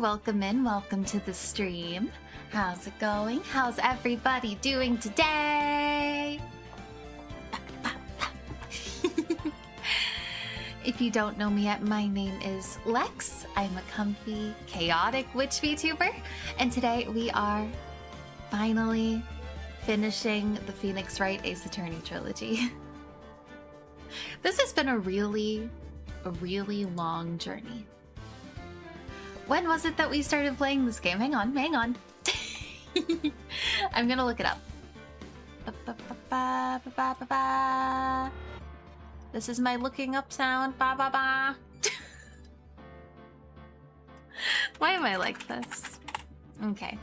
welcome in, welcome to the stream. How's it going? How's everybody doing today? If you don't know me yet, my name is Lex. I'm a comfy, chaotic witch Vtuber, and today we are finally finishing the Phoenix Wright Ace Attorney Trilogy. This has been a really long journey. When was it that we started playing this game? Hang on. I'm gonna look it up. This is my looking up sound. Ba ba ba. Why am I like this? Okay.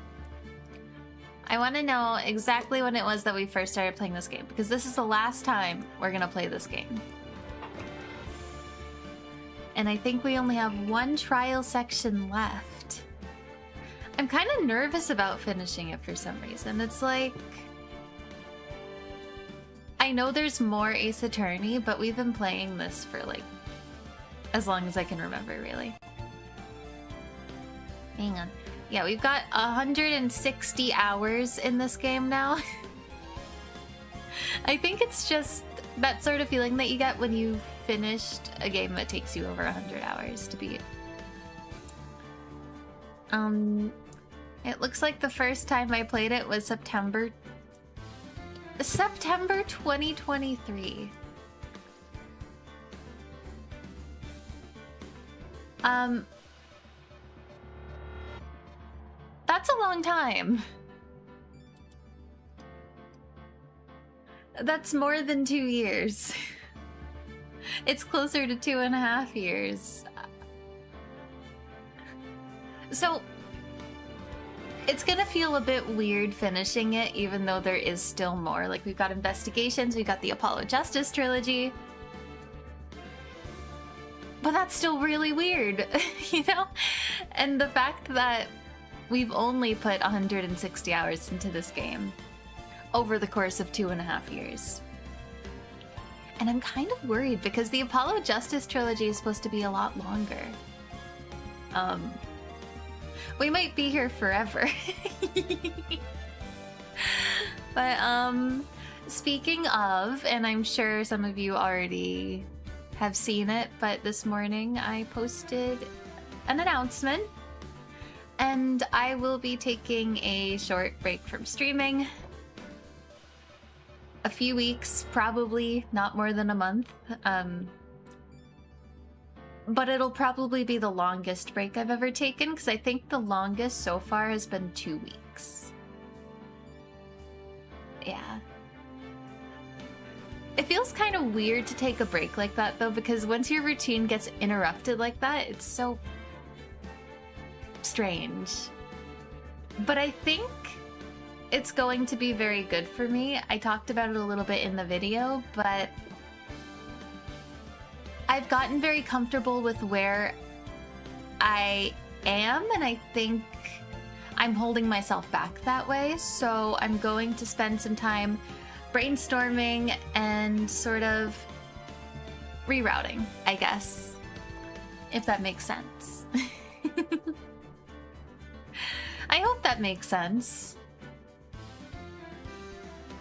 I want to know exactly when it was that we first started playing this game, because this is the last time we're gonna play this game. And I think we only have one trial section left. I'm kind of nervous about finishing it for some reason. It's like, I know there's more Ace Attorney, but we've been playing this for like as long as I can remember, really. Hang on. Yeah, we've got 160 hours in this game now. I think it's just that sort of feeling that you get when you've finished a game that takes you over 100 hours to beat. It looks like the first time I played it was September 2023. That's a long time. That's more than 2 years. It's closer to 2.5 years. So it's gonna feel a bit weird finishing it, even though there is still more. Like, we've got investigations, we've got the Apollo Justice trilogy. But that's still really weird, you know? And the fact that we've only put 160 hours into this game over the course of 2.5 years. And I'm kind of worried because the Apollo Justice trilogy is supposed to be a lot longer. We might be here forever. But speaking of, and I'm sure some of you already have seen it, but this morning I posted an announcement, and I will be taking a short break from streaming. A few weeks, probably not more than a month. But it'll probably be the longest break I've ever taken, because I think the longest so far has been 2 weeks. Yeah. It feels kind of weird to take a break like that, though, because once your routine gets interrupted like that, it's so strange. But I think it's going to be very good for me. I talked about it a little bit in the video, but I've gotten very comfortable with where I am, and I think I'm holding myself back that way. So I'm going to spend some time brainstorming and sort of rerouting, I guess, if that makes sense. I hope that makes sense.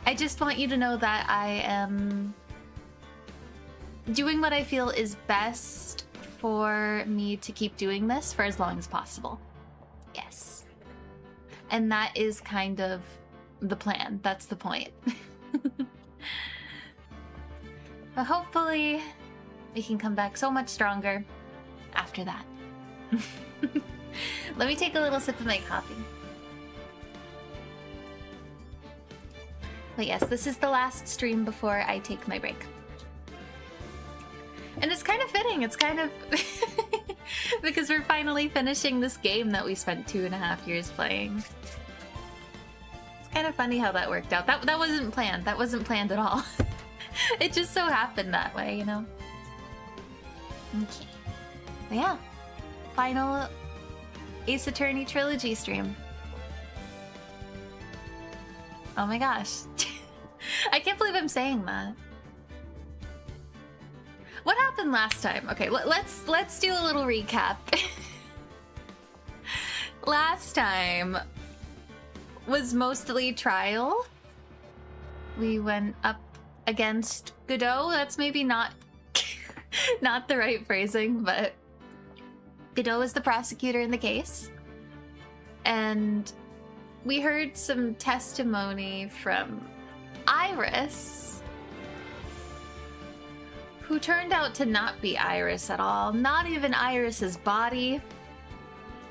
I just want you to know that I am doing what I feel is best for me to keep doing this for as long as possible. Yes. And that is kind of the plan. That's the point. But hopefully we can come back so much stronger after that. Let me take a little sip of my coffee. But yes, this is the last stream before I take my break. And it's kind of fitting. It's kind of because we're finally finishing this game that we spent 2.5 years playing. It's kind of funny how that worked out. That wasn't planned. That wasn't planned at all. It just so happened that way, you know? Okay. But yeah. Final Ace Attorney Trilogy stream. Oh my gosh. I can't believe I'm saying that. What happened last time? Okay, let's do a little recap. last time was mostly trial. We went up against Godot. That's maybe not not the right phrasing, but Godot is the prosecutor in the case. And we heard some testimony from Iris, who turned out to not be Iris at all. Not even Iris's body.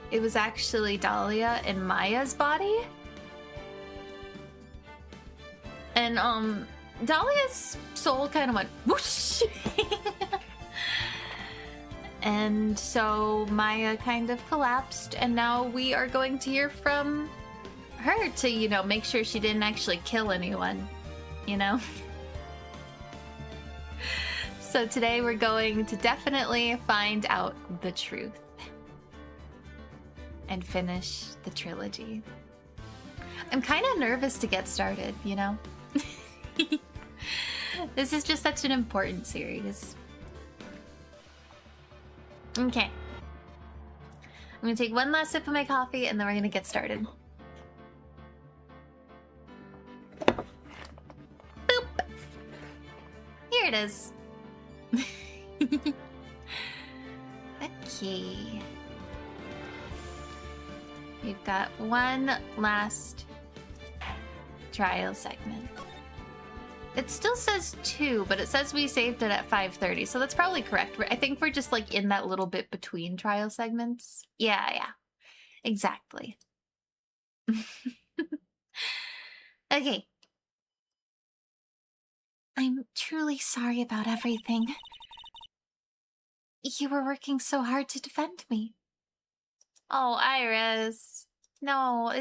It was actually Dahlia and Maya's body. And Dahlia's soul kind of went whoosh. And so Maya kind of collapsed, and now we are going to hear from her to, you know, make sure she didn't actually kill anyone, you know? So today we're going to definitely find out the truth and finish the trilogy. I'm kind of nervous to get started, you know? This is just such an important series. Okay. I'm gonna take one last sip of my coffee and then we're gonna get started. Boop! Here it is. Okay. We've got one last trial segment. It still says 2, but it says we saved it at 5:30, so that's probably correct. I think we're just like in that little bit between trial segments. Yeah, exactly. Okay. I'm truly sorry about everything. You were working so hard to defend me. Oh, Iris. No.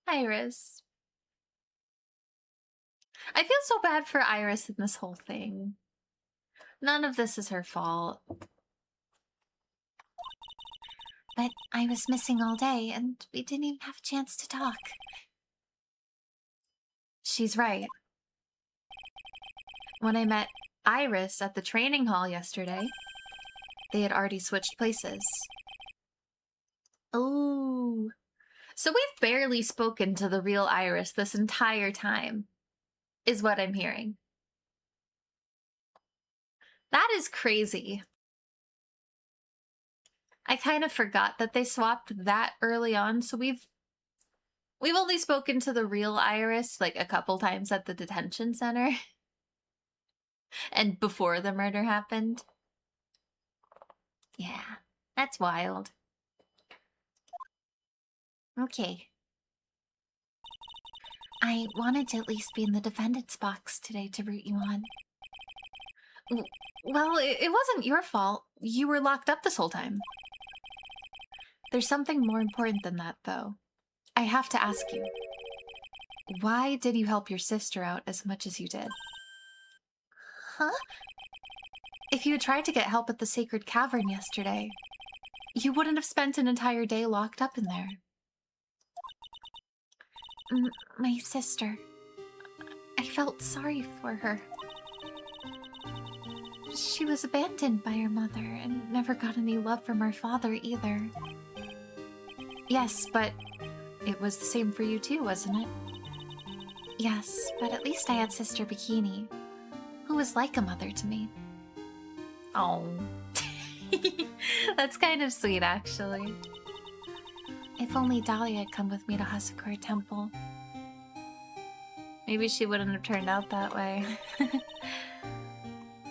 Iris. I feel so bad for Iris in this whole thing. None of this is her fault. But I was missing all day, and we didn't even have a chance to talk. She's right. When I met Iris at the training hall yesterday, they had already switched places. Oh. So we've barely spoken to the real Iris this entire time, is what I'm hearing. That is crazy. I kind of forgot that they swapped that early on, so we've only spoken to the real Iris like a couple times at the detention center. And before the murder happened. Yeah, that's wild. Okay. I wanted to at least be in the defendant's box today to root you on. Well, it wasn't your fault. You were locked up this whole time. There's something more important than that, though. I have to ask you. Why did you help your sister out as much as you did? Huh? If you had tried to get help at the Sacred Cavern yesterday, you wouldn't have spent an entire day locked up in there. My sister. I felt sorry for her. She was abandoned by her mother and never got any love from her father either. Yes, but it was the same for you too, wasn't it? Yes, but at least I had Sister Bikini, who was like a mother to me. Oh. That's kind of sweet, actually. If only Dahlia had come with me to Hasakura Temple. Maybe she wouldn't have turned out that way.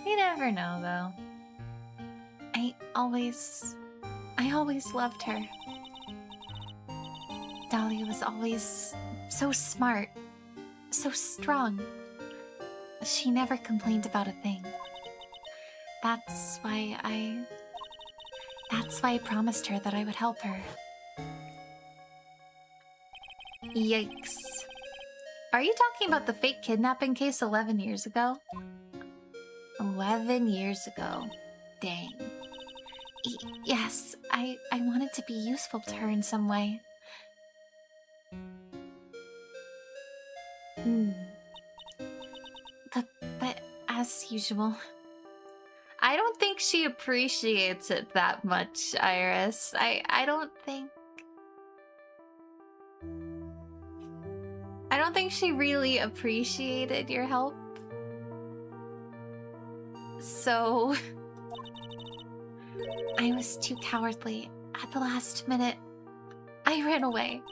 You never know, though. I always loved her. Dahlia was always so smart, so strong. She never complained about a thing. That's why I promised her that I would help her. Yikes. Are you talking about the fake kidnapping case 11 years ago? 11 years ago. Dang. Yes, I wanted to be useful to her in some way. But as usual, I I don't think she appreciates it that much, Iris. I don't think she really appreciated your help. So I was too cowardly. At the last minute, I ran away.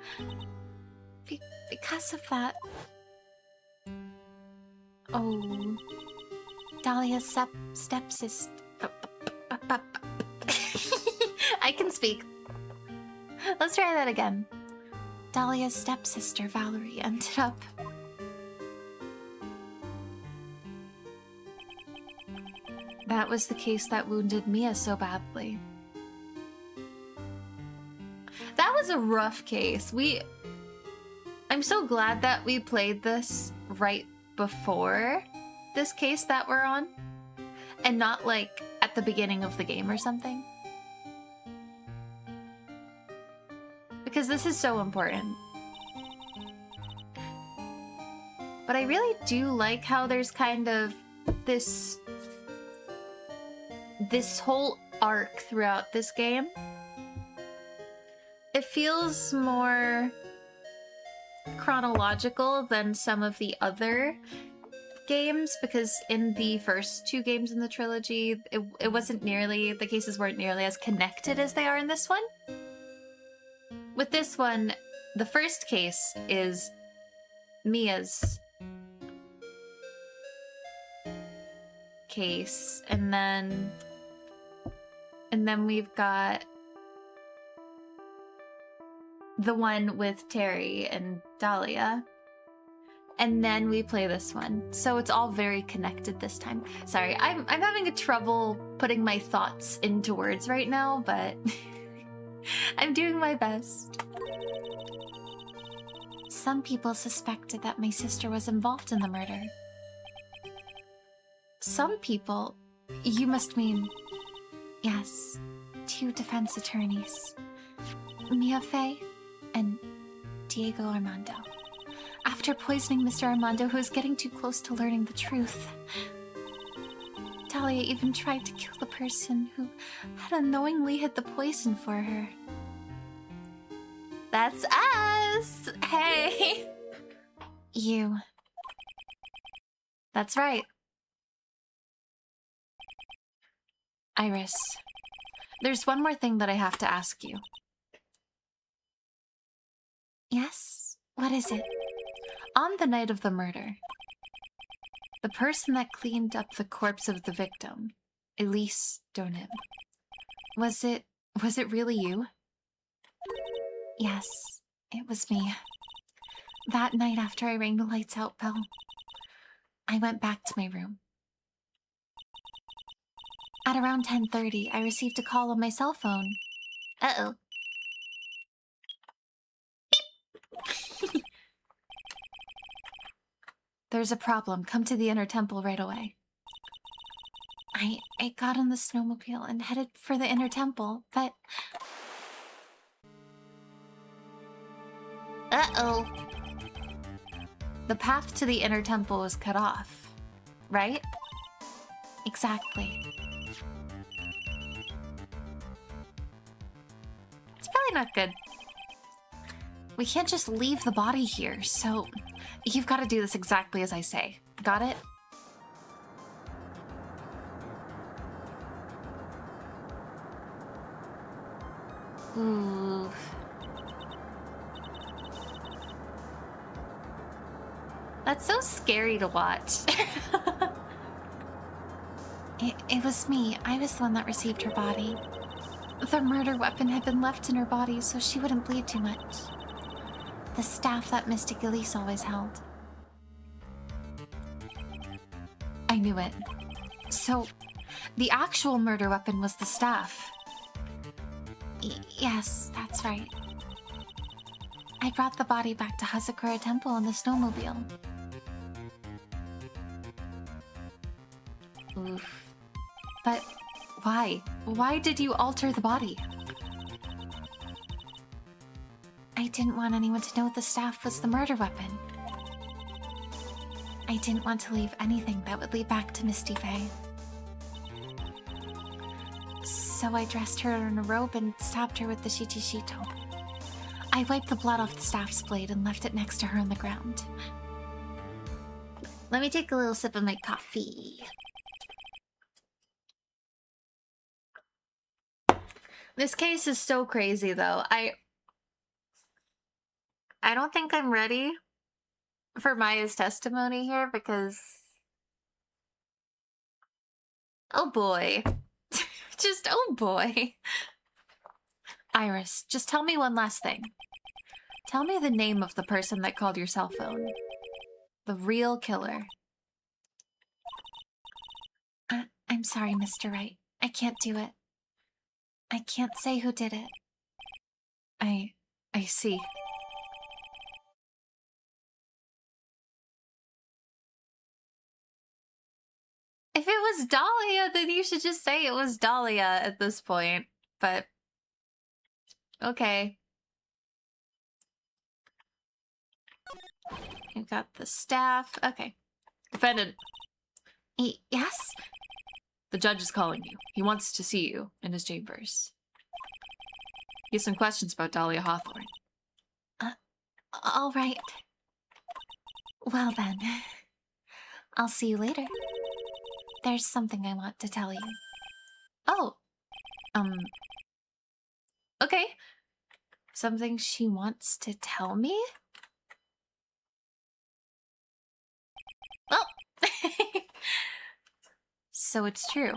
Because of that. Oh. Dahlia's stepsister. I can speak. Let's try that again. Dahlia's stepsister, Valerie, ended up... That was the case that wounded Mia so badly. That was a rough case. I'm so glad that we played this right before this case that we're on, and not like at the beginning of the game or something. Because this is so important. But I really do like how there's kind of this whole arc throughout this game. It feels more chronological than some of the other games, because in the first two games in the trilogy, it wasn't nearly, the cases weren't nearly as connected as they are in this one. With this one, the first case is Mia's case, and then we've got the one with Terry and Dahlia, and then we play this one. So it's all very connected this time. Sorry, I'm having a trouble putting my thoughts into words right now, but I'm doing my best. Some people suspected that my sister was involved in the murder. Some people? You must mean... Yes, 2 defense attorneys. Mia Fey and Diego Armando. After poisoning Mr. Armando, who was getting too close to learning the truth, Dahlia even tried to kill the person who had unknowingly hid the poison for her. That's us! Hey! You. That's right. Iris, there's one more thing that I have to ask you. Yes? What is it? On the night of the murder, the person that cleaned up the corpse of the victim, Elise Donim, was it really you? Yes, it was me. That night after I rang the lights out bell, I went back to my room. At around 10:30, I received a call on my cell phone. Uh-oh. There's a problem. Come to the inner temple right away. I got on the snowmobile and headed for the inner temple, but... Uh-oh. The path to the inner temple was cut off, right? Exactly. It's probably not good. We can't just leave the body here, so you've got to do this exactly as I say. Got it? Ooh. That's so scary to watch. It was me. I was the one that received her body. The murder weapon had been left in her body so she wouldn't bleed too much. The staff that Mystic Elise always held. I knew it. So, the actual murder weapon was the staff. Yes, that's right. I brought the body back to Hazakura Temple in the snowmobile. Oof. But why? Why did you alter the body? I didn't want anyone to know the staff was the murder weapon. I didn't want to leave anything that would lead back to Misty Faye. So I dressed her in a robe and stabbed her with the shichishito. I wiped the blood off the staff's blade and left it next to her on the ground. Let me take a little sip of my coffee. This case is so crazy, though. I don't think I'm ready for Maya's testimony here because... oh boy. Just, oh boy. Iris, just tell me one last thing. Tell me the name of the person that called your cell phone. The real killer. I'm sorry, Mr. Wright. I can't do it. I can't say who did it. I see. If it was Dahlia, then you should just say it was Dahlia at this point. But, okay. You got the staff. Okay. Defendant. Yes? The judge is calling you. He wants to see you in his chambers. He has some questions about Dahlia Hawthorne. All right. Well then, I'll see you later. There's something I want to tell you. Oh. Okay. Something she wants to tell me? Well. So it's true.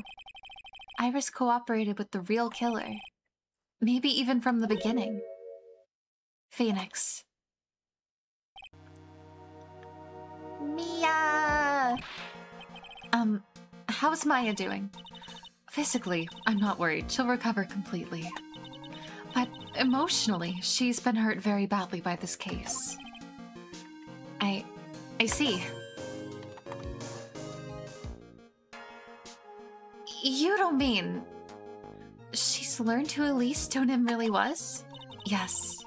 Iris cooperated with the real killer. Maybe even from the beginning. Phoenix. Mia! How's Maya doing? Physically, I'm not worried. She'll recover completely. But emotionally, she's been hurt very badly by this case. I see. You don't mean... she's learned who Elise Stonem really was? Yes.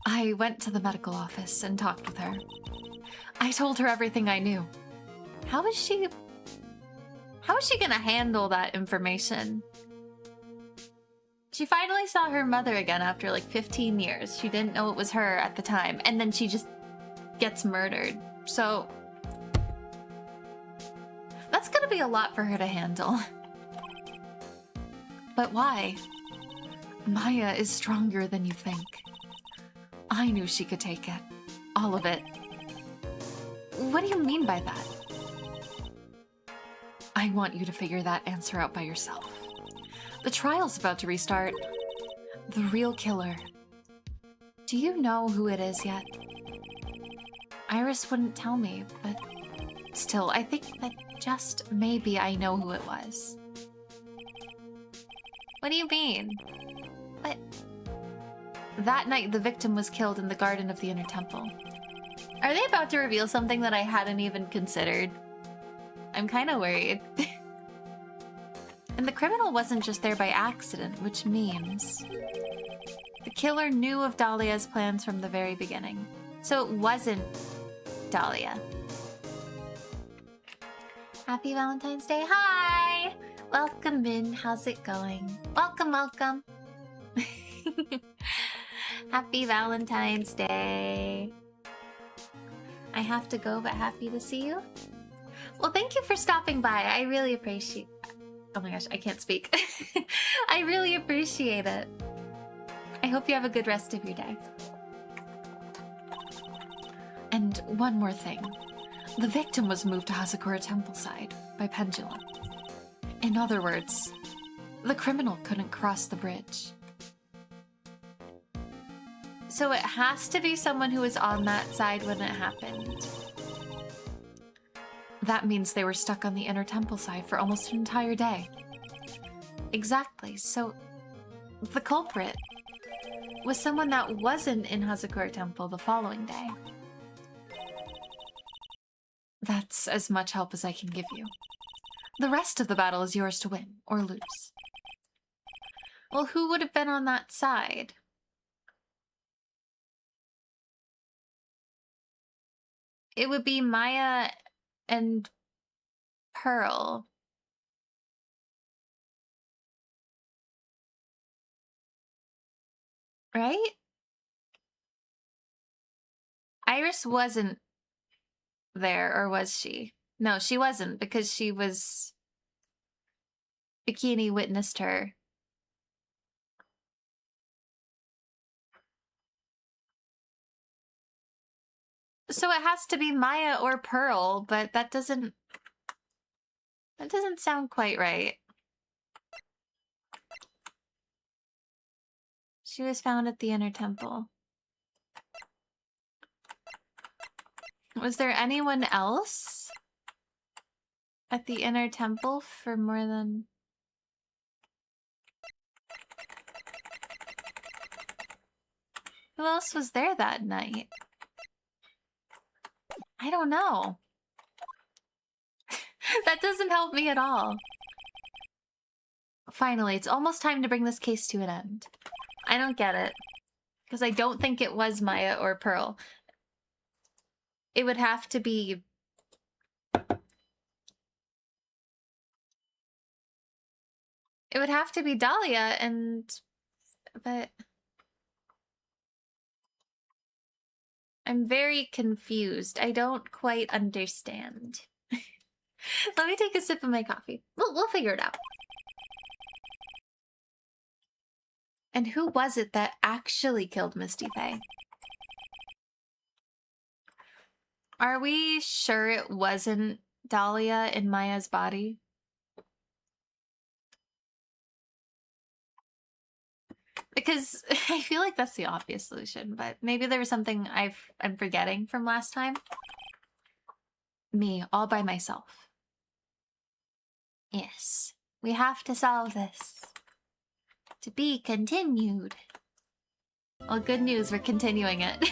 I went to the medical office and talked with her. I told her everything I knew. How is she gonna handle that information? She finally saw her mother again after like 15 years. She didn't know it was her at the time, and then she just gets murdered. So that's gonna be a lot for her to handle. But why? Maya is stronger than you think. I knew she could take it. All of it. What do you mean by that? I want you to figure that answer out by yourself. The trial's about to restart. The real killer. Do you know who it is yet? Iris wouldn't tell me, but still, I think that just maybe I know who it was. What do you mean? What? That night, the victim was killed in the garden of the Inner Temple. Are they about to reveal something that I hadn't even considered? I'm kind of worried. And the criminal wasn't just there by accident, which means... the killer knew of Dahlia's plans from the very beginning. So it wasn't Dahlia. Happy Valentine's Day. Hi! Welcome in. How's it going? Welcome, welcome. Happy Valentine's Day. I have to go, but happy to see you. Well, thank you for stopping by. I really appreciate... oh my gosh, I can't speak. I really appreciate it. I hope you have a good rest of your day. And one more thing. The victim was moved to Hazakura Temple side by pendulum. In other words, the criminal couldn't cross the bridge. So it has to be someone who was on that side when it happened. That means they were stuck on the Inner Temple side for almost an entire day. Exactly, so the culprit was someone that wasn't in Hazakura Temple the following day. That's as much help as I can give you. The rest of the battle is yours to win, or lose. Well, who would have been on that side? It would be Maya and Pearl. Right? Iris wasn't there, or was she? No, she wasn't, because she was... Bikini witnessed her. So it has to be Maya or Pearl, but that doesn't sound quite right. She was found at the inner temple. Was there anyone else at the inner temple for more than... Who else was there that night? I don't know. That doesn't help me at all. Finally, it's almost time to bring this case to an end. I don't get it. Because I don't think it was Maya or Pearl. It would have to be... It would have to be Dahlia, and... But... I'm very confused. I don't quite understand. Let me take a sip of my coffee. We'll figure it out. And who was it that actually killed Misty Faye? Are we sure it wasn't Dahlia in Maya's body? Because I feel like that's the obvious solution, but maybe there was something I'm forgetting from last time. Me, all by myself. Yes, we have to solve this. To be continued. Well, good news, we're continuing it.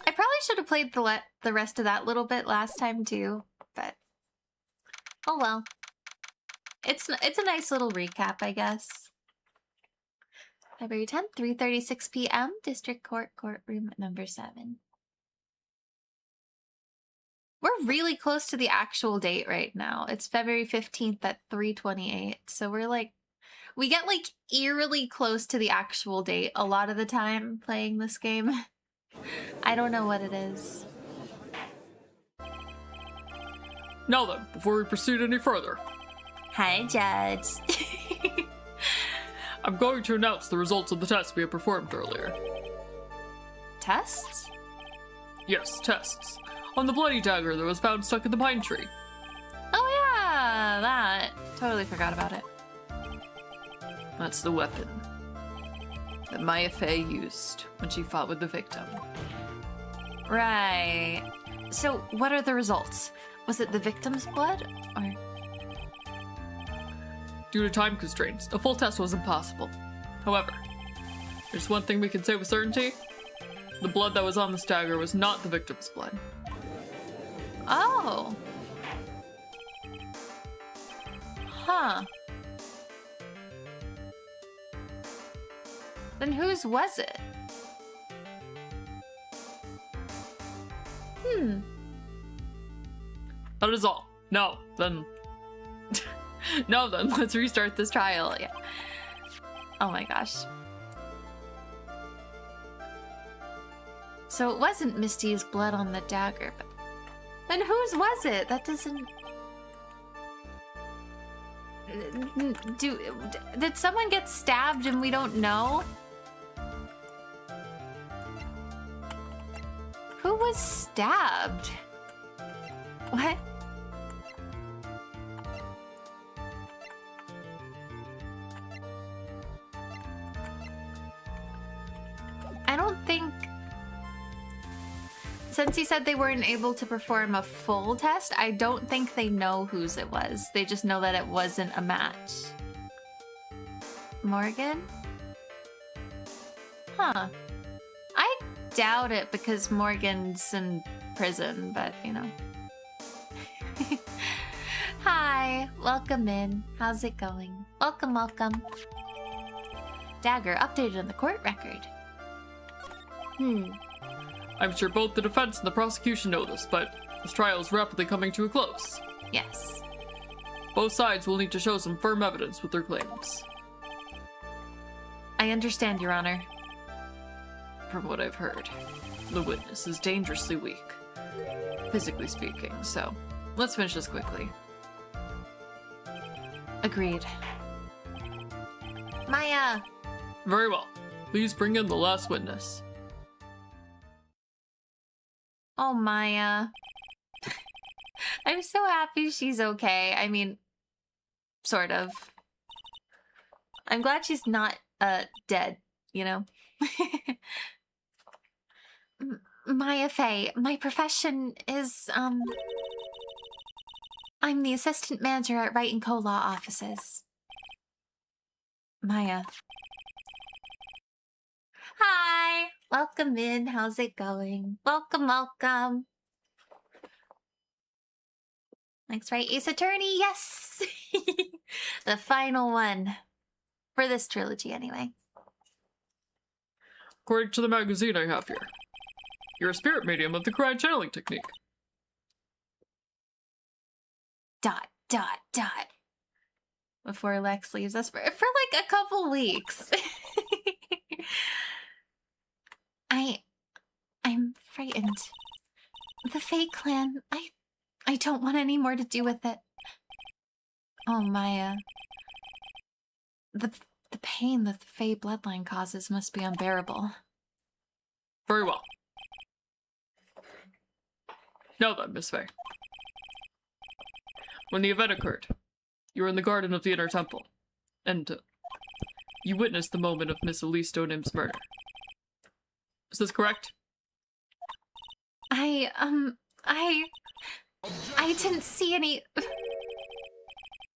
I probably should have played the rest of that little bit last time too, but oh well. It's a nice little recap, I guess. February 10th, 3:36 p.m. District Court, courtroom number 7. We're really close to the actual date right now. It's February 15th at 3:28. So we get like eerily close to the actual date a lot of the time playing this game. I don't know what it is. Now then, before we proceed any further. Hi, Judge. I'm going to announce the results of the test we have performed earlier. Tests? Yes, tests. On the bloody dagger that was found stuck in the pine tree. Oh yeah, that. Totally forgot about it. That's the weapon that Maya Fey used when she fought with the victim. Right. So, what are the results? Was it the victim's blood, or...? Due to time constraints, a full test was impossible. However, there's one thing we can say with certainty. The blood that was on this dagger was not the victim's blood. Oh. Huh. Then whose was it? That is all. No, then... No, then let's restart this trial. Yeah. Oh my gosh. So it wasn't Misty's blood on the dagger, but then whose was it? That doesn't... Did someone get stabbed and we don't know? Who was stabbed? What? I don't think... Since he said they weren't able to perform a full test, I don't think they know whose it was. They just know that it wasn't a match. Morgan? Huh. I doubt it because Morgan's in prison, but you know. Hi, welcome in. How's it going? Welcome, welcome. Dagger updated in the court record. I'm sure both the defense and the prosecution know this, but this trial is rapidly coming to a close. Yes. Both sides will need to show some firm evidence with their claims. I understand, Your Honor. From what I've heard, the witness is dangerously weak, physically speaking, so let's finish this quickly. Agreed. Maya! Very well. Please bring in the last witness. Oh, Maya. I'm so happy she's okay. I mean, sort of. I'm glad she's not, dead, you know? Maya Fey, my profession is, I'm the assistant manager at Wright & Co. Law Offices. Maya. Hi! Welcome in. How's it going? Welcome, welcome. Next, right? Ace Attorney, yes! The final one. For this trilogy, anyway. According to the magazine I have here, you're a spirit medium of the cryo channeling technique. ... Before Lex leaves us for like a couple weeks. I'm frightened. The Fae clan, I don't want any more to do with it. Oh, Maya. The pain that the Fae bloodline causes must be unbearable. Very well. Now then, Miss Fae. When the event occurred, you were in the garden of the Inner Temple, and you witnessed the moment of Miss Elise Stonehim's murder. Is this correct? I didn't see any...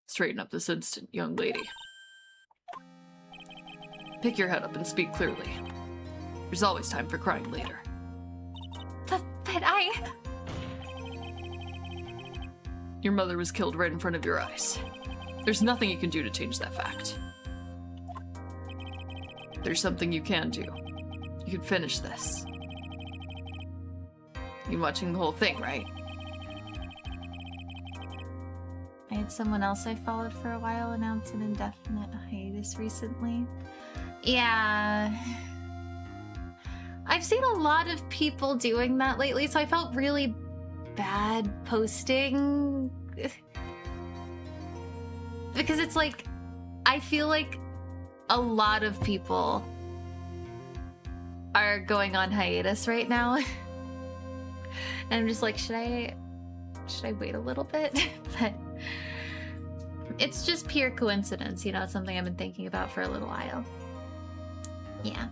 Straighten up this instant, young lady. Pick your head up and speak clearly. There's always time for crying later. But I... Your mother was killed right in front of your eyes. There's nothing you can do to change that fact. There's something you can do. You can finish this. You watching the whole thing, right? I had someone else I followed for a while announce an indefinite hiatus recently. Yeah. I've seen a lot of people doing that lately, so I felt really bad posting. Because it's like, I feel like a lot of people are going on hiatus right now. And I'm just like, should I wait a little bit? But it's just pure coincidence, you know, it's something I've been thinking about for a little while. Yeah.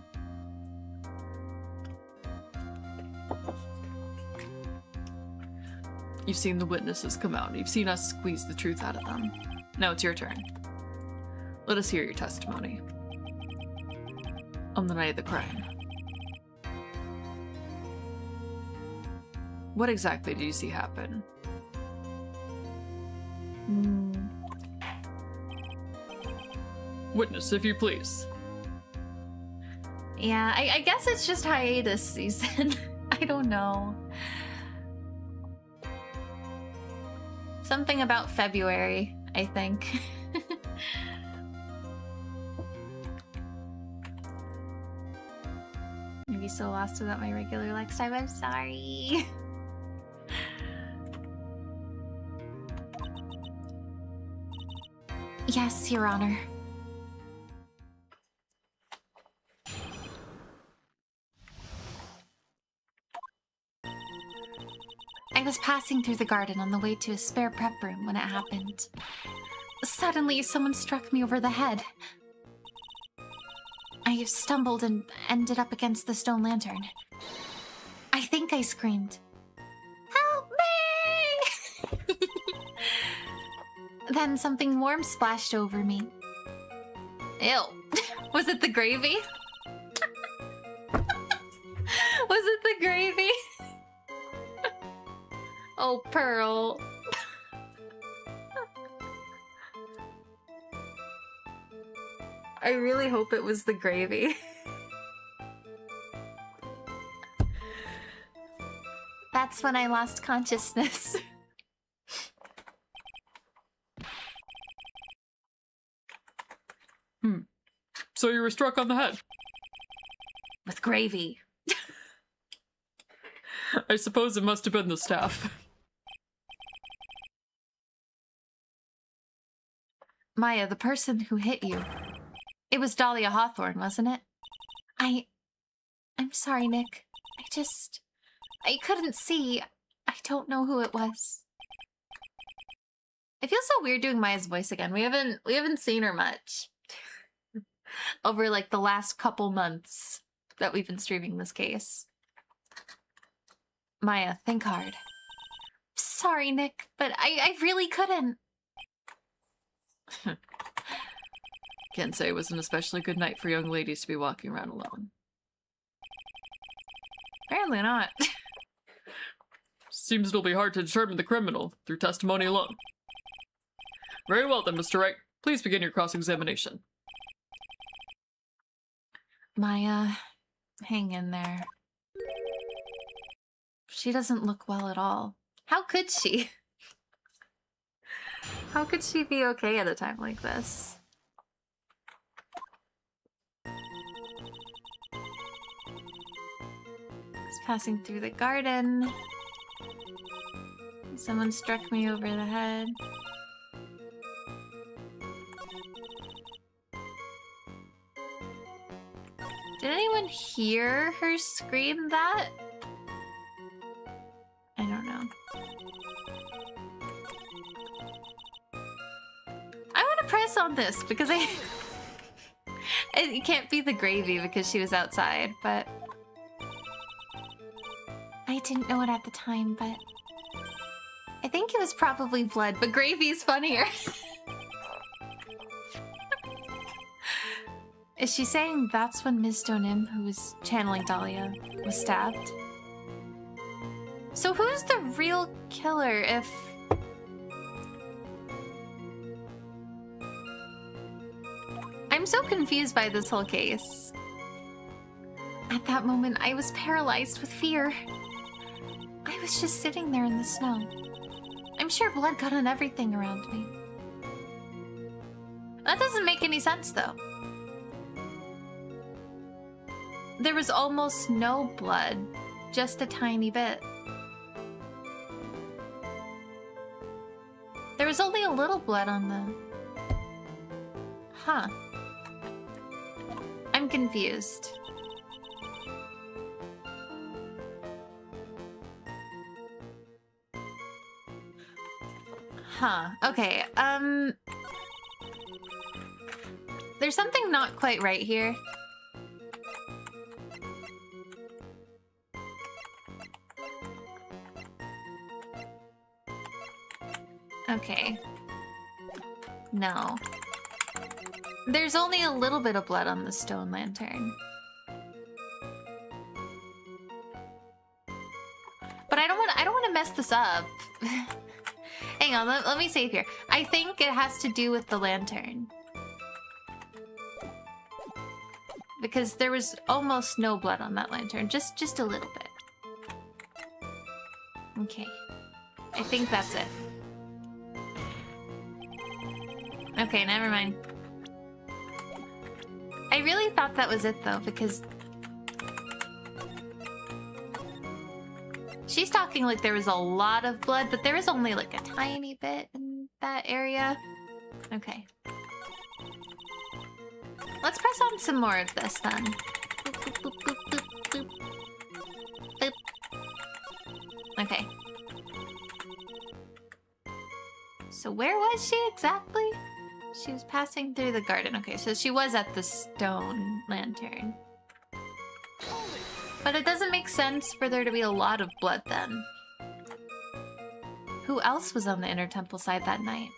You've seen the witnesses come out. You've seen us squeeze the truth out of them. Now it's your turn. Let us hear your testimony. On the night of the crime. What exactly did you see happen? Witness, if you please. Yeah, I guess it's just hiatus season. I don't know. Something about February, I think. Maybe so lost without my regular Lex time. I'm sorry. Yes, Your Honor. I was passing through the garden on the way to a spare prep room when it happened. Suddenly, someone struck me over the head. I stumbled and ended up against the stone lantern. I think I screamed, "Help me!" Then something warm splashed over me. Ew. Was it the gravy? Was it the gravy? Oh, Pearl. I really hope it was the gravy. That's when I lost consciousness. So you were struck on the head? With gravy. I suppose it must have been the staff. Maya, the person who hit you. It was Dahlia Hawthorne, wasn't it? I'm sorry, Nick. I couldn't see. I don't know who it was. It feels so weird doing Maya's voice again. We haven't seen her much over like the last couple months that we've been streaming this case. Maya, think hard. Sorry, Nick, but I really couldn't. Can't say it was an especially good night for young ladies to be walking around alone. Apparently not. Seems it'll be hard to determine the criminal through testimony alone. Very well then, Mr. Wright. Please begin your cross-examination. Maya, hang in there. She doesn't look well at all. How could she? How could she be okay at a time like this? Just passing through the garden. Someone struck me over the head. Did anyone hear her scream that? I don't know. I want to press on this because it can't be the gravy because she was outside, but I didn't know it at the time, but I think it was probably blood, but gravy's funnier. Is she saying that's when Ms. Donim, who was channeling Dahlia, was stabbed? So who's the real killer if... I'm so confused by this whole case. At that moment, I was paralyzed with fear. I was just sitting there in the snow. I'm sure blood got on everything around me. That doesn't make any sense, though. There was almost no blood, just a tiny bit. There was only a little blood on the... Huh. I'm confused. Huh. Okay, there's something not quite right here. Okay. No. There's only a little bit of blood on the stone lantern. But I don't want to mess this up. Hang on, let me save here. I think it has to do with the lantern. Because there was almost no blood on that lantern, just a little bit. Okay. I think that's it. Okay, never mind. I really thought that was it though, because she's talking like there was a lot of blood, but there was only like a tiny bit in that area. Okay. Let's press on some more of this then. Boop, boop, boop, boop, boop, boop. Boop. Okay. So where was she exactly? She was passing through the garden. Okay, so she was at the stone lantern. But it doesn't make sense for there to be a lot of blood then. Who else was on the inner temple side that night?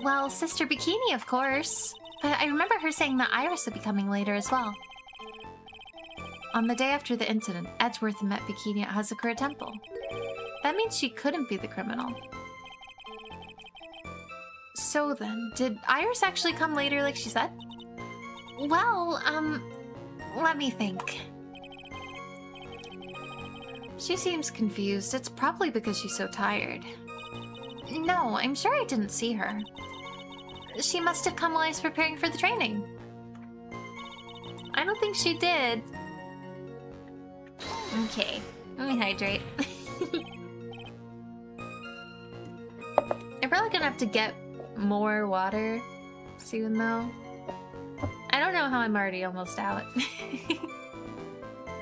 Well, Sister Bikini, of course. But I remember her saying that Iris would be coming later as well. On the day after the incident, Edgeworth met Bikini at Hazakura Temple. That means she couldn't be the criminal. So then, did Iris actually come later like she said? Well, let me think. She seems confused. It's probably because she's so tired. No, I'm sure I didn't see her. She must have come while I was preparing for the training. I don't think she did. Okay, let me hydrate. I'm probably gonna have to get more water soon, though. I don't know how I'm already almost out.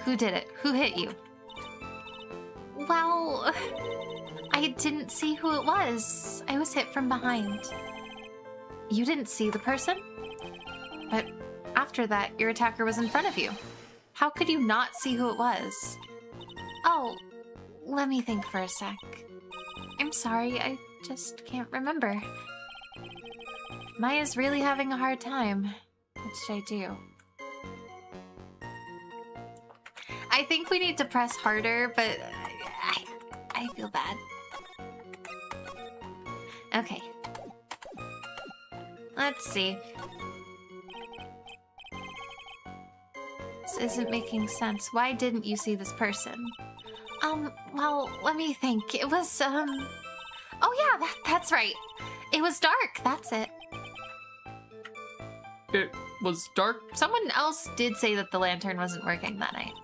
Who did it? Who hit you? Well, I didn't see who it was. I was hit from behind. You didn't see the person? But after that, your attacker was in front of you. How could you not see who it was? Oh, let me think for a sec. I'm sorry, I just can't remember. Maya's really having a hard time. What should I do? I think we need to press harder, but I feel bad. Okay. Let's see. This isn't making sense. Why didn't you see this person? Well, let me think. It was, Oh yeah, that's right. It was dark, that's it. It was dark? Someone else did say that the lantern wasn't working that night.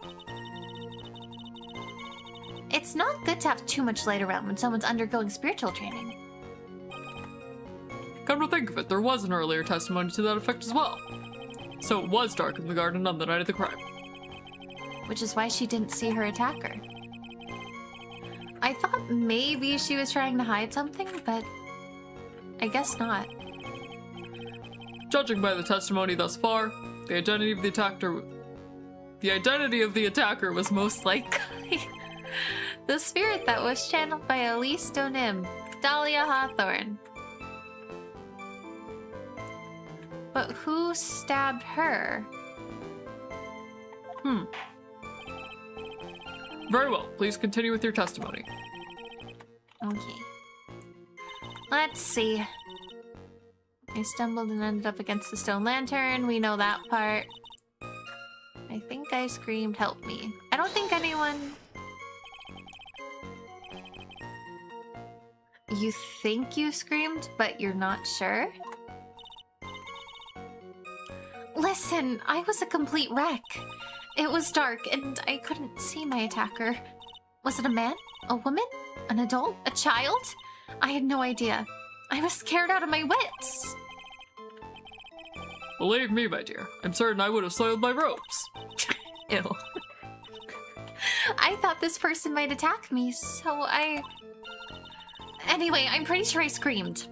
It's not good to have too much light around when someone's undergoing spiritual training. Come to think of it, there was an earlier testimony to that effect as well. So it was dark in the garden on the night of the crime. Which is why she didn't see her attacker. I thought maybe she was trying to hide something, but I guess not. Judging by the testimony thus far, the identity of the attacker was most Likely the spirit that was channeled by Elise Donim, Dahlia Hawthorne. But who stabbed her? Very well, please continue with your testimony. Okay. Let's see. I stumbled and ended up against the stone lantern. We know that part. I think I screamed, "Help me." I don't think anyone... You think you screamed, but you're not sure? Listen, I was a complete wreck. It was dark, and I couldn't see my attacker. Was it a man? A woman? An adult? A child? I had no idea. I was scared out of my wits. Believe me, my dear, I'm certain I would have soiled my robes. Ew. I thought this person might attack me, so I... Anyway, I'm pretty sure I screamed.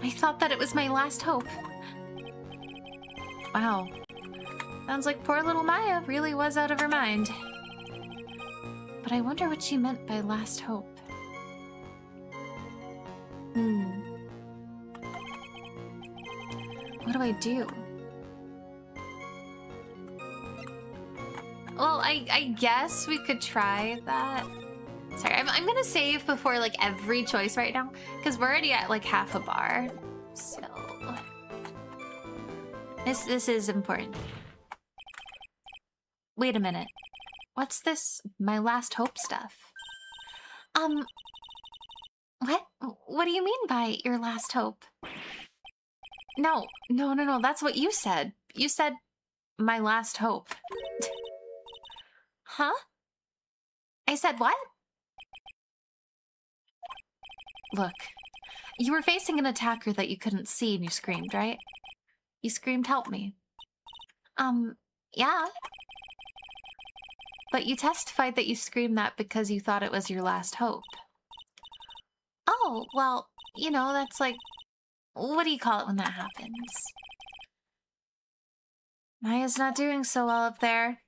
I thought that it was my last hope. Wow. Sounds like poor little Maya really was out of her mind. But I wonder what she meant by last hope. What do I do? Well, I guess we could try that. Sorry, I'm gonna save before like every choice right now, because we're already at like half a bar. So this is important. Wait a minute. What's this my last hope stuff? What do you mean by your last hope? No, that's what you said. You said my last hope. Huh? I said what? Look, you were facing an attacker that you couldn't see and you screamed, right? You screamed, "Help me." Yeah. But you testified that you screamed that because you thought it was your last hope. Oh, well, you know, that's like... What do you call it when that happens? Maya's not doing so well up there.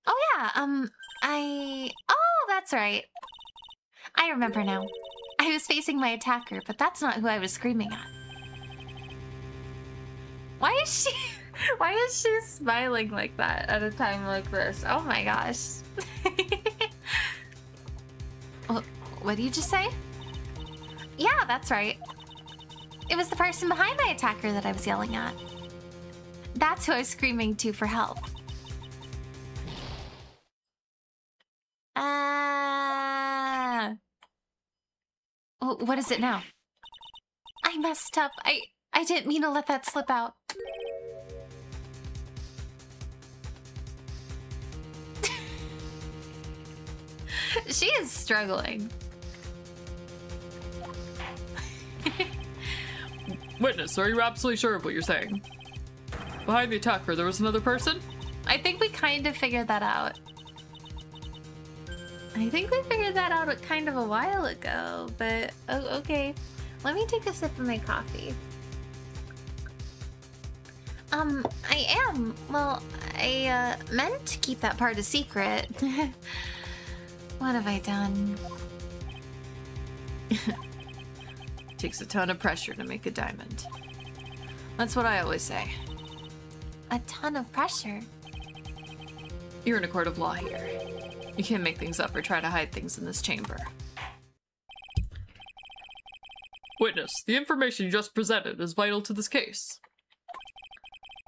Oh yeah, Oh, that's right. I remember now. I was facing my attacker, but that's not who I was screaming at. Why is she smiling like that at a time like this? Oh my gosh. What did you just say? Yeah, that's right. It was the person behind my attacker that I was yelling at. That's who I was screaming to for help. What is it now? I messed up. I didn't mean to let that slip out. She is struggling. Witness, are you absolutely sure of what you're saying? Behind the attacker, there was another person? I think we kind of figured that out. I think we figured that out kind of a while ago, but oh, okay. Let me take a sip of my coffee. I am. Well, I meant to keep that part a secret. What have I done? Takes a ton of pressure to make a diamond. That's what I always say. A ton of pressure. You're in a court of law here. You can't make things up or try to hide things in this chamber. Witness, the information you just presented is vital to this case.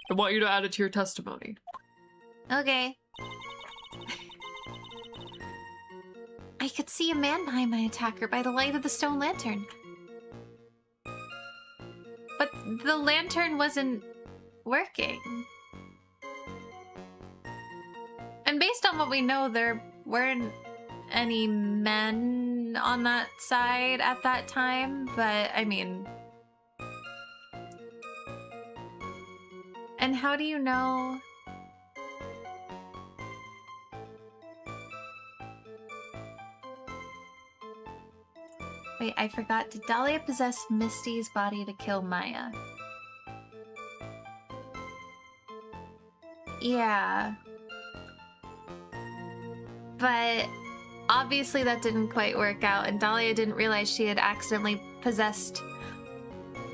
I want you to add it to your testimony. Okay. I could see a man behind my attacker by the light of the stone lantern. But the lantern wasn't working. And based on what we know, there weren't any men on that side at that time, but I mean... And how do you know... Wait, I forgot. Did Dahlia possess Misty's body to kill Maya? Yeah. But obviously that didn't quite work out, and Dahlia didn't realize she had accidentally possessed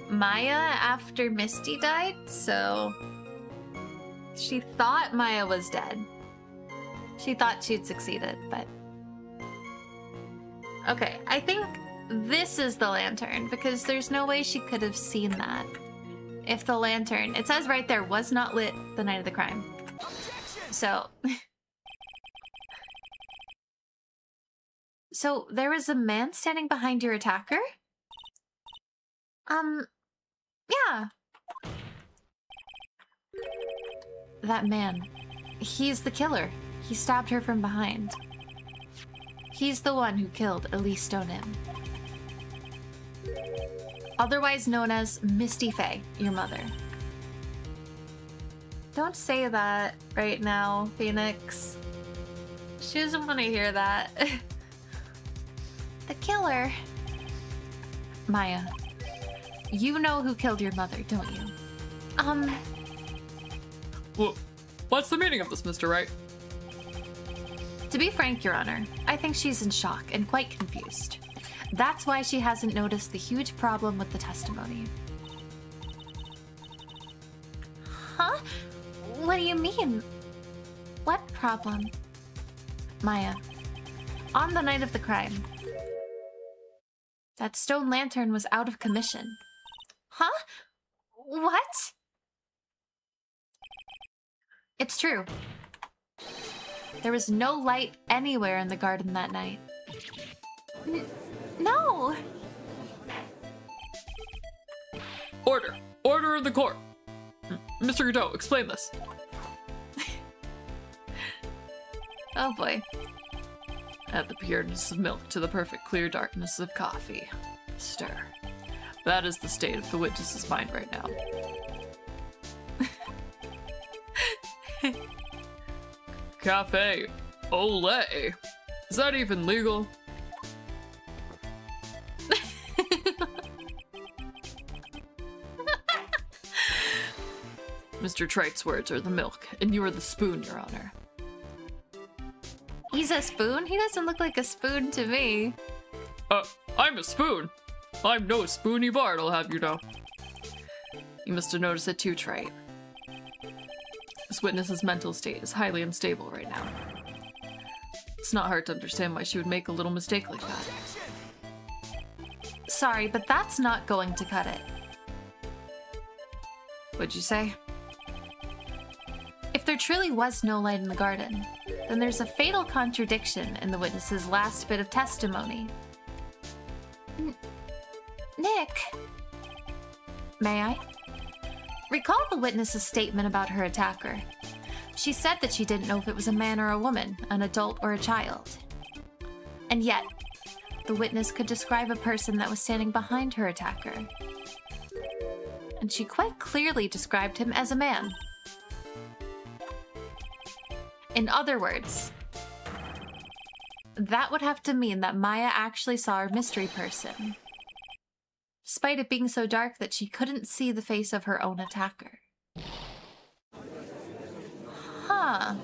Maya after Misty died, so she thought Maya was dead. She thought she'd succeeded, but... Okay, I think this is the lantern, because there's no way she could have seen that. If the lantern, it says right there, was not lit the night of the crime. So... So, there was a man standing behind your attacker? Yeah. That man. He's the killer. He stabbed her from behind. He's the one who killed Elise Stonem. Otherwise known as Misty Faye, your mother. Don't say that right now, Phoenix. She doesn't want to hear that. The killer. Maya, you know who killed your mother, don't you? Well, what's the meaning of this, Mr. Wright? To be frank, Your Honor, I think she's in shock and quite confused. That's why she hasn't noticed the huge problem with the testimony. Huh? What do you mean? What problem? Maya, on the night of the crime, that stone lantern was out of commission. Huh? What? It's true. There was no light anywhere in the garden that night. No! Order! Order of the court! Mr. Godot, explain this. Oh boy. Add the pureness of milk to the perfect clear darkness of coffee. Stir. That is the state of the witness's mind right now. Cafe Olay. Is that even legal? Mr. Trite's words are the milk, and you are the spoon, Your Honor. He's a spoon? He doesn't look like a spoon to me. I'm a spoon. I'm no spoony bard, I'll have you know. You must have noticed it too, Trite. This witness's mental state is highly unstable right now. It's not hard to understand why she would make a little mistake like that. Sorry, but that's not going to cut it. What'd you say? If there truly was no light in the garden, then there's a fatal contradiction in the witness's last bit of testimony. Nick! May I? Recall the witness's statement about her attacker. She said that she didn't know if it was a man or a woman, an adult or a child. And yet, the witness could describe a person that was standing behind her attacker. And she quite clearly described him as a man. In other words, that would have to mean that Maya actually saw our mystery person, despite it being so dark that she couldn't see the face of her own attacker. Huh.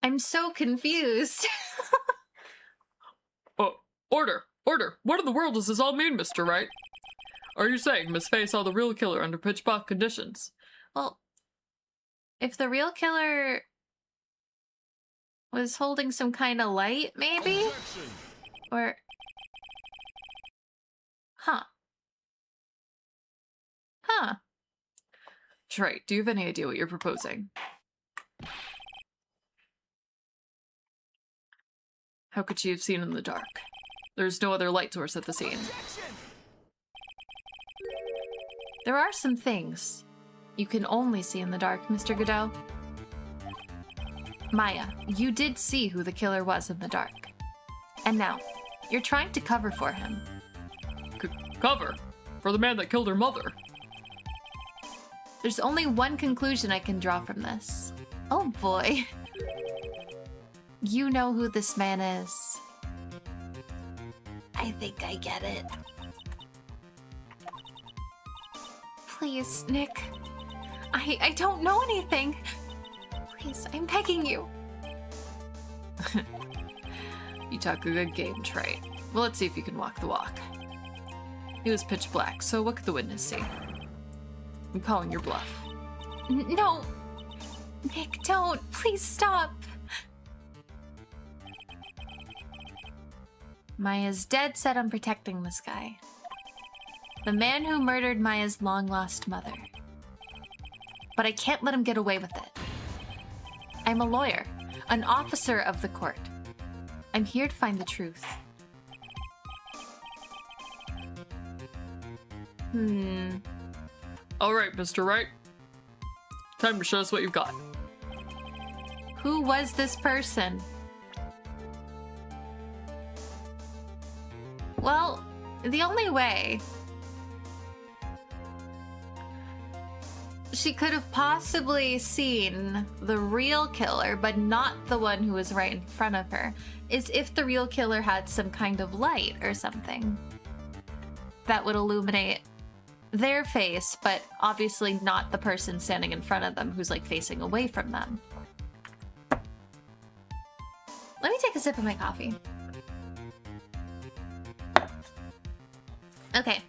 I'm so confused. Order! Order! What in the world does this all mean, Mr. Wright? Are you saying Miss Faye saw the real killer under pitch-black conditions? Well, if the real killer was holding some kind of light, maybe? Or... Huh. Huh. Right, do you have any idea what you're proposing? How could she have seen in the dark? There's no other light source at the scene. There are some things you can only see in the dark, Mr. Godot. Maya, you did see who the killer was in the dark. And now, you're trying to cover for him. Cover? For the man that killed her mother? There's only one conclusion I can draw from this. Oh boy. You know who this man is. I think I get it. Please, Nick. I don't know anything. Please, I'm begging you. You talk a good game, Trey. Well, let's see if you can walk the walk. It was pitch black, so what could the witness see? I'm calling your bluff. No. Nick, don't. Please stop. Maya's dead set on protecting this guy. The man who murdered Maya's long-lost mother. But I can't let him get away with it. I'm a lawyer, an officer of the court. I'm here to find the truth. All right, Mr. Wright. Time to show us what you've got. Who was this person? Well, the only way she could have possibly seen the real killer, but not the one who was right in front of her, is if the real killer had some kind of light or something that would illuminate their face, but obviously not the person standing in front of them who's like facing away from them. Let me take a sip of my coffee. Okay.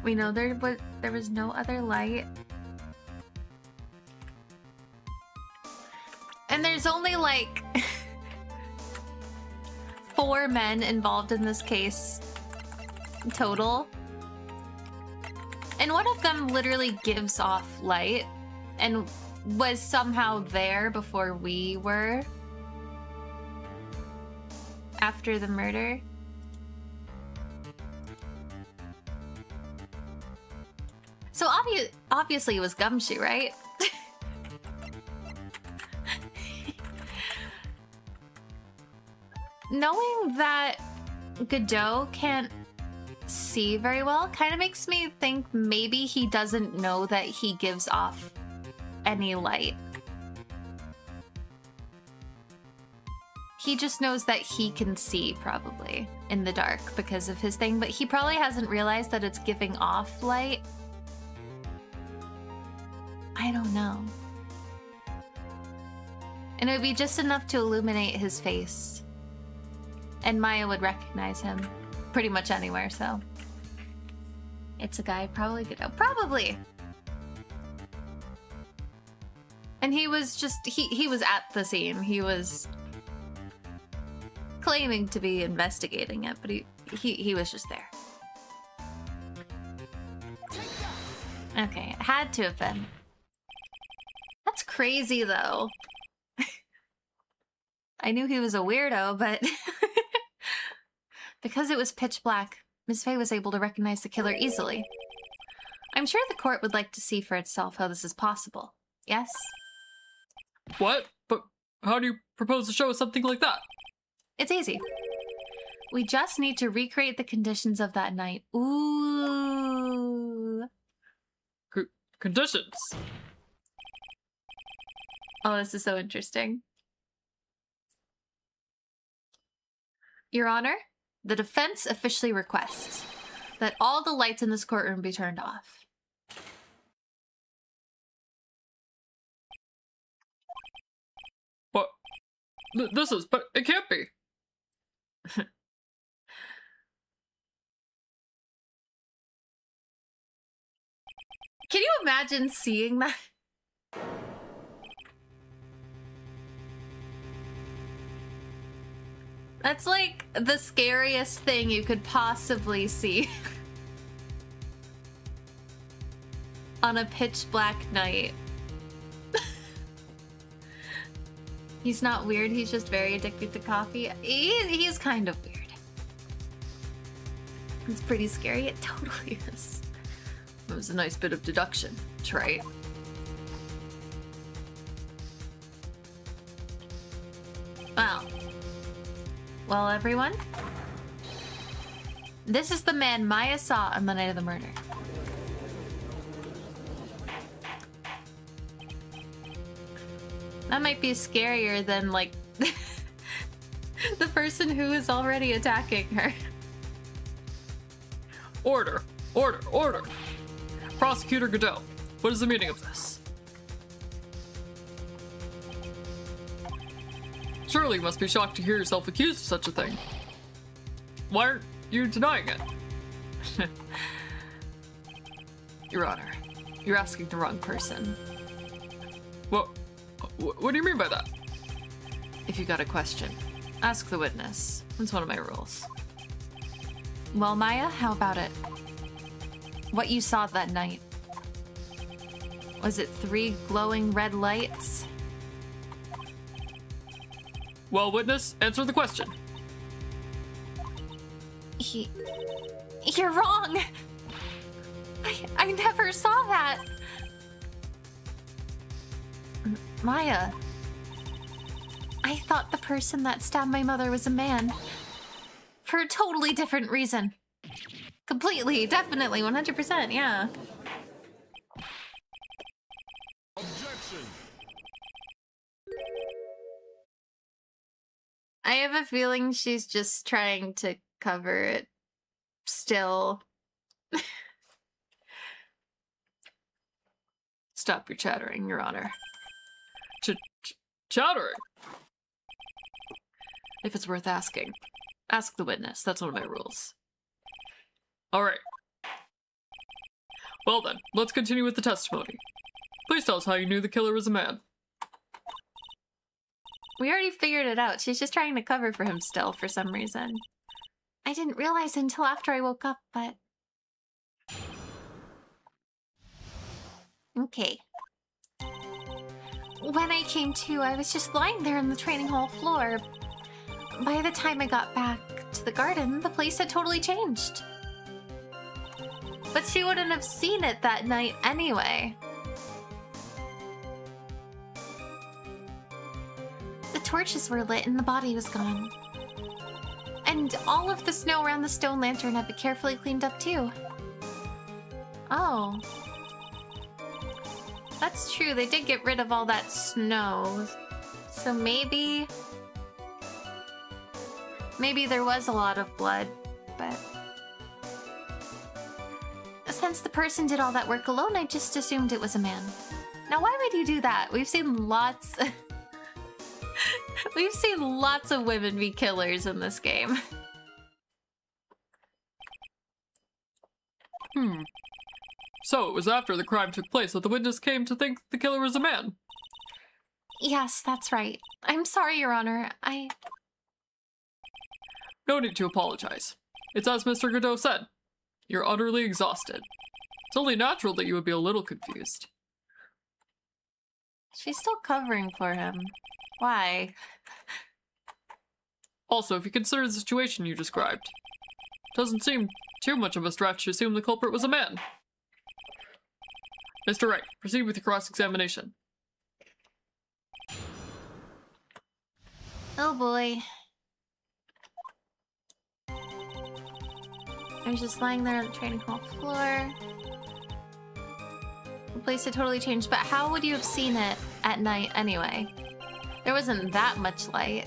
We know there was no other light. And there's only like 4 men involved in this case total. And one of them literally gives off light and was somehow there before we were after the murder. So obviously it was Gumshoe, right? Knowing that Godot can't see very well kind of makes me think maybe he doesn't know that he gives off any light. He just knows that he can see, probably, in the dark because of his thing, but he probably hasn't realized that it's giving off light. I don't know. And it would be just enough to illuminate his face. And Maya would recognize him pretty much anywhere, so. It's a guy, probably Godot. Probably! And he was just, he was at the scene. He was claiming to be investigating it, but he was just there. Okay, it had to have been. That's crazy, though. I knew he was a weirdo, but because it was pitch black, Miss Fey was able to recognize the killer easily. I'm sure the court would like to see for itself how this is possible. Yes? What? But how do you propose to show us something like that? It's easy. We just need to recreate the conditions of that night. Ooh. Conditions? Oh, this is so interesting. Your Honor, the defense officially requests that all the lights in this courtroom be turned off. What? This is, but it can't be. Can you imagine seeing that? That's like the scariest thing you could possibly see on a pitch black night. He's not weird, he's just very addicted to coffee. He's kind of weird. It's pretty scary, it totally is. It was a nice bit of deduction, Trey. Wow. Well, everyone, this is the man Maya saw on the night of the murder. That might be scarier than, like, the person who is already attacking her. Order! Order! Order! Prosecutor Goodell, what is the meaning of this? Surely you must be shocked to hear yourself accused of such a thing. Why aren't you denying it? Your Honor, you're asking the wrong person. What do you mean by that? If you got a question, ask the witness. That's one of my rules. Well, Maya, how about it? What you saw that night? Was it 3 glowing red lights? Well, witness, answer the question. You're wrong! I never saw that! Maya, I thought the person that stabbed my mother was a man. For a totally different reason. Completely, definitely, 100%, yeah. Objection. I have a feeling she's just trying to cover it still. Stop your chattering, Your Honor. Chattering? If it's worth asking, ask the witness. That's one of my rules. Alright. Well then, let's continue with the testimony. Please tell us how you knew the killer was a man. We already figured it out. She's just trying to cover for him still for some reason. I didn't realize until after I woke up, but... Okay. When I came to, I was just lying there on the training hall floor. By the time I got back to the garden, the place had totally changed. But she wouldn't have seen it that night anyway. The torches were lit and the body was gone. And all of the snow around the stone lantern had been carefully cleaned up too. Oh. That's true, they did get rid of all that snow. So maybe there was a lot of blood, but... Since the person did all that work alone, I just assumed it was a man. Now why would you do that? We've seen lots... We've seen lots of women be killers in this game. So it was after the crime took place that the witness came to think the killer was a man? Yes, that's right. I'm sorry, Your Honor. No need to apologize. It's as Mr. Godot said. You're utterly exhausted. It's only natural that you would be a little confused. She's still covering for him. Why? Also, if you consider the situation you described, doesn't seem too much of a stretch to assume the culprit was a man. Mr. Wright, proceed with your cross-examination. Oh boy. I was just lying there on the training hall floor. The place had totally changed, but how would you have seen it at night anyway? There wasn't that much light.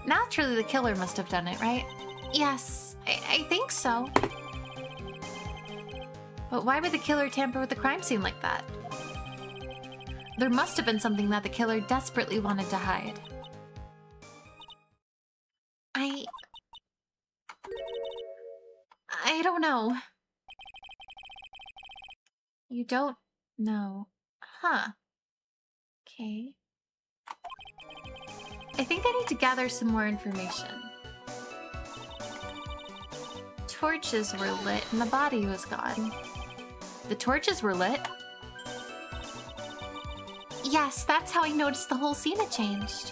Naturally, the killer must have done it, right? Yes, I think so. But why would the killer tamper with the crime scene like that? There must have been something that the killer desperately wanted to hide. I don't know. You don't know. Huh. Okay. I think I need to gather some more information. Torches were lit and the body was gone. The torches were lit? Yes, that's how I noticed the whole scene had changed.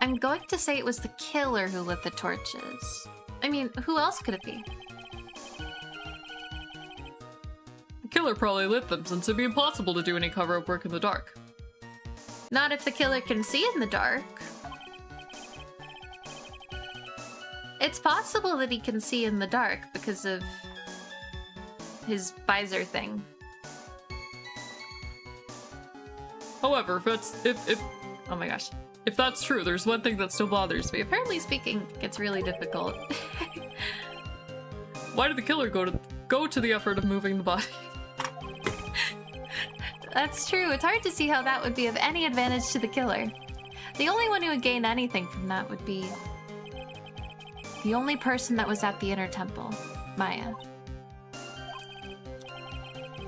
I'm going to say it was the killer who lit the torches. I mean, who else could it be? The killer probably lit them since it'd be impossible to do any cover-up work in the dark. Not if the killer can see in the dark. It's possible that he can see in the dark because of his visor thing. However, if oh my gosh. If that's true, there's one thing that still bothers me. Apparently speaking gets really difficult. Why did the killer go to the effort of moving the body? That's true. It's hard to see how that would be of any advantage to the killer. The only one who would gain anything from that would be the only person that was at the inner temple, Maya.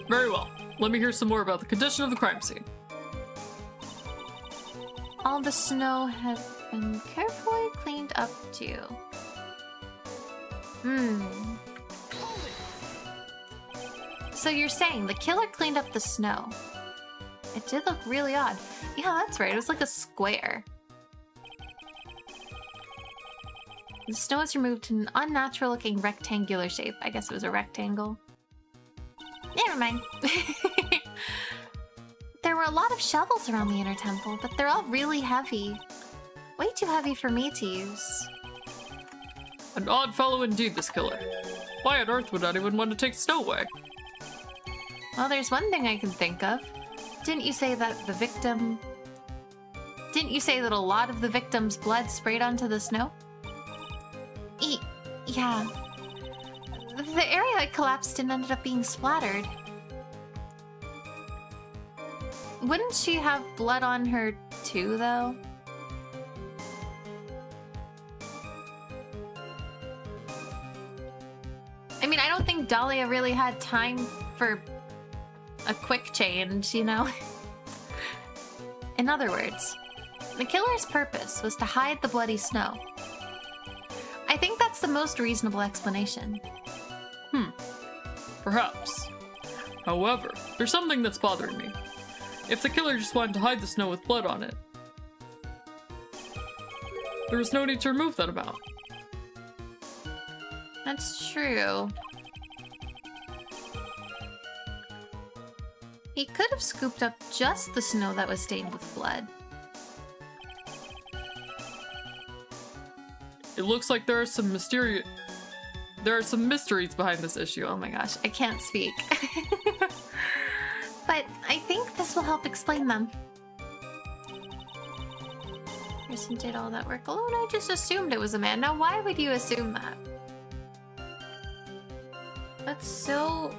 Very well. Let me hear some more about the condition of the crime scene. All the snow had been carefully cleaned up too. So you're saying the killer cleaned up the snow? It did look really odd. Yeah, that's right. It was like a square. The snow was removed to an unnatural looking rectangular shape. I guess it was a rectangle. Never mind. There were a lot of shovels around the inner temple, but they're all really heavy. Way too heavy for me to use. An odd fellow indeed, this killer. Why on earth would anyone want to take snow away? Well, there's one thing I can think of. Didn't you say that a lot of the victim's blood sprayed onto the snow? Yeah. The area that collapsed and ended up being splattered. Wouldn't she have blood on her too, though? I mean, I don't think Dahlia really had time for a quick change, you know? In other words, the killer's purpose was to hide the bloody snow. I think that's the most reasonable explanation. Perhaps. However, there's something that's bothering me. If the killer just wanted to hide the snow with blood on it, there was no need to remove that amount. That's true. He could have scooped up just the snow that was stained with blood. It looks like there are some mysteries behind this issue. Oh my gosh, I can't speak. But I think this will help explain them. Person did all that work alone. I just assumed it was a man. Now, why would you assume that? That's so...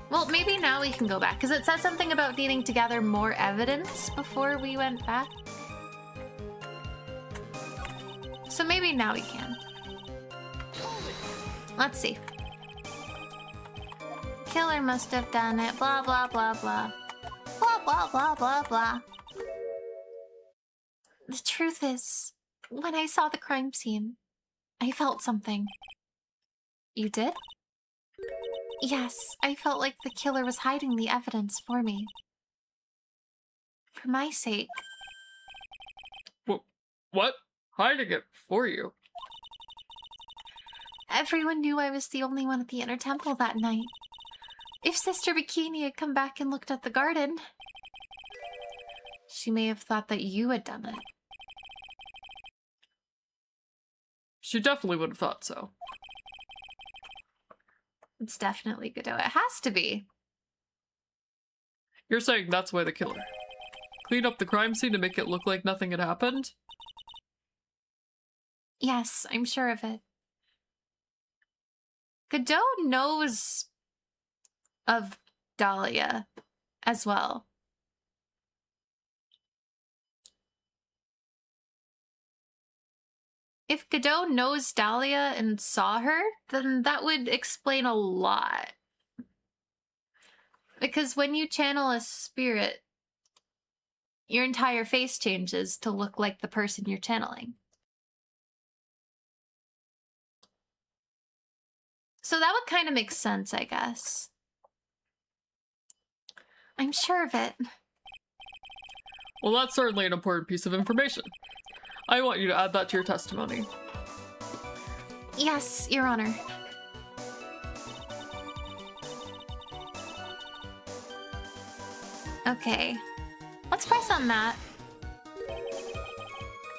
Well, maybe now we can go back, because it said something about needing to gather more evidence before we went back. So maybe now we can. Let's see. Killer must have done it, blah, blah, blah, blah. Blah, blah, blah, blah, blah. The truth is, when I saw the crime scene, I felt something. You did? Yes, I felt like the killer was hiding the evidence for me. For my sake. What? Hiding it for you? Everyone knew I was the only one at the inner temple that night. If Sister Bikini had come back and looked at the garden, she may have thought that you had done it. She definitely would have thought so. It's definitely Godot. It has to be. You're saying that's why the killer cleaned up the crime scene to make it look like nothing had happened? Yes, I'm sure of it. Godot knows of Dahlia as well. If Godot knows Dahlia and saw her, then that would explain a lot. Because when you channel a spirit, your entire face changes to look like the person you're channeling. So that would kind of make sense, I guess. I'm sure of it. Well, that's certainly an important piece of information. I want you to add that to your testimony. Yes, Your Honor. Okay. Let's press on that.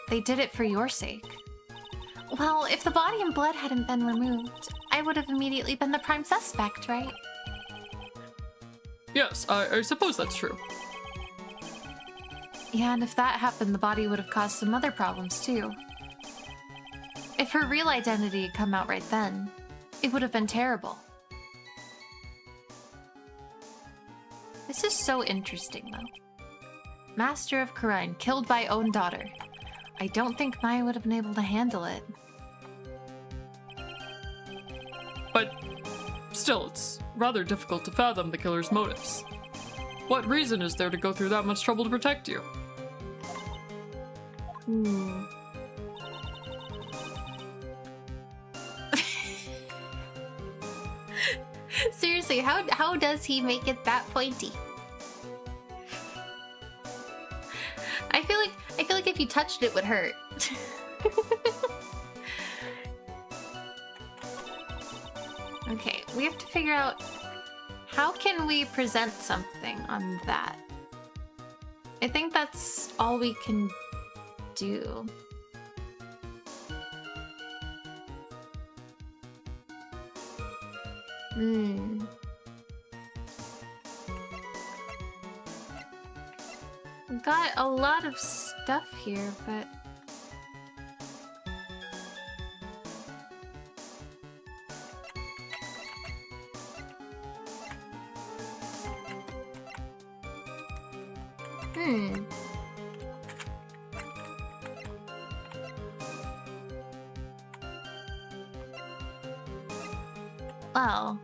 They did it for your sake. Well, if the body and blood hadn't been removed, I would have immediately been the prime suspect, right? Yes, I suppose that's true. Yeah, and if that happened, the body would have caused some other problems, too. If her real identity had come out right then, it would have been terrible. This is so interesting, though. Master of Khura'in, killed by own daughter. I don't think Maya would have been able to handle it. But still, it's rather difficult to fathom the killer's motives. What reason is there to go through that much trouble to protect you? Seriously, how does he make it that pointy? I feel like if you touched it would hurt. Okay, we have to figure out how can we present something on that. I think that's all we can do. We've got a lot of stuff here, but... Well...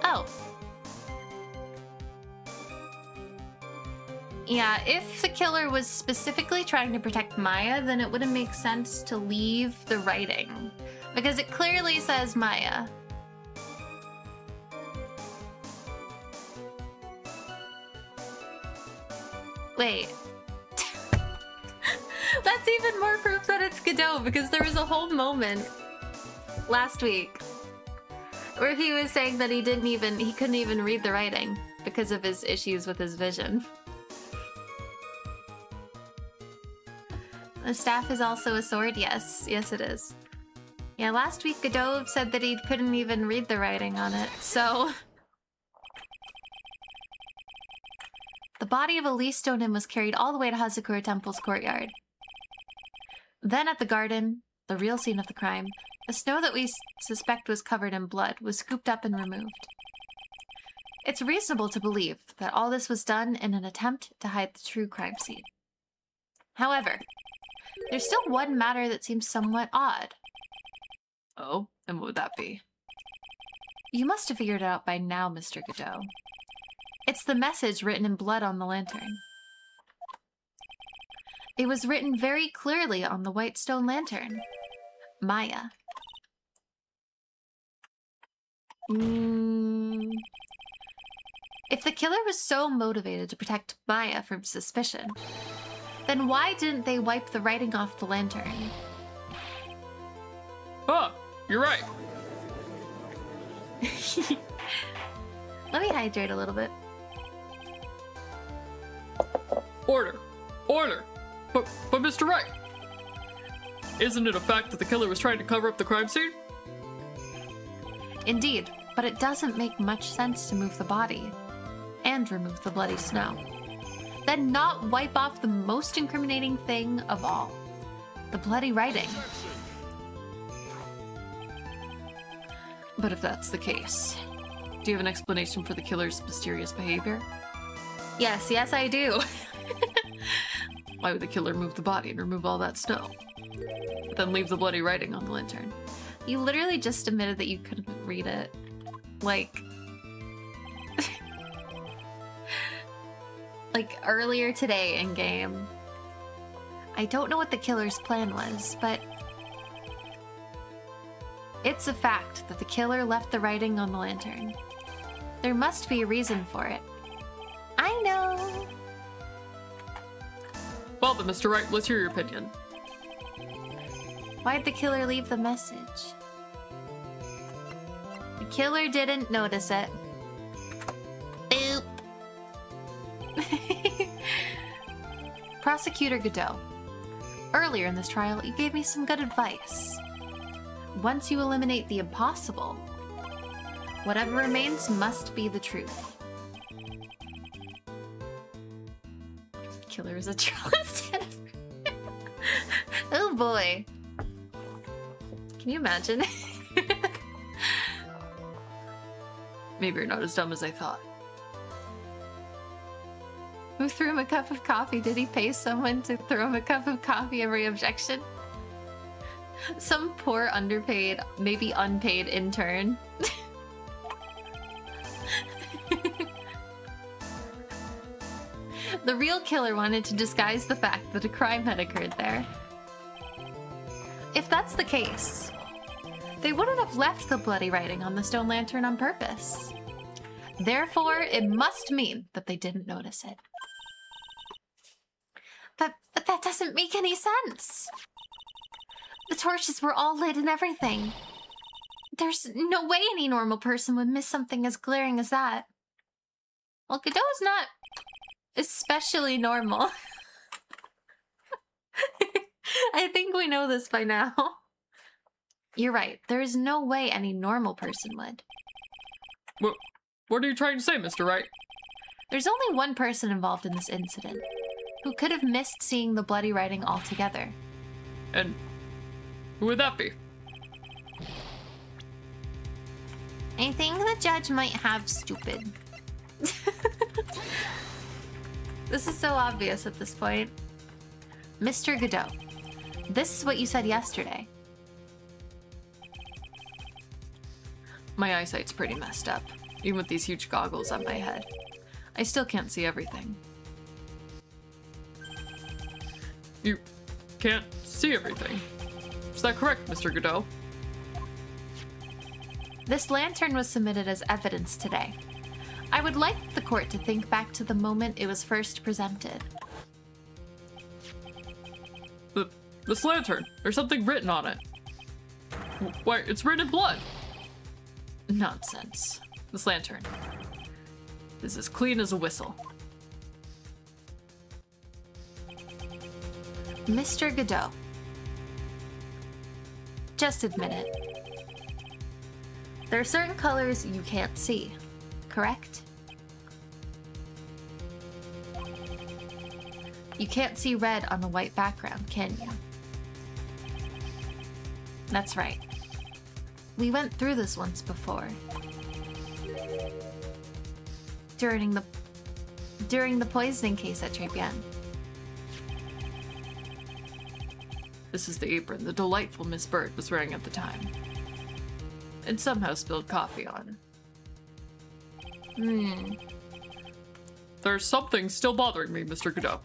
Oh. Yeah, if the killer was specifically trying to protect Maya, then it wouldn't make sense to leave the writing. Because it clearly says Maya. Wait. That's even more proof that it's Godot, because there was a whole moment last week where he was saying that he couldn't even read the writing because of his issues with his vision. The staff is also a sword, yes. Yes, it is. Yeah, last week Godot said that he couldn't even read the writing on it, so... The body of Elise Stoneman was carried all the way to Hazakura Temple's courtyard. Then at the garden, the real scene of the crime, the snow that we suspect was covered in blood was scooped up and removed. It's reasonable to believe that all this was done in an attempt to hide the true crime scene. However, there's still one matter that seems somewhat odd. Oh, and what would that be? You must have figured it out by now, Mr. Godot. It's the message written in blood on the lantern. It was written very clearly on the white stone lantern. Maya. If the killer was so motivated to protect Maya from suspicion, then why didn't they wipe the writing off the lantern? Ah, you're right. Let me hydrate a little bit. Order! Order! But Mr. Wright! Isn't it a fact that the killer was trying to cover up the crime scene? Indeed, but it doesn't make much sense to move the body and remove the bloody snow, then not wipe off the most incriminating thing of all, the bloody writing. But if that's the case, do you have an explanation for the killer's mysterious behavior? Yes, I do. Why would the killer move the body and remove all that snow, but then leave the bloody writing on the lantern? You literally just admitted that you couldn't read it. Like... like earlier today in game. I don't know what the killer's plan was, but it's a fact that the killer left the writing on the lantern. There must be a reason for it. I know. Well then, Mr. Wright, let's hear your opinion. Why'd the killer leave the message? The killer didn't notice it. Boop. Prosecutor Godot, earlier in this trial, you gave me some good advice. Once you eliminate the impossible, whatever remains must be the truth. The killer is a troll instead of... Oh boy. Can you imagine? Maybe you're not as dumb as I thought. Who threw him a cup of coffee? Did he pay someone to throw him a cup of coffee every objection? Some poor underpaid, maybe unpaid intern. The real killer wanted to disguise the fact that a crime had occurred there. If that's the case, they wouldn't have left the bloody writing on the stone lantern on purpose. Therefore, it must mean that they didn't notice it. But that doesn't make any sense. The torches were all lit and everything. There's no way any normal person would miss something as glaring as that. Well, Godot's not especially normal. I think we know this by now. You're right. There is no way any normal person would. What are you trying to say, Mr. Wright? There's only one person involved in this incident who could have missed seeing the bloody writing altogether. And who would that be? I think the judge might have stupid. This is so obvious at this point. Mr. Godot, this is what you said yesterday. My eyesight's pretty messed up, even with these huge goggles on my head. I still can't see everything. You can't see everything. Is that correct, Mr. Godot? This lantern was submitted as evidence today. I would like the court to think back to the moment it was first presented. This lantern, there's something written on it. Why, it's written in blood. Nonsense. This lantern is as clean as a whistle. Mr. Godot, just admit it. There are certain colors you can't see, correct? You can't see red on a white background, can you? That's right. We went through this once before. During the poisoning case at Trebian. This is the apron the delightful Miss Bird was wearing at the time. And somehow spilled coffee on. There's something still bothering me, Mr. Godot.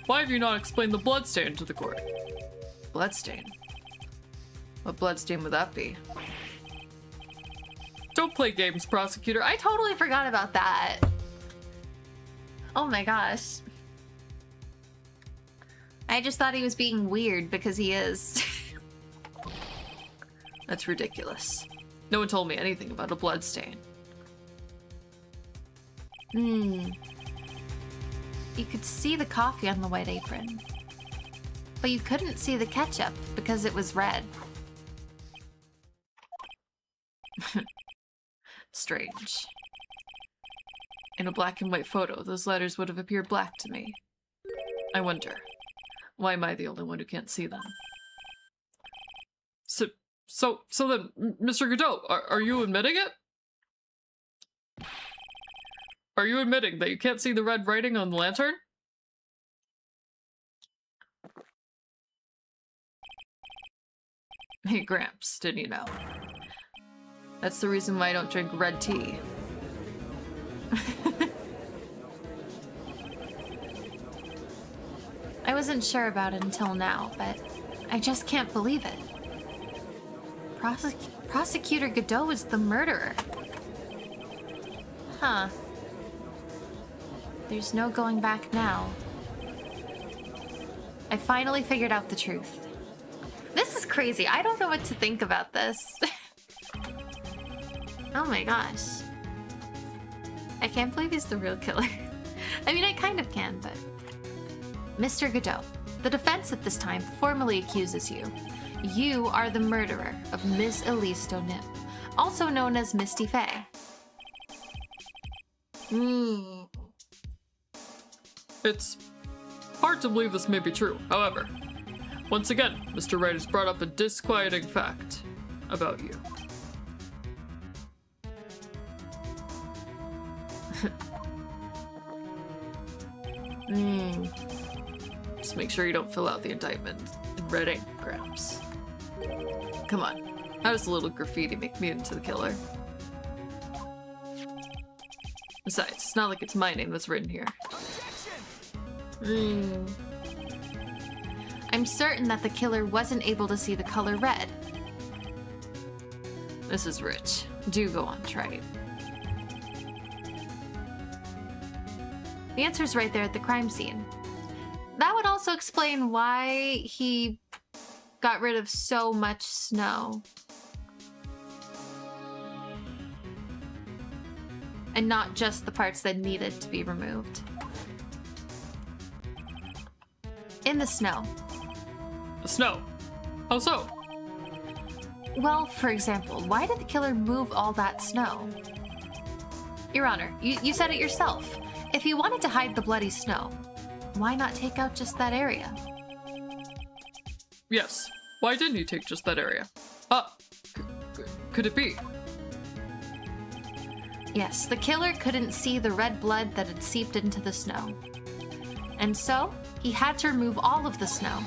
Why have you not explained the bloodstain to the court? Bloodstain? What bloodstain would that be? Don't play games, prosecutor. I totally forgot about that. Oh my gosh. I just thought he was being weird because he is. That's ridiculous. No one told me anything about a blood stain. You could see the coffee on the white apron. But you couldn't see the ketchup because it was red. Strange. In a black and white photo, those letters would have appeared black to me. I wonder, why am I the only one who can't see them? So then, Mr. Godot, are you admitting it? Are you admitting that you can't see the red writing on the lantern? Hey, Gramps, didn't you know? That's the reason why I don't drink red tea. I wasn't sure about it until now, but I just can't believe it. Prosecutor Godot is the murderer. Huh. There's no going back now. I finally figured out the truth. This is crazy. I don't know what to think about this. Oh my gosh. I can't believe he's the real killer. I mean, I kind of can, but... Mr. Godot, the defense at this time formally accuses you. You are the murderer of Miss Elise Donim, also known as Misty Faye. It's hard to believe this may be true. However, once again, Mr. Wright has brought up a disquieting fact about you. Just make sure you don't fill out the indictment in red ink, Gramps. Come on, how does a little graffiti make me into the killer? Besides, it's not like it's my name that's written here. I'm certain that the killer wasn't able to see the color red. This is rich. Do go on, try it. The answer's right there at the crime scene. That would also explain why he got rid of so much snow. And not just the parts that needed to be removed. In the snow. The snow? How so? Well, for example, why did the killer move all that snow? Your Honor, you said it yourself. If he wanted to hide the bloody snow, why not take out just that area? Yes. Why didn't he take just that area? Could it be? Yes, the killer couldn't see the red blood that had seeped into the snow. And so, he had to remove all of the snow.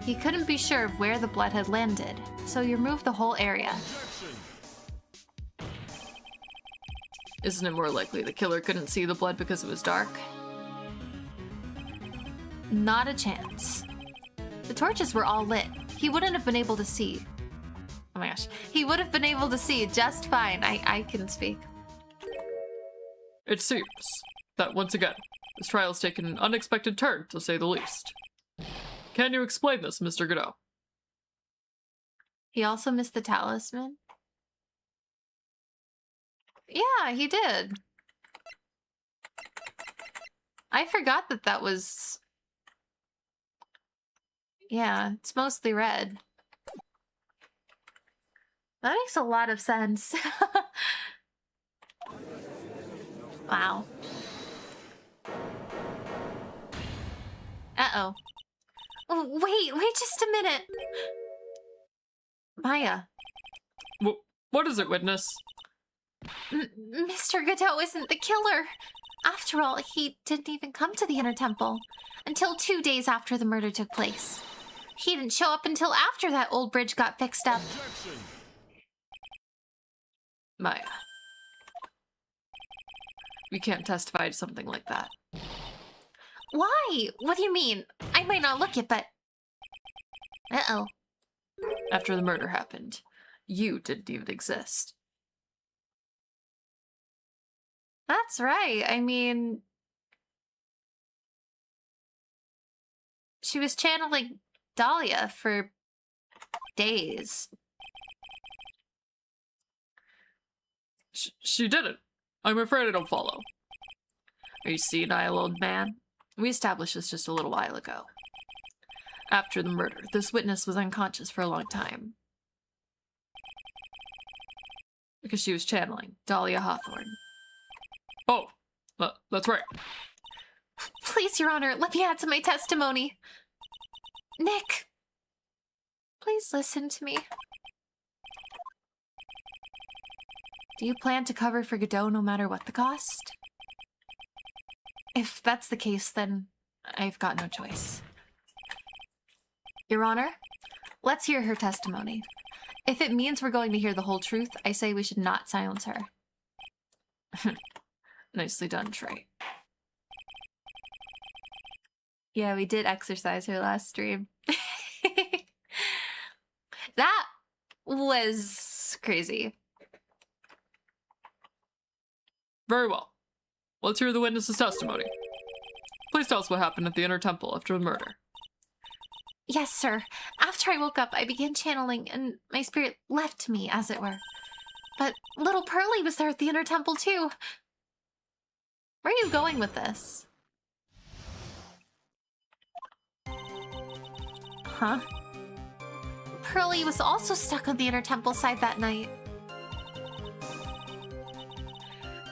He couldn't be sure of where the blood had landed, so he removed the whole area. Isn't it more likely the killer couldn't see the blood because it was dark? Not a chance. The torches were all lit. He wouldn't have been able to see. Oh my gosh. He would have been able to see just fine. I can speak. It seems that, once again, this trial has taken an unexpected turn, to say the least. Can you explain this, Mr. Godot? He also missed the talisman? Yeah, he did. I forgot that that was... Yeah, it's mostly red. That makes a lot of sense. Wow. Uh-oh. Oh, wait just a minute. Maya. What is it, witness? Mr. Godot isn't the killer. After all, he didn't even come to the Inner Temple until 2 days after the murder took place. He didn't show up until after that old bridge got fixed up. Maya. We can't testify to something like that. Why? What do you mean? I might not look it, but... Uh-oh. After the murder happened, you didn't even exist. That's right. I mean, she was channeling Dahlia for days. She didn't. I'm afraid I don't follow. Are you senile, old man? We established this just a little while ago. After the murder, this witness was unconscious for a long time. Because she was channeling Dahlia Hawthorne. Oh, that's right. Please, Your Honor, let me add to my testimony. Nick, please listen to me. Do you plan to cover for Godot no matter what the cost? If that's the case, then I've got no choice. Your Honor, let's hear her testimony. If it means we're going to hear the whole truth, I say we should not silence her. Nicely done, Trey. Yeah, we did exercise her last stream. That was crazy. Very well. Let's hear the witness's testimony. Please tell us what happened at the Inner Temple after the murder. Yes, sir. After I woke up, I began channeling, and my spirit left me, as it were. But little Pearly was there at the Inner Temple, too. Where are you going with this? Huh? Pearly was also stuck on the Inner Temple side that night.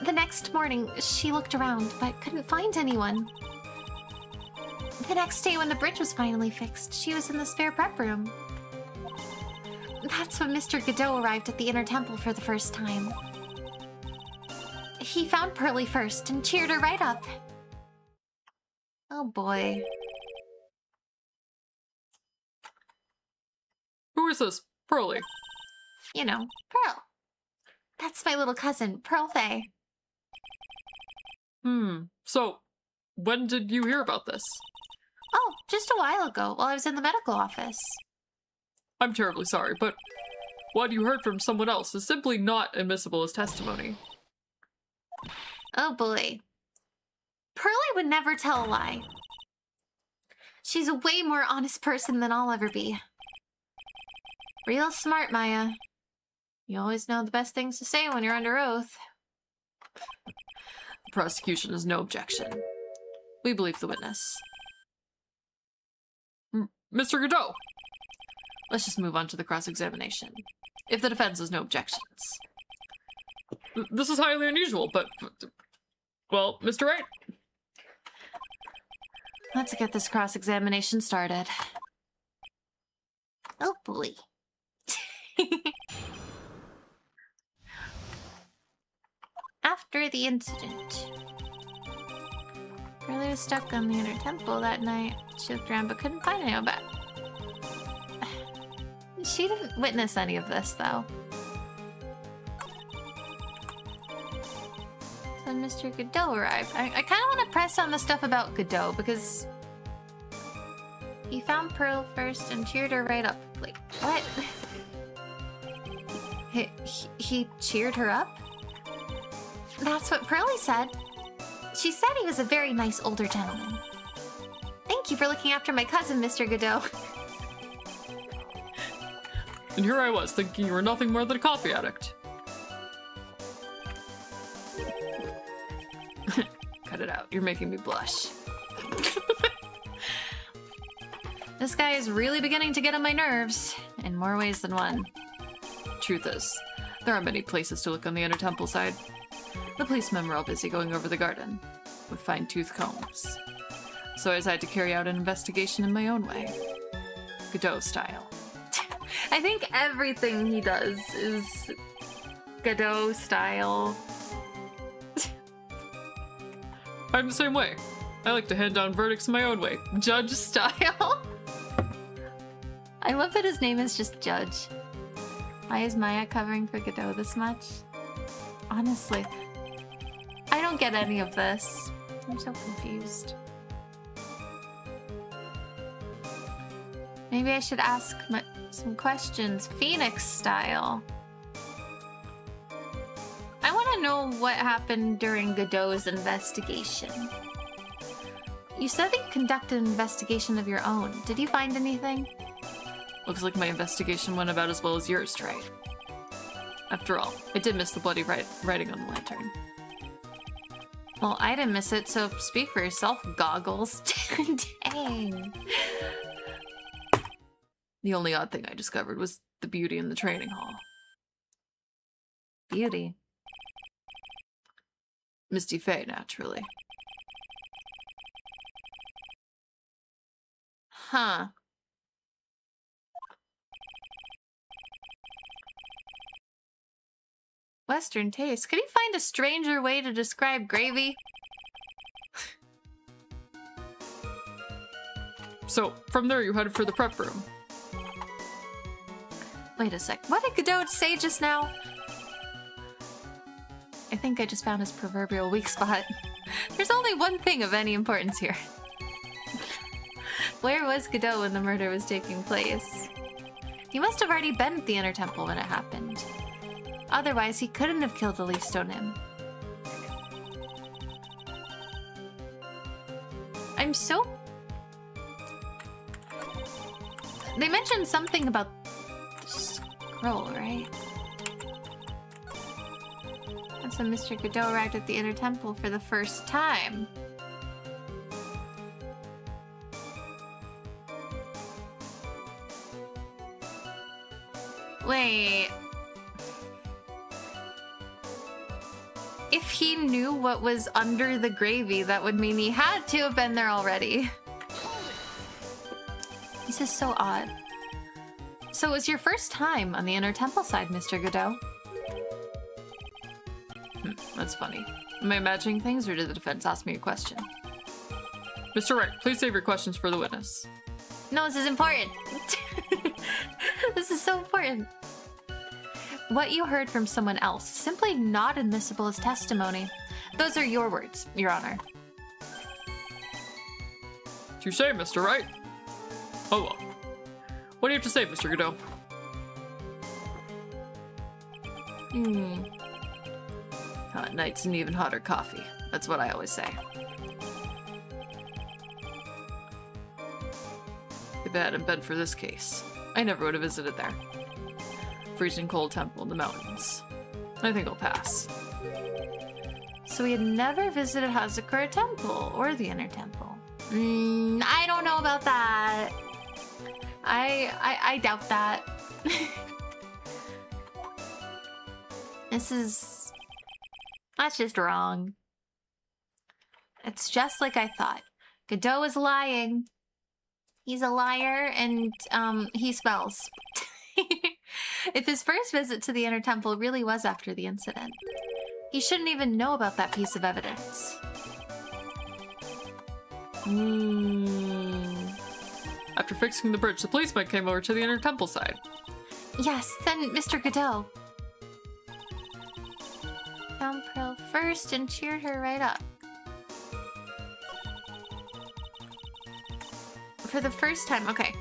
The next morning, she looked around, but couldn't find anyone. The next day, when the bridge was finally fixed, she was in the spare prep room. That's when Mr. Godot arrived at the Inner Temple for the first time. He found Pearly first and cheered her right up. Oh boy. Who is this? Pearly? You know, Pearl. That's my little cousin, Pearl Faye. So, when did you hear about this? Oh, just a while ago, while I was in the medical office. I'm terribly sorry, but what you heard from someone else is simply not admissible as testimony. Oh boy. Pearly would never tell a lie. She's a way more honest person than I'll ever be. Real smart, Maya. You always know the best things to say when you're under oath. The prosecution has no objection. We believe the witness. Mr. Godot! Let's just move on to the cross-examination. If the defense has no objections. This is highly unusual, but... Well, Mr. Wright? Let's get this cross-examination started. Oh boy. After the incident, Pearly was stuck on the Inner Temple that night. She looked around but couldn't find anyone, but she didn't witness any of this, though. So Mr. Godot arrived. I kind of want to press on the stuff about Godot, because he found Pearl first and cheered her right up. Like, what? He cheered her up? That's what Pearly said. She said he was a very nice older gentleman. Thank you for looking after my cousin, Mr. Godot. And here I was, thinking you were nothing more than a coffee addict. Cut it out. You're making me blush. This guy is really beginning to get on my nerves, in more ways than one. Truth is, there aren't many places to look on the Inner Temple side. The policemen were all busy going over the garden with fine-tooth combs. So I decided to carry out an investigation in my own way. Godot style. I think everything he does is Godot style. I'm the same way. I like to hand down verdicts my own way. Judge style. I love that his name is just Judge. Why is Maya covering for Godot this much? Honestly, I don't get any of this. I'm so confused. Maybe I should ask some questions, Phoenix style. I want to don't know what happened during Godot's investigation. You said that you conducted an investigation of your own. Did you find anything? Looks like my investigation went about as well as yours, Trey. After all, I did miss the bloody writing on the lantern. Well, I didn't miss it, so speak for yourself, Goggles. Dang. The only odd thing I discovered was the beauty in the training hall. Beauty. Misty Faye, naturally. Huh. Western taste. Could you find a stranger way to describe gravy? So, from there you headed for the prep room. Wait a sec. What did Godot say just now? I think I just found his proverbial weak spot. There's only one thing of any importance here. Where was Godot when the murder was taking place? He must have already been at the Inner Temple when it happened. Otherwise, he couldn't have killed the Leaf Stone Imp. I'm so... They mentioned something about the scroll, right? That's when Mr. Godot arrived at the Inner Temple for the first time. Wait... If he knew what was under the gravy, that would mean he had to have been there already. This is so odd. So it was your first time on the Inner Temple side, Mr. Godot? That's funny. Am I imagining things, or did the defense ask me a question? Mr. Wright, please save your questions for the witness. No, this is important. This is so important. What you heard from someone else, simply not admissible as testimony. Those are your words, Your Honor. Touche, Mr. Wright. Oh well. What do you have to say, Mr. Godot? Hot nights and even hotter coffee. That's what I always say. If it hadn't been for this case, I never would have visited there. Freezing cold temple in the mountains. I think I'll pass. So we had never visited Hazakura Temple or the Inner Temple. I don't know about that. I doubt that. That's just wrong. It's just like I thought. Godot is lying. He's a liar and he smells. If his first visit to the Inner Temple really was after the incident, he shouldn't even know about that piece of evidence. After fixing the bridge, the policeman came over to the Inner Temple side. Yes, then Mr. Godot found Pearl first and cheered her right up. For the first time, okay.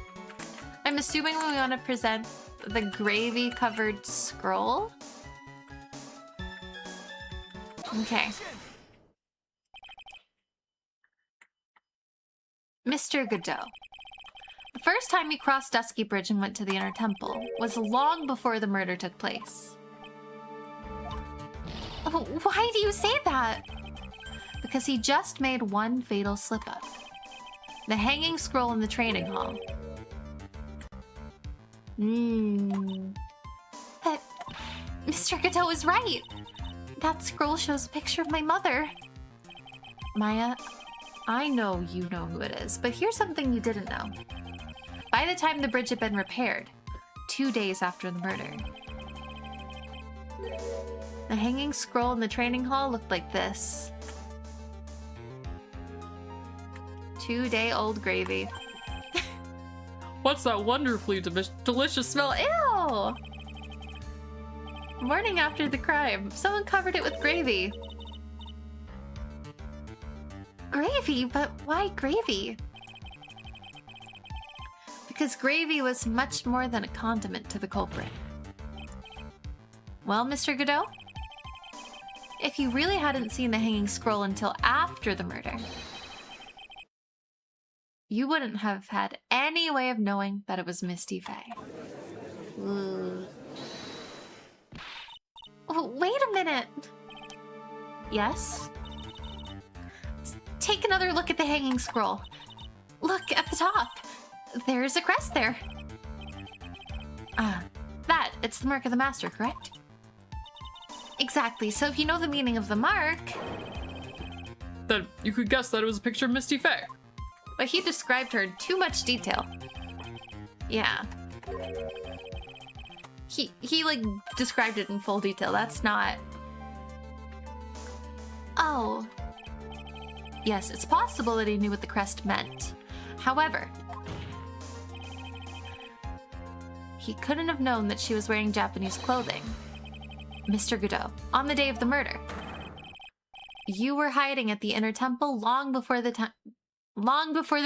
I'm assuming we want to present the gravy-covered scroll. Okay. Mr. Godot. The first time you crossed Dusky Bridge and went to the Inner Temple was long before the murder took place. Oh, why do you say that? Because he just made one fatal slip-up. The hanging scroll in the training hall. But Mr. Godot is right. That scroll shows a picture of my mother. Maya, I know you know who it is, but here's something you didn't know. By the time the bridge had been repaired, 2 days after the murder, the hanging scroll in the training hall looked like this. 2-day-old gravy. What's that wonderfully delicious smell? Ew! Morning after the crime, someone covered it with gravy. Gravy? But why gravy? Because gravy was much more than a condiment to the culprit. Well, Mr. Godot? if you really hadn't seen the hanging scroll until after the murder, you wouldn't have had any way of knowing that it was Misty Faye. Oh, wait a minute. Yes? Take another look at the hanging scroll. Look at the top. There's a crest there. It's the mark of the master, correct? Exactly, so if you know the meaning of the mark... Then you could guess that it was a picture of Misty Faye. But he described her in too much detail. Yeah. He like, described it in full detail. That's not... Oh. Yes, it's possible that he knew what the crest meant. However, he couldn't have known that she was wearing Japanese clothing. Mr. Godot, on the day of the murder, you were hiding at the inner temple long before the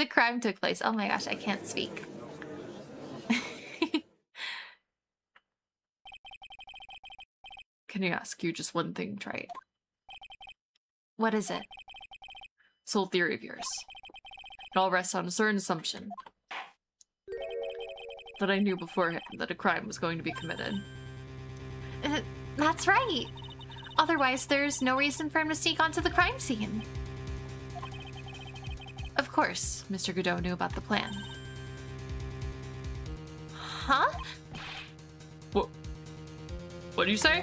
crime took place. Oh my gosh, I can't speak. Can I ask you just one thing, Trite? What is it? This whole theory of yours. It all rests on a certain assumption. That I knew beforehand that a crime was going to be committed. That's right. Otherwise, there's no reason for him to sneak onto the crime scene. Of course, Mr. Godot knew about the plan. Huh? What do you say?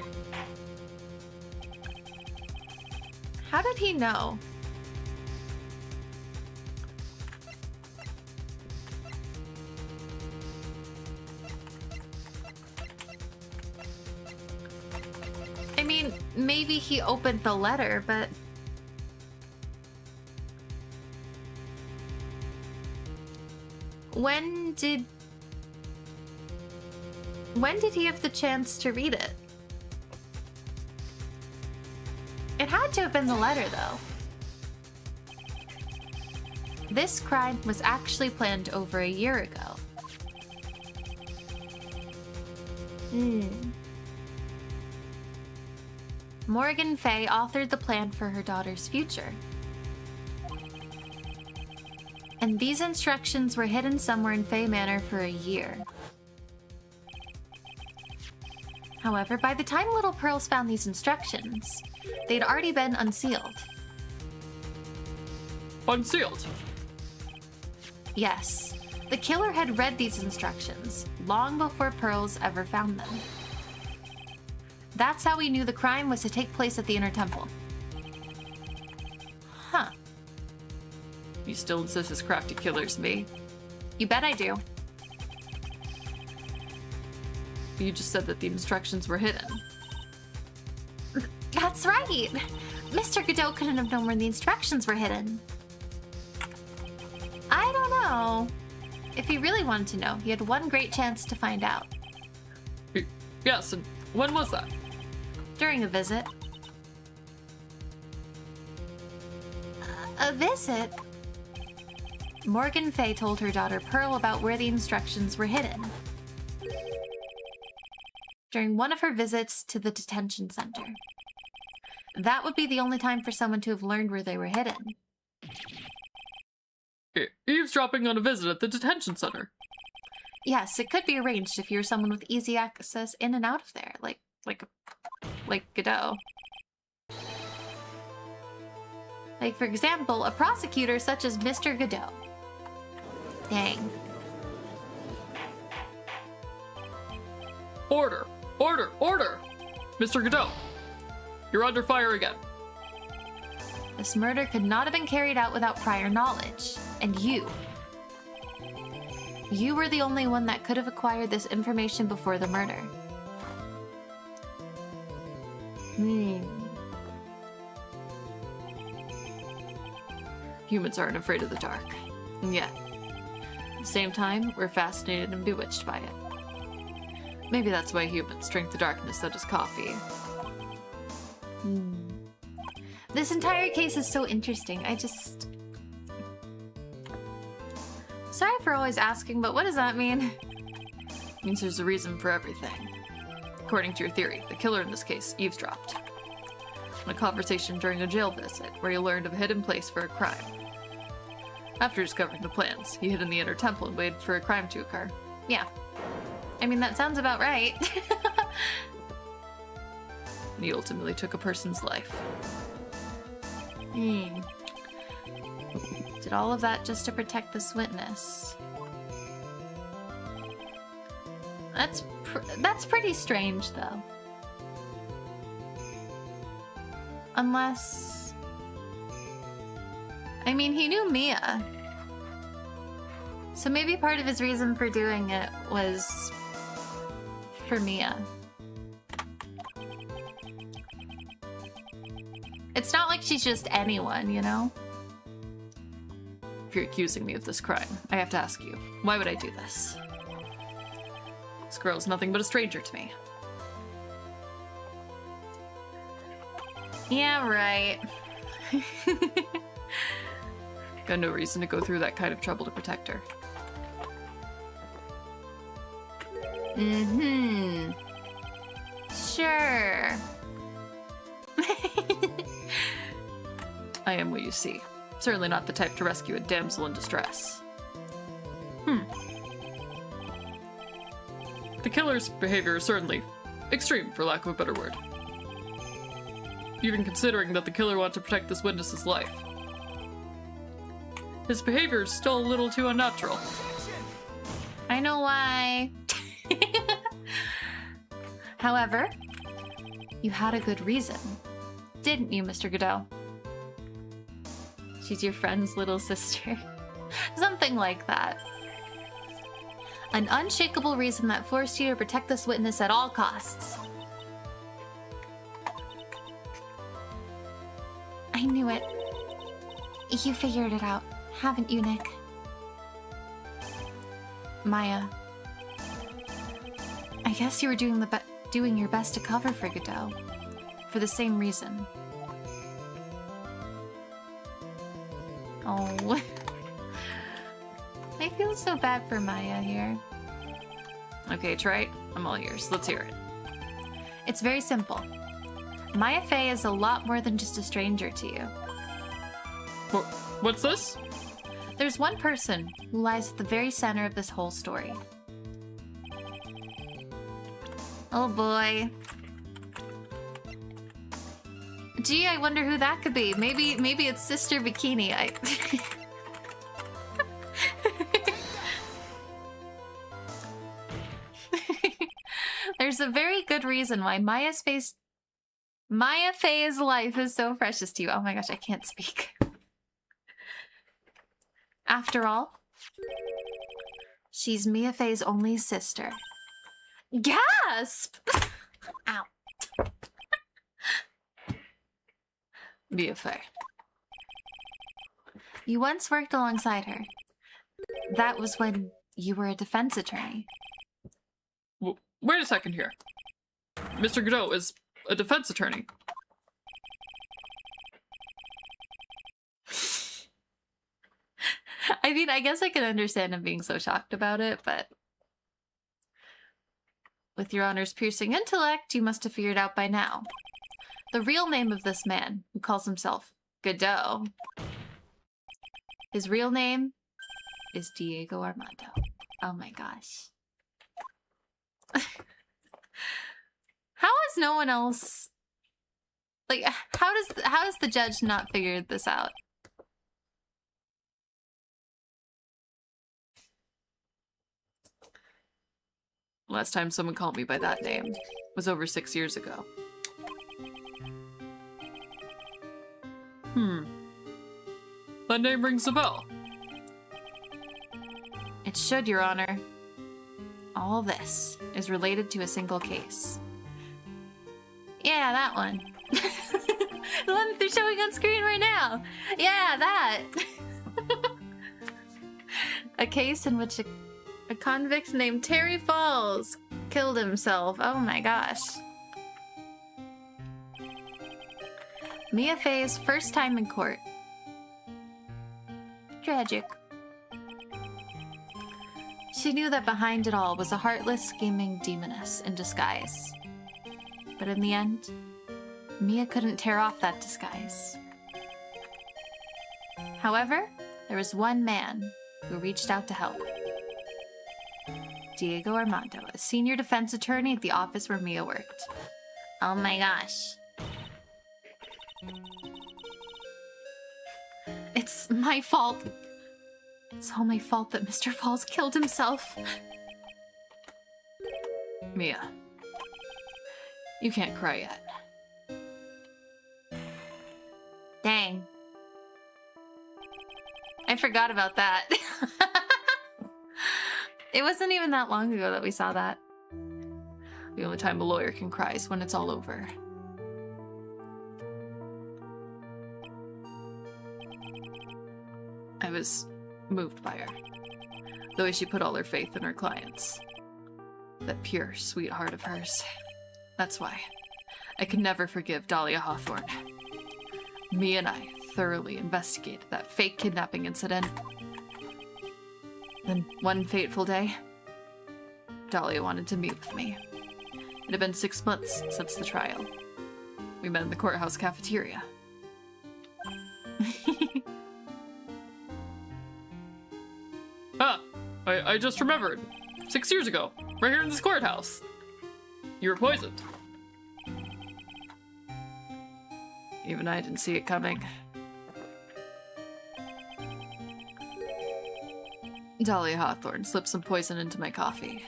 How did he know? I mean, maybe he opened the letter, but... When did he have the chance to read it? It had to have been the letter, though. This crime was actually planned over a year ago. Morgan Fay authored the plan for her daughter's future. And these instructions were hidden somewhere in Fay Manor for a year. However, by the time Little Pearls found these instructions, they'd already been unsealed. Unsealed? Yes. The killer had read these instructions long before Pearls ever found them. That's how we knew the crime was to take place at the Inner Temple. Huh. You still insist this crafty killer's me? You bet I do. You just said that the instructions were hidden. That's right! Mr. Godot couldn't have known where the instructions were hidden. I don't know. If he really wanted to know, he had one great chance to find out. Yes, and when was that? During a visit. A visit? Morgan Fay told her daughter Pearl about where the instructions were hidden. During one of her visits to the detention center. That would be the only time for someone to have learned where they were hidden. Eavesdropping on a visit at the detention center. Yes, it could be arranged if you're someone with easy access in and out of there, like Godot. Like, for example, a prosecutor such as Mr. Godot. Dang. Order! Order! Order! Mr. Godot, you're under fire again. This murder could not have been carried out without prior knowledge. And you were the only one that could have acquired this information before the murder. Humans aren't afraid of the dark. And yet, at the same time, we're fascinated and bewitched by it. Maybe that's why humans drink the darkness that is coffee. This entire case is so interesting. Sorry for always asking, but what does that mean? It means there's a reason for everything. According to your theory, the killer in this case eavesdropped. A conversation during a jail visit, where he learned of a hidden place for a crime. After discovering the plans, he hid in the inner temple and waited for a crime to occur. Yeah. I mean, that sounds about right. And he ultimately took a person's life. Hmm. Did all of that just to protect this witness? That's pretty strange, though. Unless... I mean, he knew Mia. So maybe part of his reason for doing it was for Mia. It's not like she's just anyone, you know? If you're accusing me of this crime, I have to ask you, why would I do this? This girl's nothing but a stranger to me. Yeah, right. Got no reason to go through that kind of trouble to protect her. Mm-hmm. Sure. I am what you see. Certainly not the type to rescue a damsel in distress. The killer's behavior is certainly extreme, for lack of a better word. Even considering that the killer wanted to protect this witness's life. His behavior is still a little too unnatural. I know why. However, you had a good reason, didn't you, Mr. Godot? She's your friend's little sister. Something like that. An unshakable reason that forced you to protect this witness at all costs. I knew it. You figured it out, haven't you, Nick? Maya. I guess you were doing your best to cover for Godot. For the same reason. Oh. I feel so bad for Maya here. Okay, Trite, I'm all ears. Let's hear it. It's very simple. Maya Fey is a lot more than just a stranger to you. What's this? There's one person who lies at the very center of this whole story. Oh boy. Gee, I wonder who that could be. Maybe it's Sister Bikini. There's a very good reason why Maya Fey's life is so precious to you. Oh my gosh, I can't speak. After all, she's Mia Fey's only sister. Gasp! Ow. Mia Fey. You once worked alongside her. That was when you were a defense attorney. Wait a second here. Mr. Godot is a defense attorney. I mean, I guess I can understand him being so shocked about it, but... With your Honor's piercing intellect, you must have figured out by now. The real name of this man, who calls himself Godot, his real name is Diego Armando. Oh my gosh. How has no one else... Like, how does the judge not figure this out? Last time someone called me by that name was over 6 years ago. That name rings a bell. It should, Your Honor. All this is related to a single case. Yeah, that one. The one that they're showing on screen right now. Yeah, that. A case in which a convict named Terry Falls killed himself. Oh my gosh. Mia Fey's first time in court. Tragic. She knew that behind it all was a heartless, scheming demoness in disguise. But in the end, Mia couldn't tear off that disguise. However, there was one man who reached out to help. Diego Armando, a senior defense attorney at the office where Mia worked. Oh my gosh. It's my fault. It's all my fault that Mr. Falls killed himself. Mia. You can't cry yet. Dang. I forgot about that. It wasn't even that long ago that we saw that. The only time a lawyer can cry is when it's all over. I was moved by her. The way she put all her faith in her clients. That pure, sweet heart of hers. That's why I could never forgive Dahlia Hawthorne. Me and I thoroughly investigated that fake kidnapping incident. Then one fateful day, Dahlia wanted to meet with me. It had been 6 months since the trial. We met in the courthouse cafeteria. I just remembered. 6 years ago, right here in this courthouse. You were poisoned. Even I didn't see it coming. Dahlia Hawthorne slipped some poison into my coffee.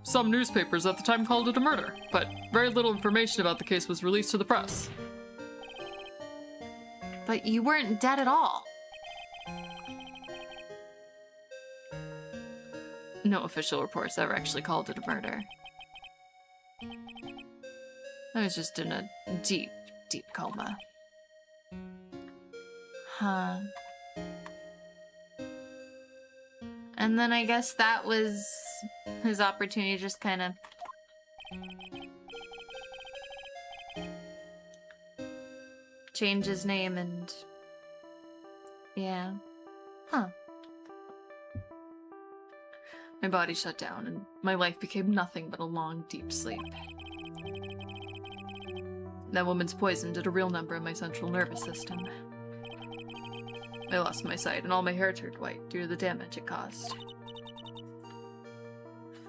Some newspapers at the time called it a murder, but very little information about the case was released to the press. But you weren't dead at all. No official reports ever actually called it a murder. I was just in a deep, deep coma. Huh. And then I guess that was his opportunity to just kind of change his name and... yeah. Huh. My body shut down, and my life became nothing but a long, deep sleep. That woman's poison did a real number on my central nervous system. I lost my sight, and all my hair turned white due to the damage it caused.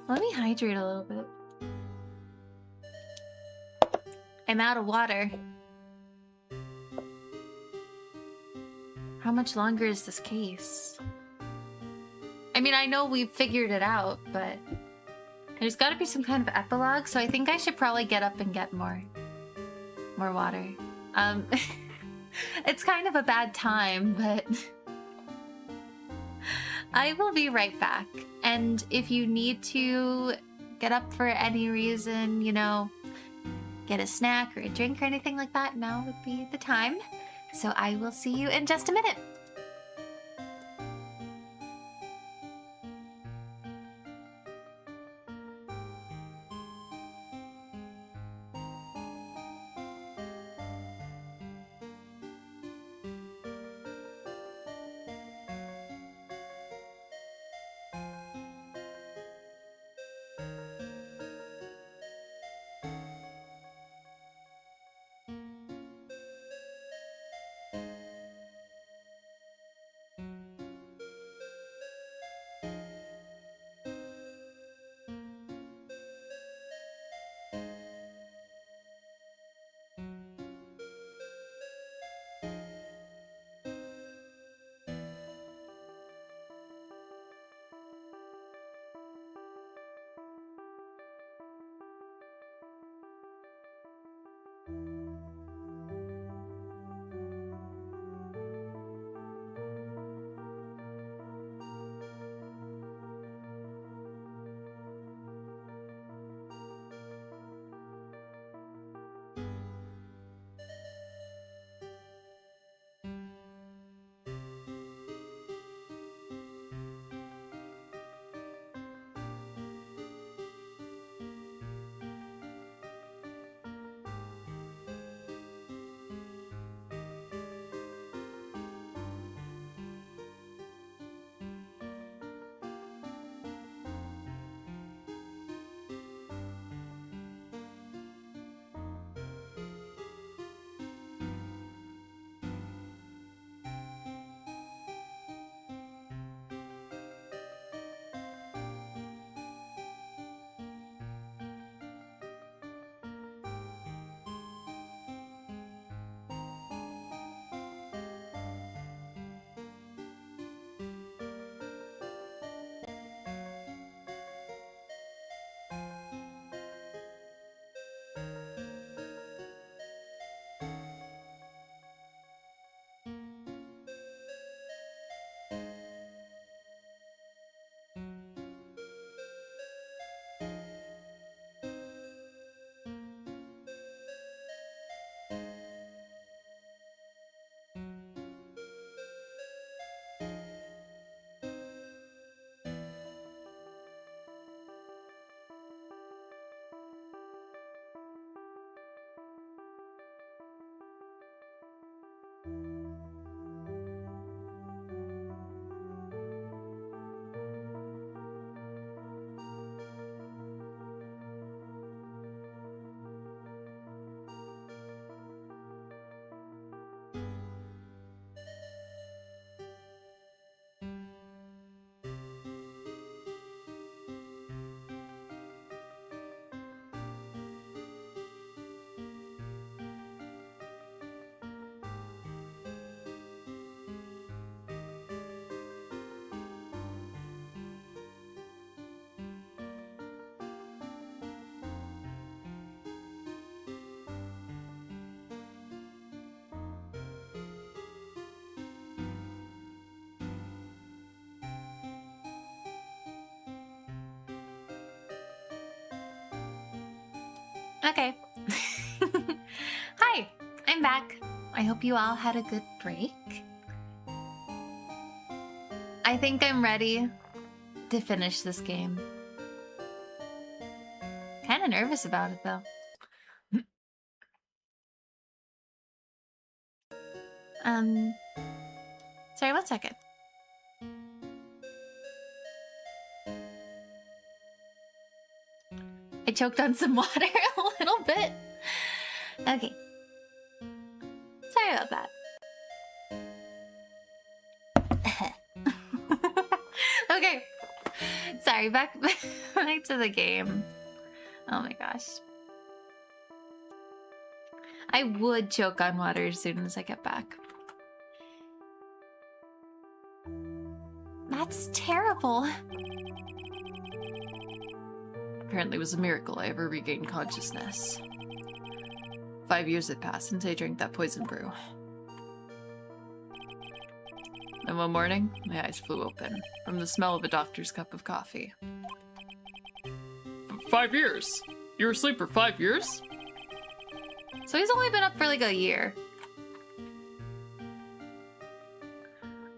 Let me hydrate a little bit. I'm out of water. How much longer is this case? I mean, I know we've figured it out, but there's got to be some kind of epilogue, so I think I should probably get up and get more water. It's kind of a bad time, but I will be right back. And if you need to get up for any reason, you know, get a snack or a drink or anything like that, now would be the time. So I will see you in just a minute. Okay. Hi, I'm back. I hope you all had a good break. I think I'm ready to finish this game. Kind of nervous about it though. Sorry, 1 second. I choked on some water a little bit. Okay. Sorry about that. Okay. Sorry, back to the game. Oh my gosh. I would choke on water as soon as I get back. That's terrible. Apparently it was a miracle I ever regained consciousness. 5 years had passed since I drank that poison brew. Then one morning, my eyes flew open from the smell of a doctor's cup of coffee. 5 years? You were asleep for 5 years? So he's only been up for like a year.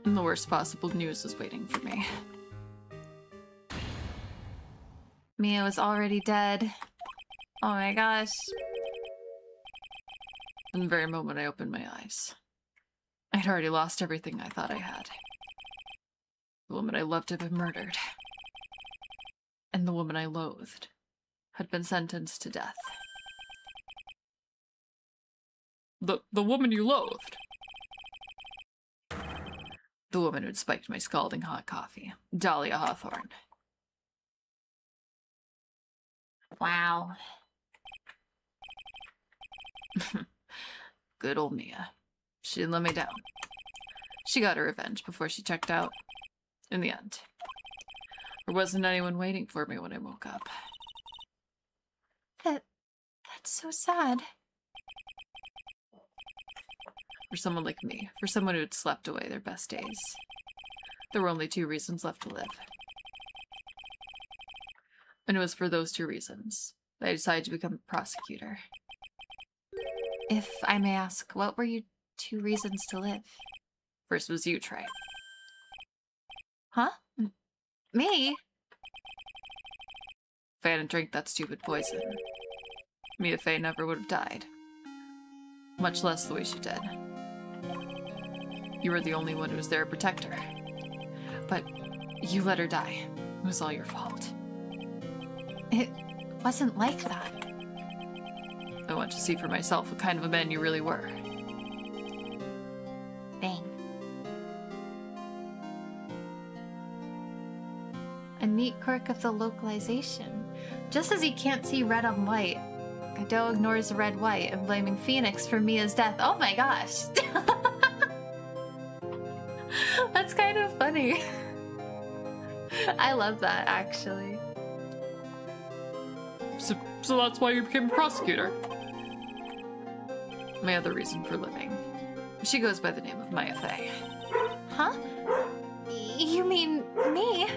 And the worst possible news was waiting for me. Mia was already dead. Oh my gosh. In the very moment I opened my eyes, I'd already lost everything I thought I had. The woman I loved had been murdered. And the woman I loathed had been sentenced to death. The woman you loathed? The woman who'd spiked my scalding hot coffee, Dahlia Hawthorne. Wow. Good old Mia. She didn't let me down. She got her revenge before she checked out. In the end, there wasn't anyone waiting for me when I woke up. That's so sad. For someone like me, for someone who had slept away their best days, there were only 2 reasons left to live. And it was for those 2 reasons that I decided to become a prosecutor. If I may ask, what were your 2 reasons to live? First was you, Trey. Huh? Me? If I hadn't drank that stupid poison, Mia Fey never would have died. Much less the way she did. You were the only one who was there to protect her. But you let her die. It was all your fault. It wasn't like that. I want to see for myself what kind of a man you really were. Dang. A neat quirk of the localization. Just as he can't see red on white, Godot ignores the red white and blaming Phoenix for Mia's death. Oh my gosh. That's kind of funny. I love that, actually. So that's why you became a prosecutor? My other reason for living. She goes by the name of Maya Fey. Huh? You mean me?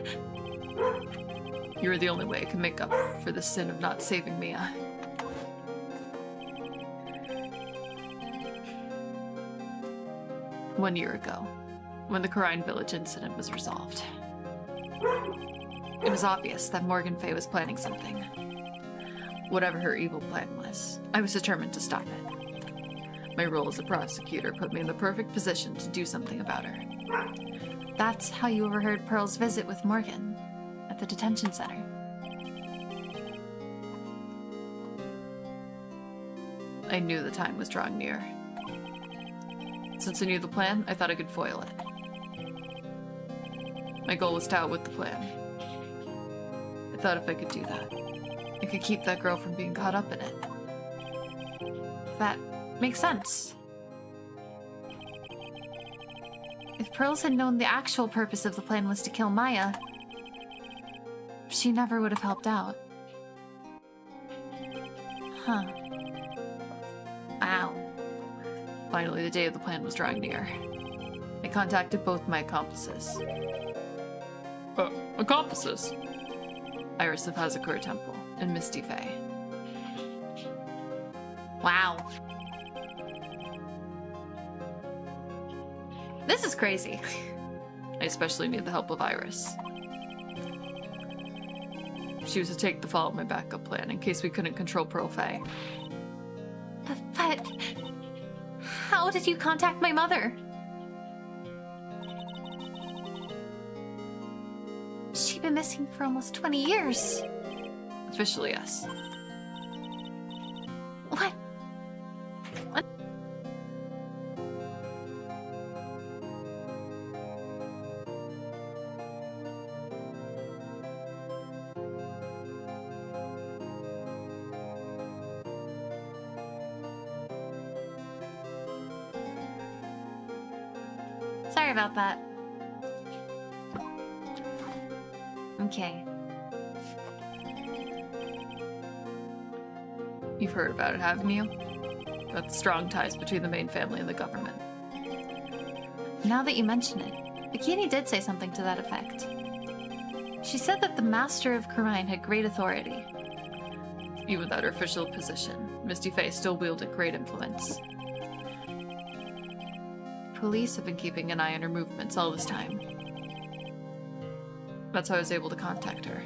You were the only way I could make up for the sin of not saving Mia. One year ago, when the Karine Village incident was resolved, it was obvious that Morgan Fey was planning something. Whatever her evil plan was, I was determined to stop it. My role as a prosecutor put me in the perfect position to do something about her. That's how you overheard Pearl's visit with Morgan at the detention center. I knew the time was drawing near. Since I knew the plan, I thought I could foil it. My goal was to outwit the plan. I thought if I could do that, I could keep that girl from being caught up in it. That makes sense. If Pearls had known the actual purpose of the plan was to kill Maya, she never would have helped out. Huh. Wow. Finally, the day of the plan was drawing near. I contacted both my accomplices. Accomplices? Iris of Hazakura Temple and Misty Fey. Wow. This is crazy. I especially need the help of Iris. She was to take the fall of my backup plan in case we couldn't control Pearl Faye. But how did you contact my mother? She'd been missing for almost 20 years. Officially, yes. What? Sorry about that. Okay. You've heard about it, haven't you? About the strong ties between the main family and the government. Now that you mention it, Bikini did say something to that effect. She said that the Master of Karine had great authority. Even without her official position, Misty Faye still wielded great influence. Police have been keeping an eye on her movements all this time. That's how I was able to contact her.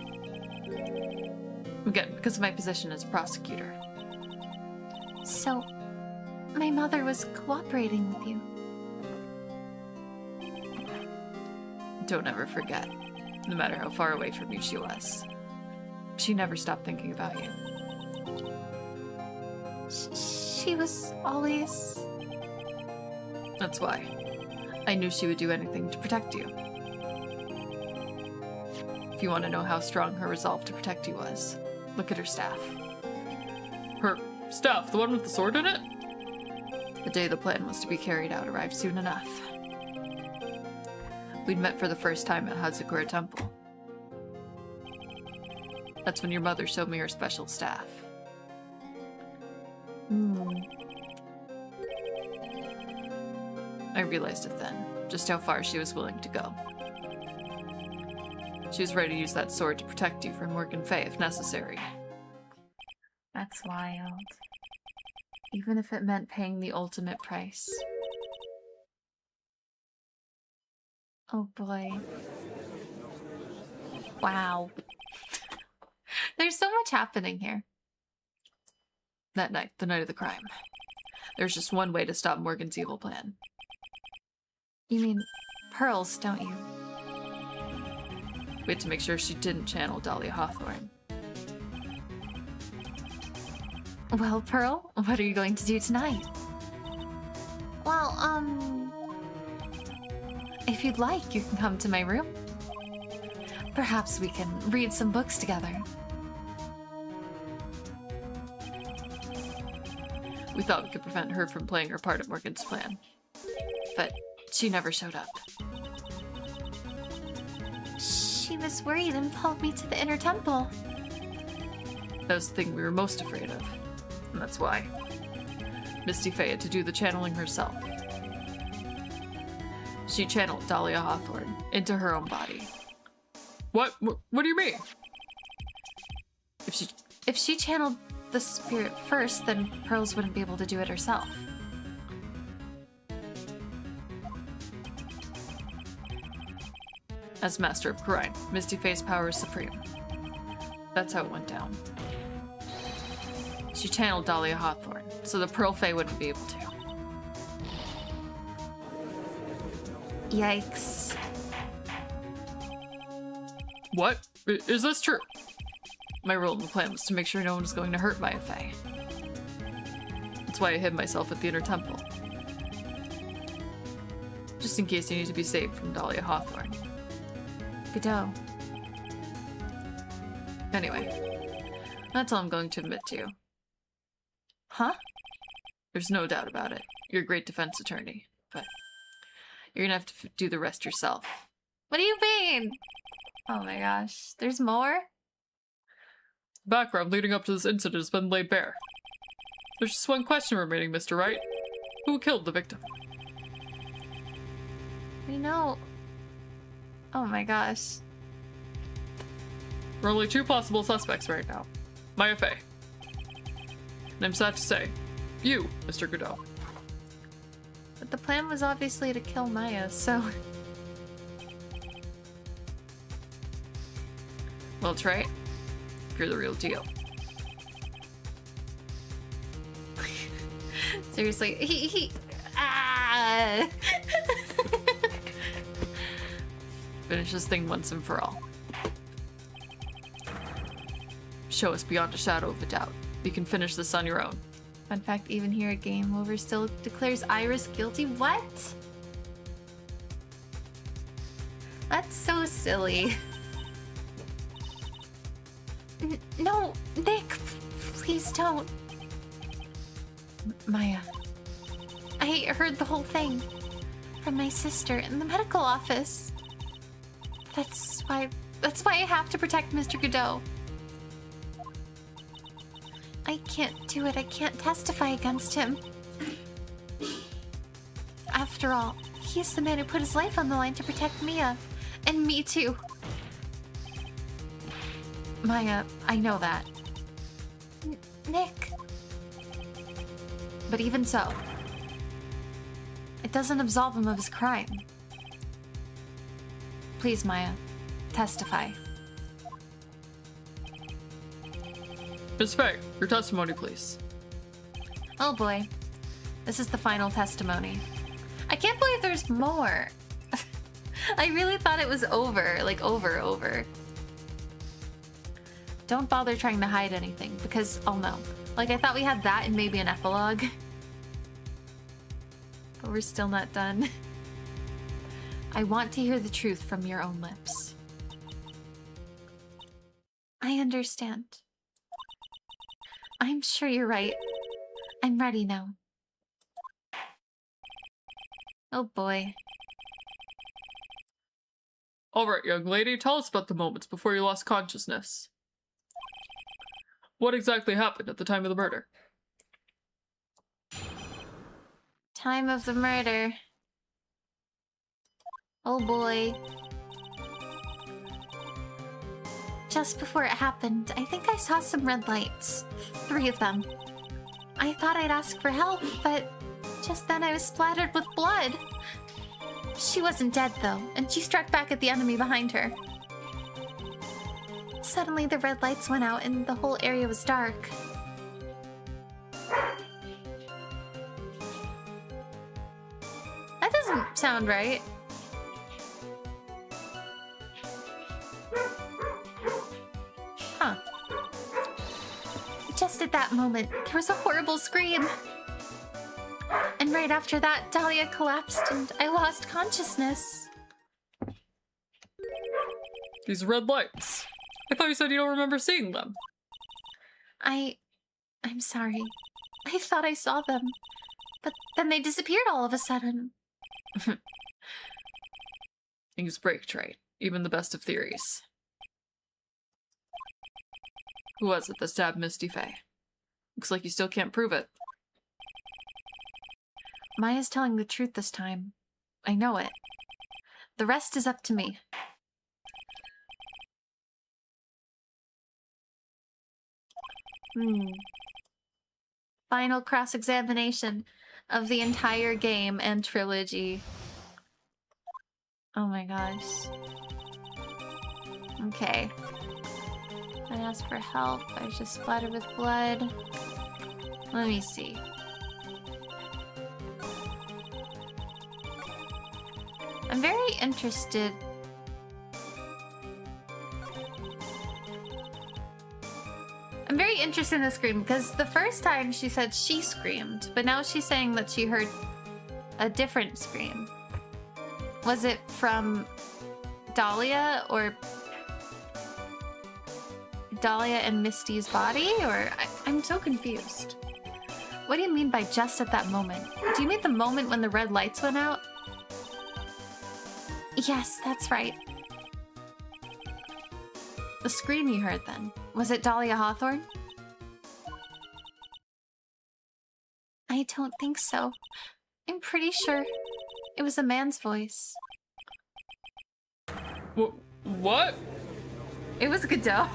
Again, because of my position as a prosecutor. So, my mother was cooperating with you. Don't ever forget, no matter how far away from you she was, she never stopped thinking about you. She was always... That's why. I knew she would do anything to protect you. If you want to know how strong her resolve to protect you was, look at her staff. Her staff? The one with the sword in it? The day the plan was to be carried out arrived soon enough. We'd met for the first time at Hazakura Temple. That's when your mother showed me her special staff. I realized it then, just how far she was willing to go. She was ready to use that sword to protect you from Morgan Faye if necessary. That's wild. Even if it meant paying the ultimate price. Oh boy. Wow. There's so much happening here. That night, the night of the crime, there's just one way to stop Morgan's evil plan. You mean pearls, don't you? We had to make sure she didn't channel Dahlia Hawthorne. Well, Pearl, what are you going to do tonight? Well, if you'd like, you can come to my room. Perhaps we can read some books together. We thought we could prevent her from playing her part of Morgan's plan. But she never showed up. She was worried and followed me to the inner temple. That was the thing we were most afraid of. And that's why Misty Faye had to do the channeling herself. She channeled Dahlia Hawthorne into her own body. What do you mean? If she channeled the spirit first, then Pearls wouldn't be able to do it herself. As Master of Karine, Misty Faye's power is supreme. That's how it went down. She channeled Dahlia Hawthorne, so the Pearl Faye wouldn't be able to. Yikes. What? Is this true? My role in the plan was to make sure no one was going to hurt Maya Faye. That's why I hid myself at the inner temple. Just in case you need to be saved from Dahlia Hawthorne. Godot. Anyway, that's all I'm going to admit to you. Huh? There's no doubt about it. You're a great defense attorney, but you're gonna have to do the rest yourself. What do you mean? Oh my gosh. There's more? Background leading up to this incident has been laid bare. There's just one question remaining, Mr. Wright. Who killed the victim? We know. Oh my gosh. There are only two possible suspects right now. Maya Faye. And I'm sad to say, You, Mr. Godot. But the plan was obviously to kill Maya, so... Well, Trey, you're the real deal. Seriously, ah! Finish this thing once and for all. Show us beyond a shadow of a doubt. You can finish this on your own. Fun fact, even here at Game Over still declares Iris guilty. What? That's so silly. No, Nick, please don't. Maya, I heard the whole thing from my sister in the medical office. That's why I have to protect Mr. Godot. I can't do it. I can't testify against him. After all, he's the man who put his life on the line to protect Mia. And me too. Maya, I know that. Nick. But even so, it doesn't absolve him of his crime. Please, Maya, testify. Miss Faye, your testimony, please. Oh boy. This is the final testimony. I can't believe there's more. I really thought it was over. Like, over. Don't bother trying to hide anything, because I'll know. Like, I thought we had that and maybe an epilogue. But we're still not done. I want to hear the truth from your own lips. I understand. I'm sure you're right. I'm ready now. Oh boy. Alright, young lady, tell us about the moments before you lost consciousness. What exactly happened at the time of the murder? Time of the murder. Oh boy. Just before it happened, I think I saw some red lights. 3 of them. I thought I'd ask for help, but just then I was splattered with blood. She wasn't dead though, and she struck back at the enemy behind her. Suddenly the red lights went out and the whole area was dark. That doesn't sound right. Huh. Just at that moment, there was a horrible scream. And right after that, Dahlia collapsed and I lost consciousness. These red lights. I thought you said you don't remember seeing them. I'm sorry. I thought I saw them. But then they disappeared all of a sudden. Things break, Trey. Even the best of theories. Who was it that stabbed Misty Faye? Looks like you still can't prove it. Maya's telling the truth this time. I know it. The rest is up to me. Final cross-examination of the entire game and trilogy. Oh my gosh. Okay. I asked for help. I was just splattered with blood. Let me see. I'm very interested. I'm very interested in the scream because the first time she said she screamed, but now she's saying that she heard a different scream. Was it from Dahlia or Dahlia and Misty's body? Or I'm so confused. What do you mean by just at that moment? Do you mean the moment when the red lights went out? Yes, that's right. The scream you heard then, was it Dahlia Hawthorne? I don't think so. I'm pretty sure it was a man's voice. What? It was Godot.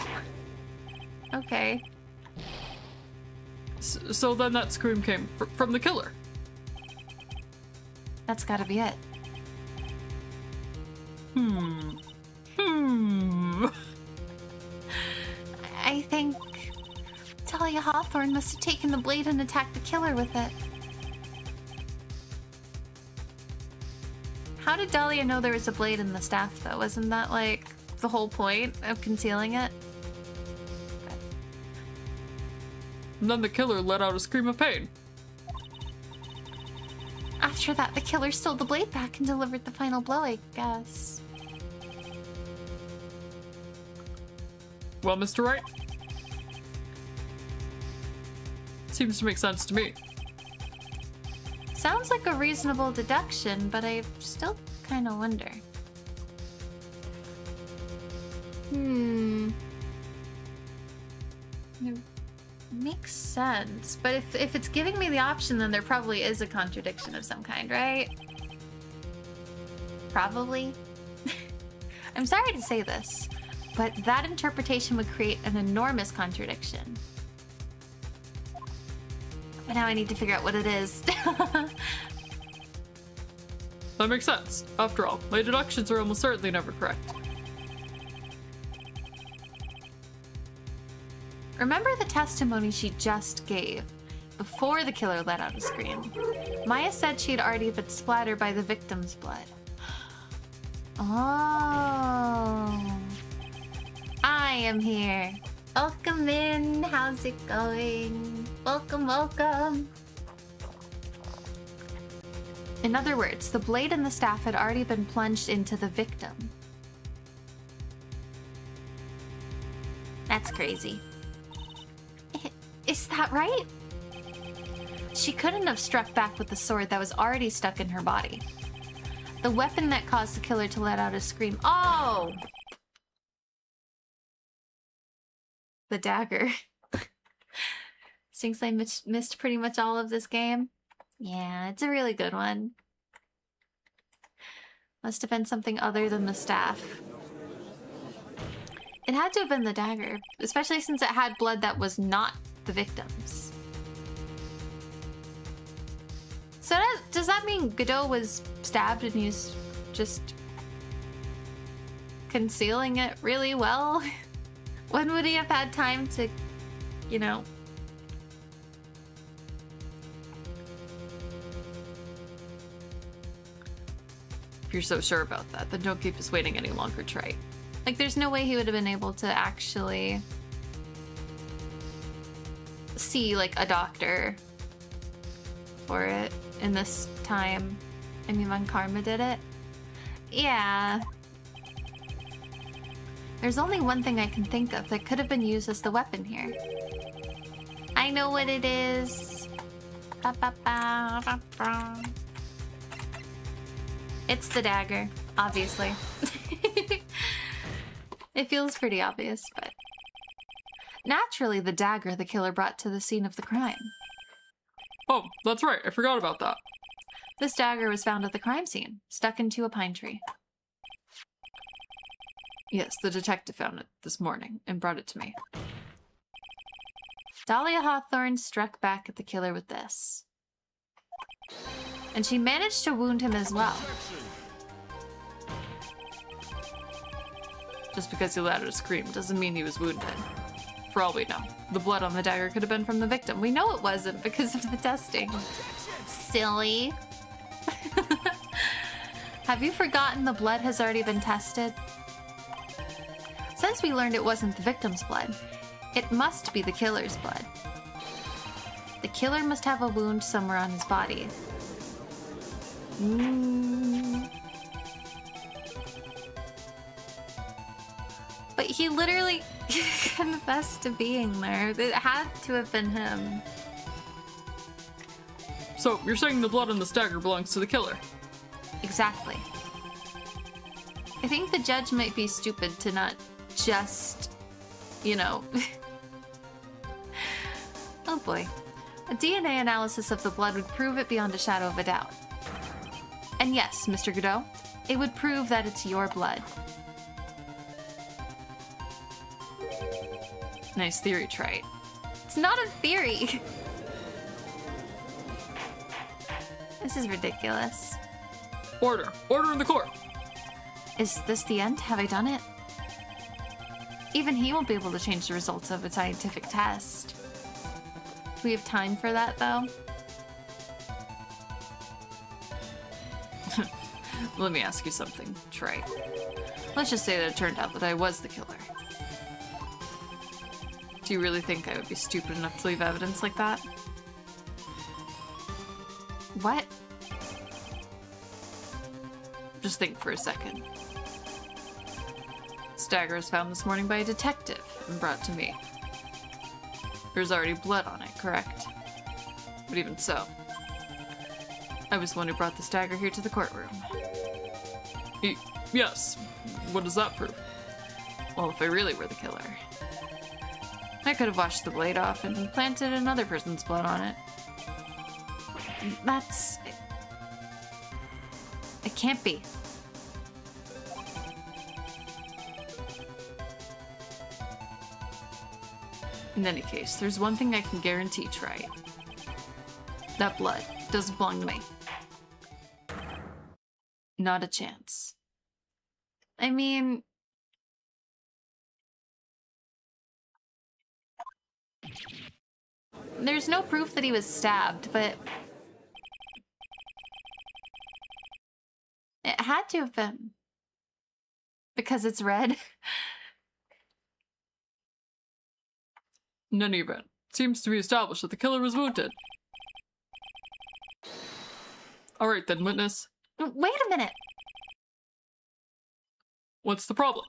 Okay. So then that scream came from the killer. That's gotta be it. I think Talia Hawthorne must have taken the blade and attacked the killer with it. How did Dahlia know there was a blade in the staff, though? Wasn't that, like, the whole point of concealing it? And then the killer let out a scream of pain. After that, the killer stole the blade back and delivered the final blow, I guess. Well, Mr. Wright? Seems to make sense to me. Sounds like a reasonable deduction, but I still kind of wonder. It makes sense, but if it's giving me the option, then there probably is a contradiction of some kind, right? Probably. I'm sorry to say this, but that interpretation would create an enormous contradiction. But now I need to figure out what it is. That makes sense. After all, my deductions are almost certainly never correct. Remember the testimony she just gave before the killer let out a scream? Maya said she'd already been splattered by the victim's blood. Oh. I am here. Welcome in. How's it going? Welcome, welcome. In other words, the blade and the staff had already been plunged into the victim. That's crazy. Is that right? She couldn't have struck back with the sword that was already stuck in her body. The weapon that caused the killer to let out a scream. Oh! The dagger. Since I missed pretty much all of this game. Yeah, it's a really good one. Must have been something other than the staff. It had to have been the dagger, especially since it had blood that was not the victim's. So does that mean Godot was stabbed and he's just concealing it really well? When would he have had time to, you know... If you're so sure about that, then don't keep us waiting any longer, Trite. Like, there's no way he would have been able to actually see, like, a doctor for it in this time. I mean, when Karma did it. Yeah. There's only one thing I can think of that could have been used as the weapon here. I know what it is. It's the dagger, obviously. It feels pretty obvious, but... Naturally, the dagger the killer brought to the scene of the crime. Oh, that's right. I forgot about that. This dagger was found at the crime scene, stuck into a pine tree. Yes, the detective found it this morning and brought it to me. Dahlia Hawthorne struck back at the killer with this. And she managed to wound him as well. Just because he let out a scream doesn't mean he was wounded. For all we know, the blood on the dagger could have been from the victim. We know it wasn't because of the testing. Silly. Have you forgotten the blood has already been tested? Since we learned it wasn't the victim's blood, it must be the killer's blood. The killer must have a wound somewhere on his body. But he literally confessed to being there. It had to have been him. So, you're saying the blood on this dagger belongs to the killer? Exactly. I think the judge might be stupid to not just, you know... Oh boy. A DNA analysis of the blood would prove it beyond a shadow of a doubt. And yes, Mr. Godot, it would prove that it's your blood. Nice theory, Trite. It's not a theory. This is ridiculous. Order! Order in the court! Is this the end? Have I done it? Even he won't be able to change the results of a scientific test. Do we have time for that, though? Let me ask you something, Trey. Let's just say that it turned out that I was the killer. Do you really think I would be stupid enough to leave evidence like that? What? Just think for a second. Stagger was found this morning by a detective and brought to me. There's already blood on it, correct? But even so, I was the one who brought the stagger here to the courtroom. Yes. What does that prove? Well, if I really were the killer, I could have washed the blade off and planted another person's blood on it. That's... It can't be. In any case, there's one thing I can guarantee, Trey. That blood doesn't belong to me. Not a chance. I mean... There's no proof that he was stabbed, but... It had to have been. Because it's red. In any event, it seems to be established that the killer was wounded. Alright then, witness. Wait a minute. What's the problem?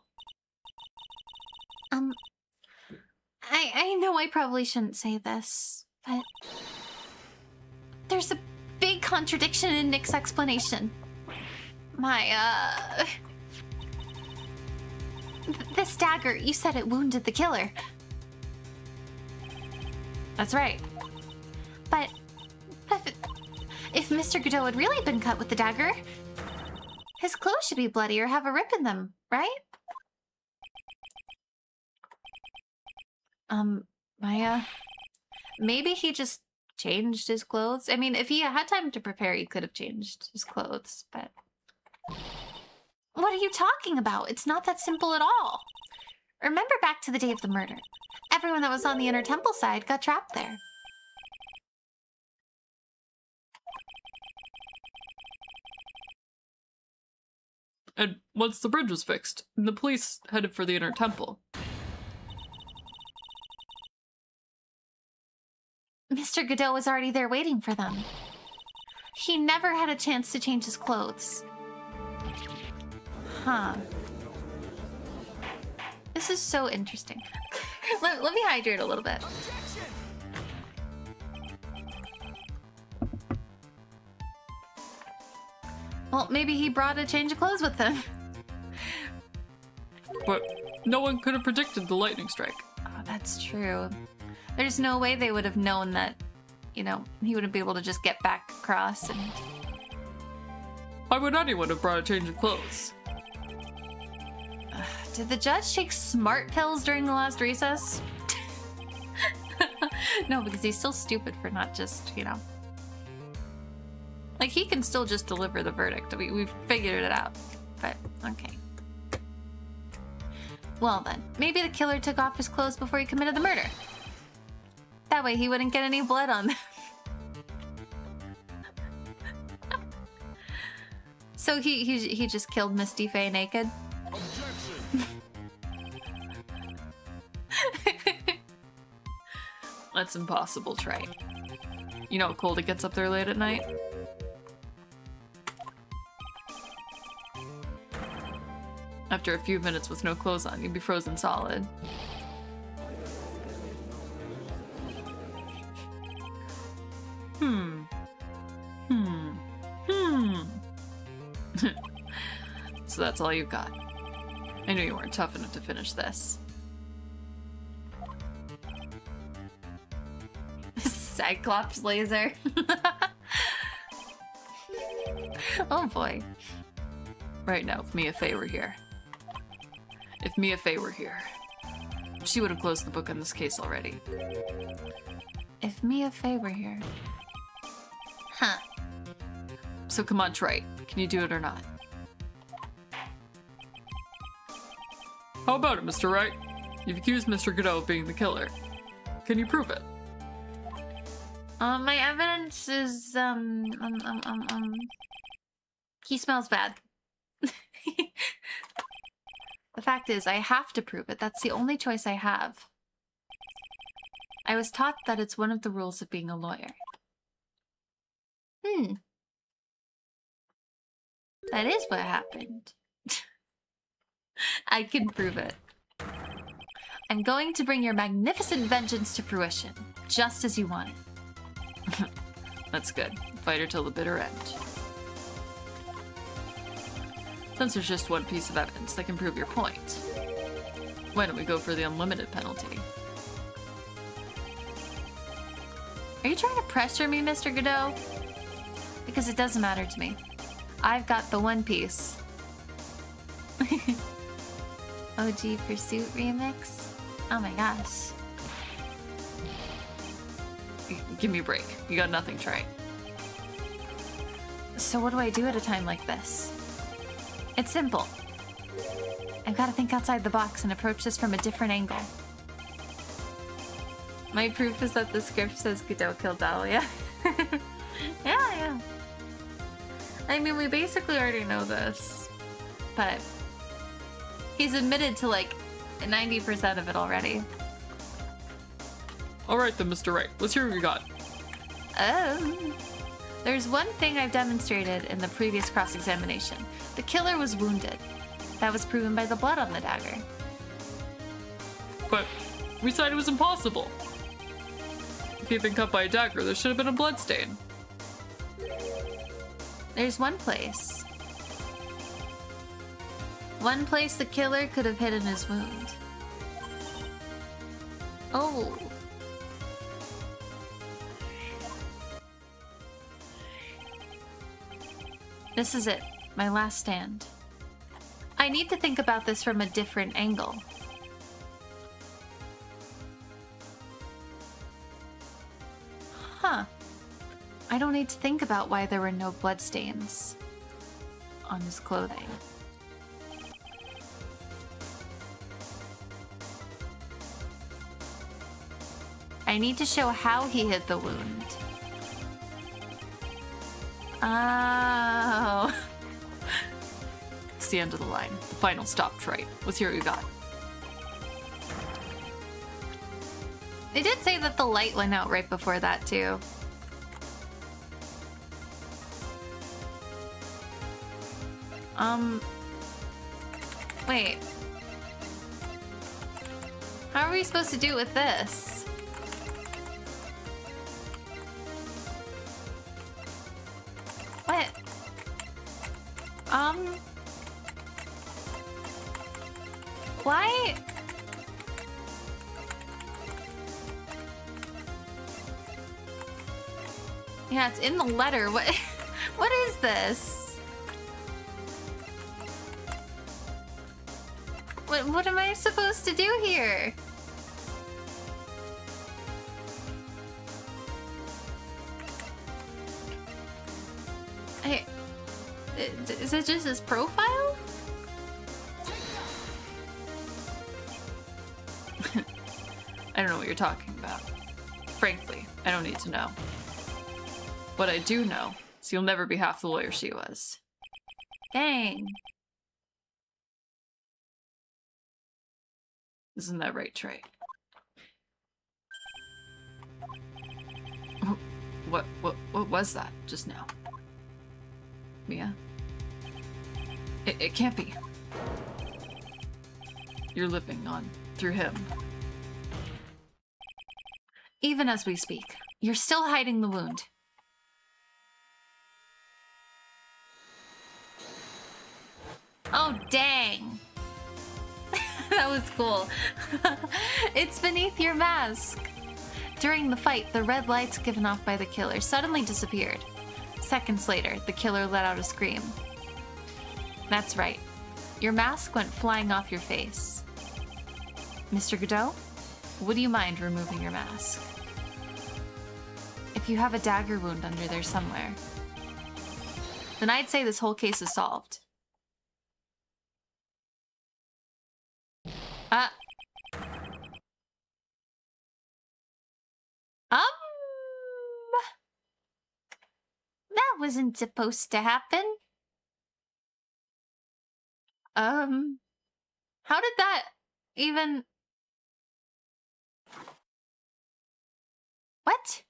I know I probably shouldn't say this, but... There's a big contradiction in Nick's explanation. This dagger, you said it wounded the killer. That's right. But if Mr. Godot had really been cut with the dagger, his clothes should be bloody or have a rip in them, right? Maybe he just changed his clothes. I mean, if he had time to prepare, he could have changed his clothes, but... What are you talking about? It's not that simple at all. Remember back to the day of the murder. Everyone that was on the Inner Temple side got trapped there. And once the bridge was fixed, the police headed for the Inner Temple. Mr. Godot was already there waiting for them. He never had a chance to change his clothes. Huh. This is so interesting. let me hydrate a little bit. Well, maybe he brought a change of clothes with him. But no one could have predicted the lightning strike. Oh, that's true. There's no way they would have known that, you know, he wouldn't be able to just get back across and... Why would anyone have brought a change of clothes? Did the judge take smart pills during the last recess? No, because he's still stupid for not just, you know... Like, he can still just deliver the verdict. We've figured it out. But, okay. Well then, maybe the killer took off his clothes before he committed the murder. That way he wouldn't get any blood on them. So he just killed Misty Faye naked? Objection. That's impossible, Trey. You know how cold it gets up there late at night? After a few minutes with no clothes on, you'd be frozen solid. So that's all you got. I knew you weren't tough enough to finish this. Cyclops laser. Oh boy. Right now, if Mia Fey were here. If Mia Fey were here, she would have closed the book on this case already. If Mia Fey were here. Huh. So come on, Trite. Can you do it or not? How about it, Mr. Wright? You've accused Mr. Godot of being the killer. Can you prove it? My evidence is, he smells bad. The fact is, I have to prove it. That's the only choice I have. I was taught that it's one of the rules of being a lawyer. That is what happened. I can prove it. I'm going to bring your magnificent vengeance to fruition, just as you want it. That's good. Fight her till the bitter end. Since there's just one piece of evidence that can prove your point, why don't we go for the unlimited penalty? Are you trying to pressure me, Mr. Godot? Because it doesn't matter to me. I've got the one piece. OG Pursuit remix? Oh my gosh. Give me a break. You got nothing, Trey. So what do I do at a time like this? It's simple. I've got to think outside the box and approach this from a different angle. My proof is that the script says Godot killed Dahlia. Yeah. I mean, we basically already know this, but he's admitted to like 90% of it already. Alright then, Mr. Wright. Let's hear what you got. There's one thing I've demonstrated in the previous cross-examination. The killer was wounded. That was proven by the blood on the dagger. But we said it was impossible. If he'd been cut by a dagger, there should have been a blood stain. There's one place. One place the killer could have hidden his wound. Oh. This is it. My last stand. I need to think about this from a different angle. Huh. I don't need to think about why there were no bloodstains on his clothing. I need to show how he hid the wound. Oh. It's the end of the line. The final stop, Trite. Let's hear what you got. They did say that the light went out right before that, too. Wait. How are we supposed to do it with this? What? Why? Yeah, it's in the letter. What? What is this? What am I supposed to do here? Is it just his profile? I don't know what you're talking about. Frankly, I don't need to know. What I do know is you'll never be half the lawyer she was. Dang. Isn't that right, Trey? What was that just now? Mia? It can't be. You're living on through him. Even as we speak, you're still hiding the wound. Oh, dang. That was cool. It's beneath your mask. During the fight, the red lights given off by the killer suddenly disappeared. Seconds later, the killer let out a scream. That's right. Your mask went flying off your face. Mr. Godot, would you mind removing your mask? If you have a dagger wound under there somewhere, then I'd say this whole case is solved. That wasn't supposed to happen. How did that even... What?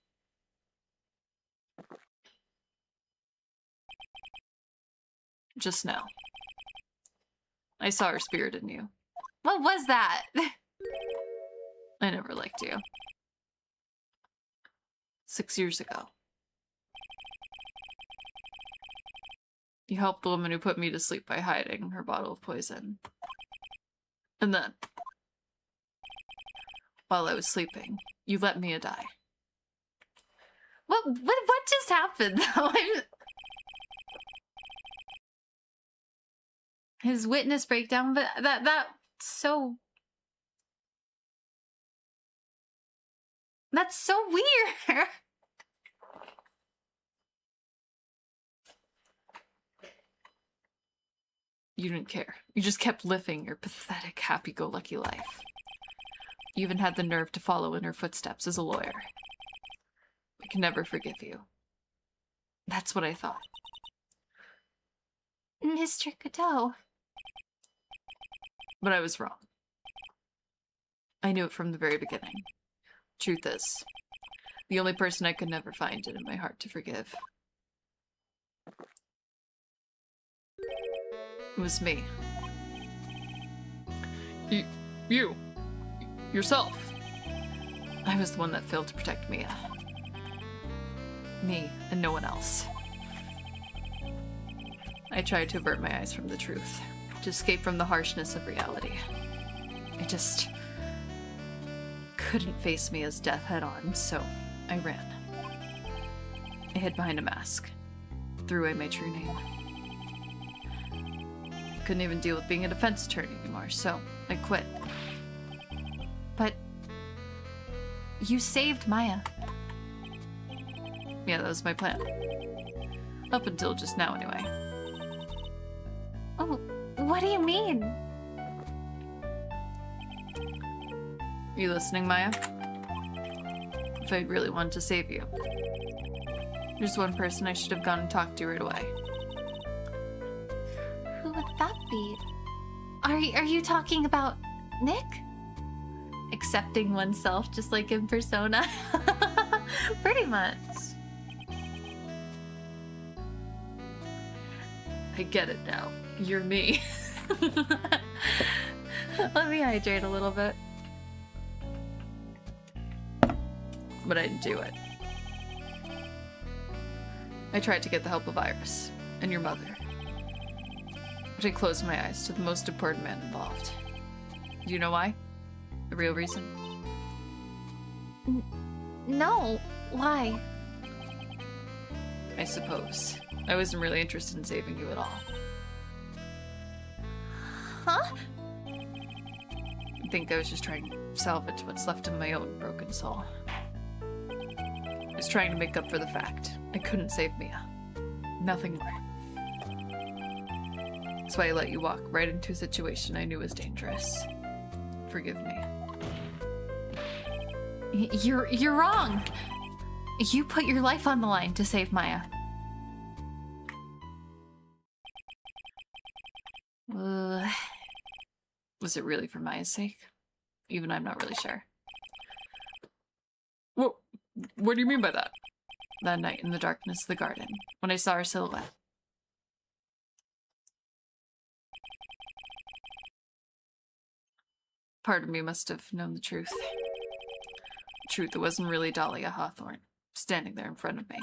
Just now. I saw her spirit in you. What was that? I never liked you. 6 years ago. You helped the woman who put me to sleep by hiding her bottle of poison. And then, while I was sleeping, you let Mia die. What just happened, though? His witness breakdown, but that's so weird. You didn't care. You just kept living your pathetic, happy-go-lucky life. You even had the nerve to follow in her footsteps as a lawyer. I can never forgive you. That's what I thought. Mr. Godot. But I was wrong. I knew it from the very beginning. Truth is, the only person I could never find it in my heart to forgive was me. You. Yourself. I was the one that failed to protect Mia. Me and no one else. I tried to avert my eyes from the truth, to escape from the harshness of reality. I just couldn't face Mia's death head on, so I ran. I hid behind a mask, threw away my true name. Couldn't even deal with being a defense attorney anymore, so I quit. But you saved Maya. Yeah, that was my plan. Up until just now, anyway. Oh, what do you mean? You listening, Maya? If I really wanted to save you, there's one person I should have gone and talked to right away. Who would that be? Are you talking about Nick? Accepting oneself just like in Persona. Pretty much. I get it now. You're me. Let me hydrate a little bit. But I didn't do it. I tried to get the help of Iris and your mother. But I closed my eyes to the most important man involved. Do you know why? The real reason? No. Why? I suppose. I wasn't really interested in saving you at all. Huh? I think I was just trying to salvage what's left of my own broken soul. I was trying to make up for the fact I couldn't save Mia. Nothing more. That's why I let you walk right into a situation I knew was dangerous. Forgive me. You're wrong. You put your life on the line to save Maya. Was it really for Maya's sake? Even I'm not really sure. What do you mean by that? That night in the darkness of the garden, when I saw her silhouette. Part of me must have known the truth. The truth that wasn't really Dahlia Hawthorne, standing there in front of me.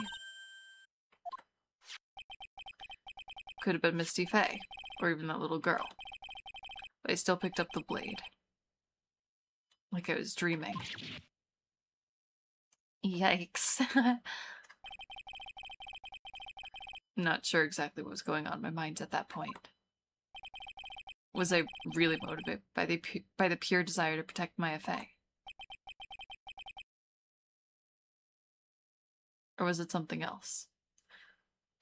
Could have been Misty Faye, or even that little girl. But I still picked up the blade. Like I was dreaming. Yikes. I'm not sure exactly what was going on in my mind at that point. Was I really motivated by the pure desire to protect Maya Faye? Or was it something else?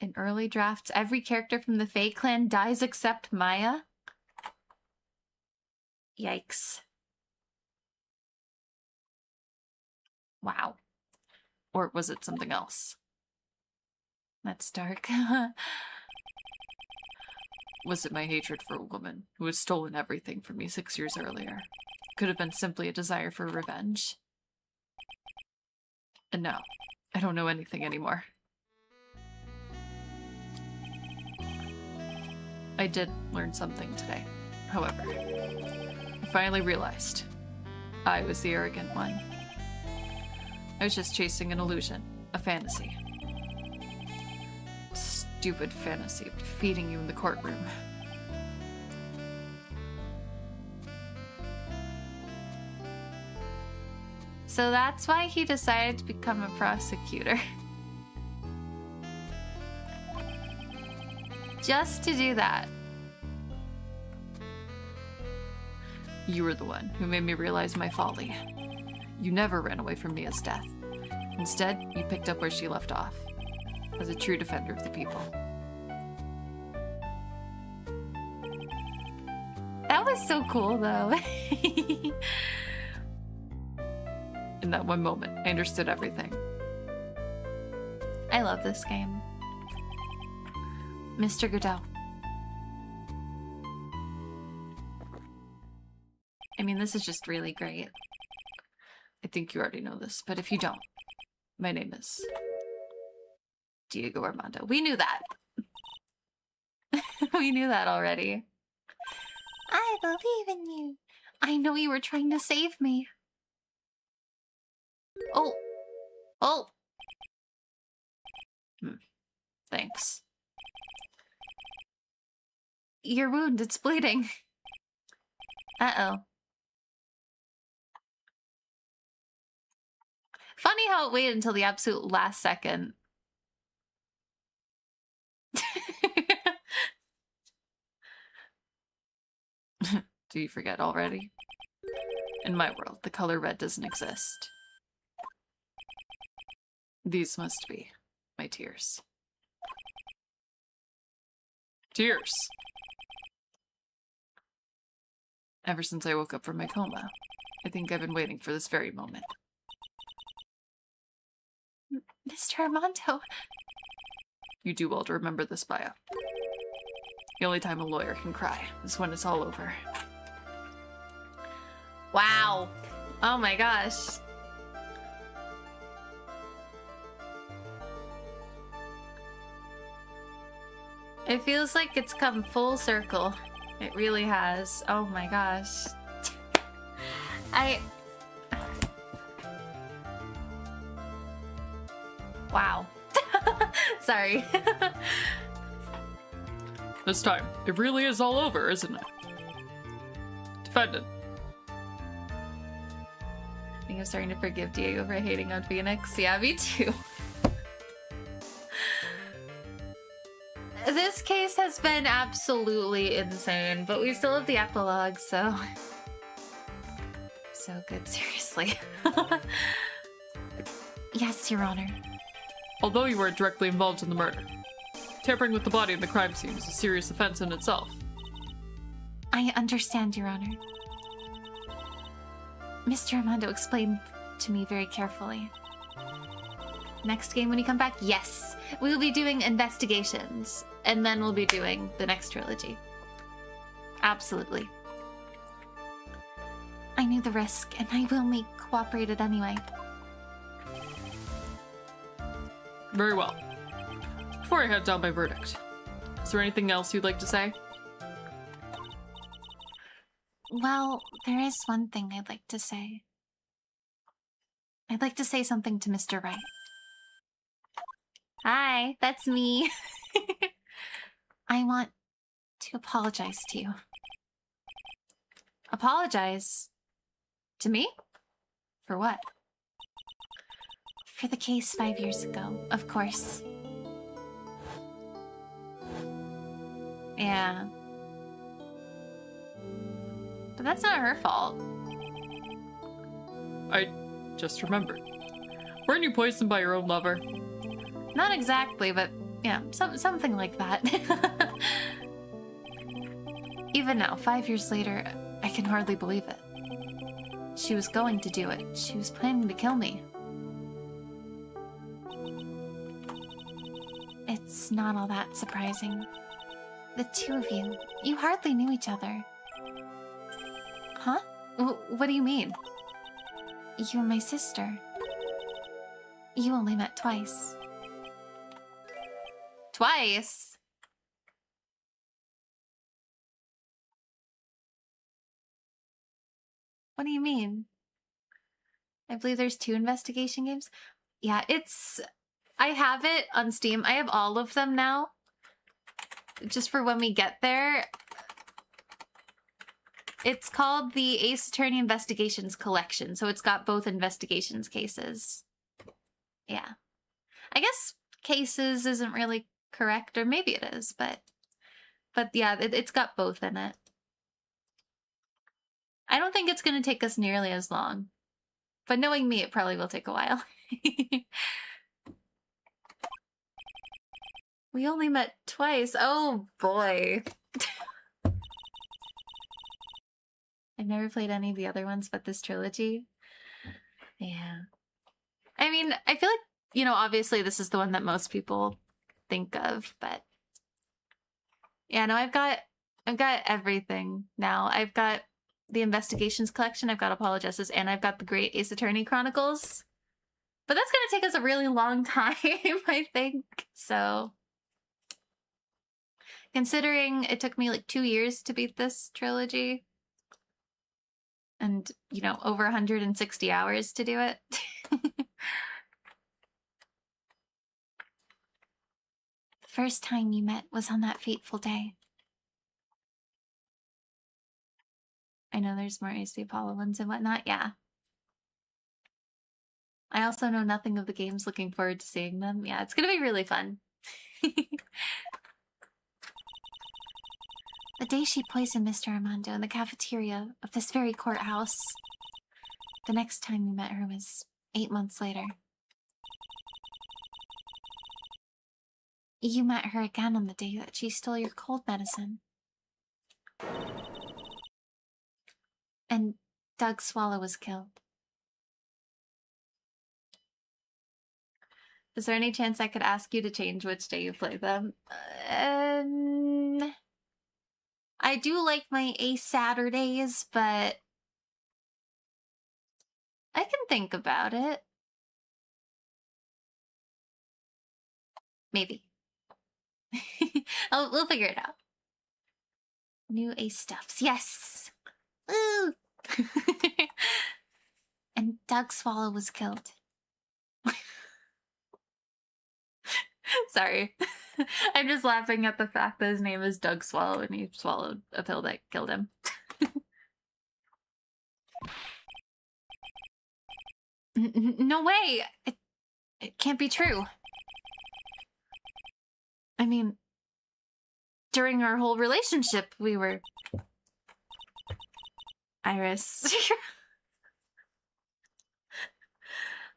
In early drafts, every character from the Fae clan dies except Maya. Yikes. Wow. Or was it something else? That's dark. Was it my hatred for a woman who had stolen everything from me 6 years earlier? Could have been simply a desire for revenge. And now, I don't know anything anymore. I did learn something today, however. I finally realized I was the arrogant one. I was just chasing an illusion, a fantasy. Stupid fantasy of defeating you in the courtroom. So that's why he decided to become a prosecutor. Just to do that. You were the one who made me realize my folly. You never ran away from Mia's death. Instead, you picked up where she left off, as a true defender of the people. That was so cool, though. In that one moment, I understood everything. I love this game. Mr. Godot. I mean, this is just really great. I think you already know this, but if you don't, my name is Diego Armando. We knew that. We knew that already. I believe in you. I know you were trying to save me. Oh. Oh. Thanks. Your wound, it's bleeding. Uh-oh. Funny how it waited until the absolute last second. Do you forget already? In my world, the color red doesn't exist. These must be my tears. Tears! Ever since I woke up from my coma, I think I've been waiting for this very moment. Mr. Armando. You do well to remember this bio. The only time a lawyer can cry is when it's all over. Wow. Oh my gosh. It feels like it's come full circle. It really has. Oh my gosh. Wow. Sorry. This time, it really is all over, isn't it? Defendant. I think I'm starting to forgive Diego for hating on Phoenix. Yeah, me too. This case has been absolutely insane, but we still have the epilogue, so... So good, seriously. Yes, Your Honor. Although you weren't directly involved in the murder, tampering with the body in the crime scene is a serious offense in itself. I understand, Your Honor. Mr. Armando explained to me very carefully. Next game when you come back? Yes! We'll be doing investigations, and then we'll be doing the next trilogy. Absolutely. I knew the risk, and I will cooperate it anyway. Very well. Before I hand down my verdict, is there anything else you'd like to say? Well, there is one thing I'd like to say. I'd like to say something to Mr. Wright. Hi, that's me. I want to apologize to you. Apologize? To me? For what? For the case 5 years ago, of course. Yeah. But that's not her fault. I just remembered. Weren't you poisoned by your own lover? Not exactly, but Yeah, something like that. Even now, 5 years later, I can hardly believe it. She was going to do it. She was planning to kill me. It's not all that surprising. The two of you, you hardly knew each other. Huh? What do you mean? You and my sister. You only met twice. Twice? What do you mean? I believe there's 2 investigation games. Yeah, I have it on Steam. I have all of them now. Just for when we get there. It's called the Ace Attorney Investigations Collection, so it's got both investigations cases. Yeah. I guess cases isn't really correct, or maybe it is, but yeah, it's got both in it. I don't think it's going to take us nearly as long. But knowing me, it probably will take a while. We only met twice. Oh, boy. I've never played any of the other ones but this trilogy. Yeah. I mean, I feel like, you know, obviously this is the one that most people think of, but... Yeah, no, I've got everything now. I've got the Investigations Collection, I've got Apologists, and I've got the Great Ace Attorney Chronicles. But that's gonna take us a really long time, I think, so... Considering it took me like 2 years to beat this trilogy, and, you know, over 160 hours to do it. The first time you met was on that fateful day. I know there's more Ace the Apollo ones and whatnot, yeah. I also know nothing of the games, looking forward to seeing them. Yeah, it's gonna be really fun. The day she poisoned Mr. Armando in the cafeteria of this very courthouse. The next time you met her was 8 months later. You met her again on the day that she stole your cold medicine. And Doug Swallow was killed. Is there any chance I could ask you to change which day you play them? I do like my Ace Saturdays, but I can think about it. Maybe. We'll figure it out. New Ace stuffs. Yes! Woo! And Doug Swallow was killed. Sorry. I'm just laughing at the fact that his name is Doug Swallow and he swallowed a pill that killed him. No way! It can't be true. I mean, during our whole relationship, we were... Iris.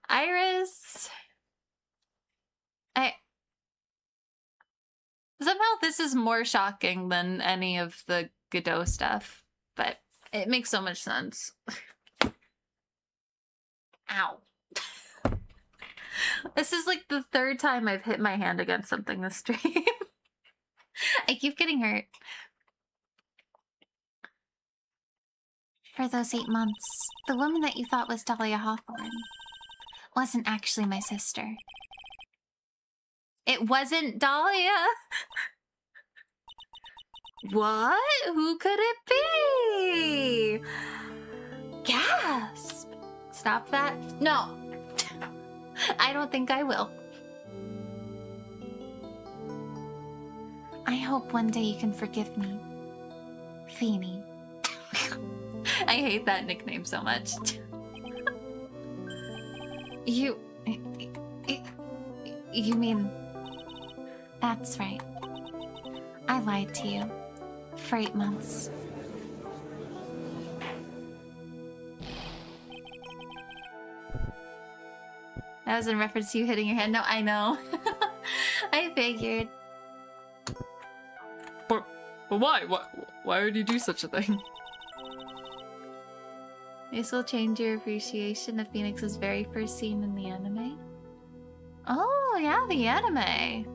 Iris... Somehow this is more shocking than any of the Godot stuff, but it makes so much sense. Ow. This is like the 3rd time I've hit my hand against something this stream. I keep getting hurt. For those 8 months, the woman that you thought was Dahlia Hawthorne wasn't actually my sister. It wasn't Dahlia? What? Who could it be? Gasp! Stop that. No. I don't think I will. I hope one day you can forgive me. Feeny. I hate that nickname so much. You mean... That's right. I lied to you. For 8 months. That was in reference to you hitting your head. No, I know. I figured. But why? Why would you do such a thing? This will change your appreciation of Phoenix's very first scene in the anime. Oh, yeah, the anime.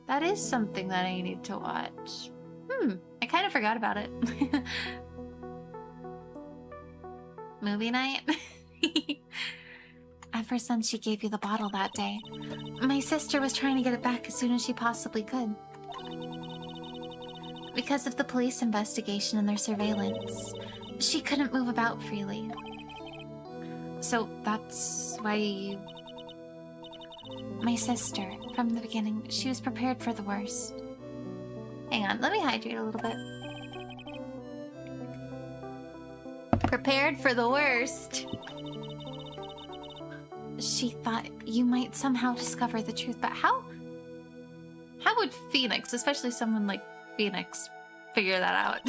That is something that I need to watch. I kind of forgot about it. Movie night? Ever since she gave you the bottle that day, my sister was trying to get it back as soon as she possibly could. Because of the police investigation and their surveillance, she couldn't move about freely. So that's why my sister, from the beginning, she was prepared for the worst. Hang on, let me hydrate a little bit. Prepared for the worst. She thought you might somehow discover the truth, but how would Phoenix, especially someone like Phoenix, figure that out?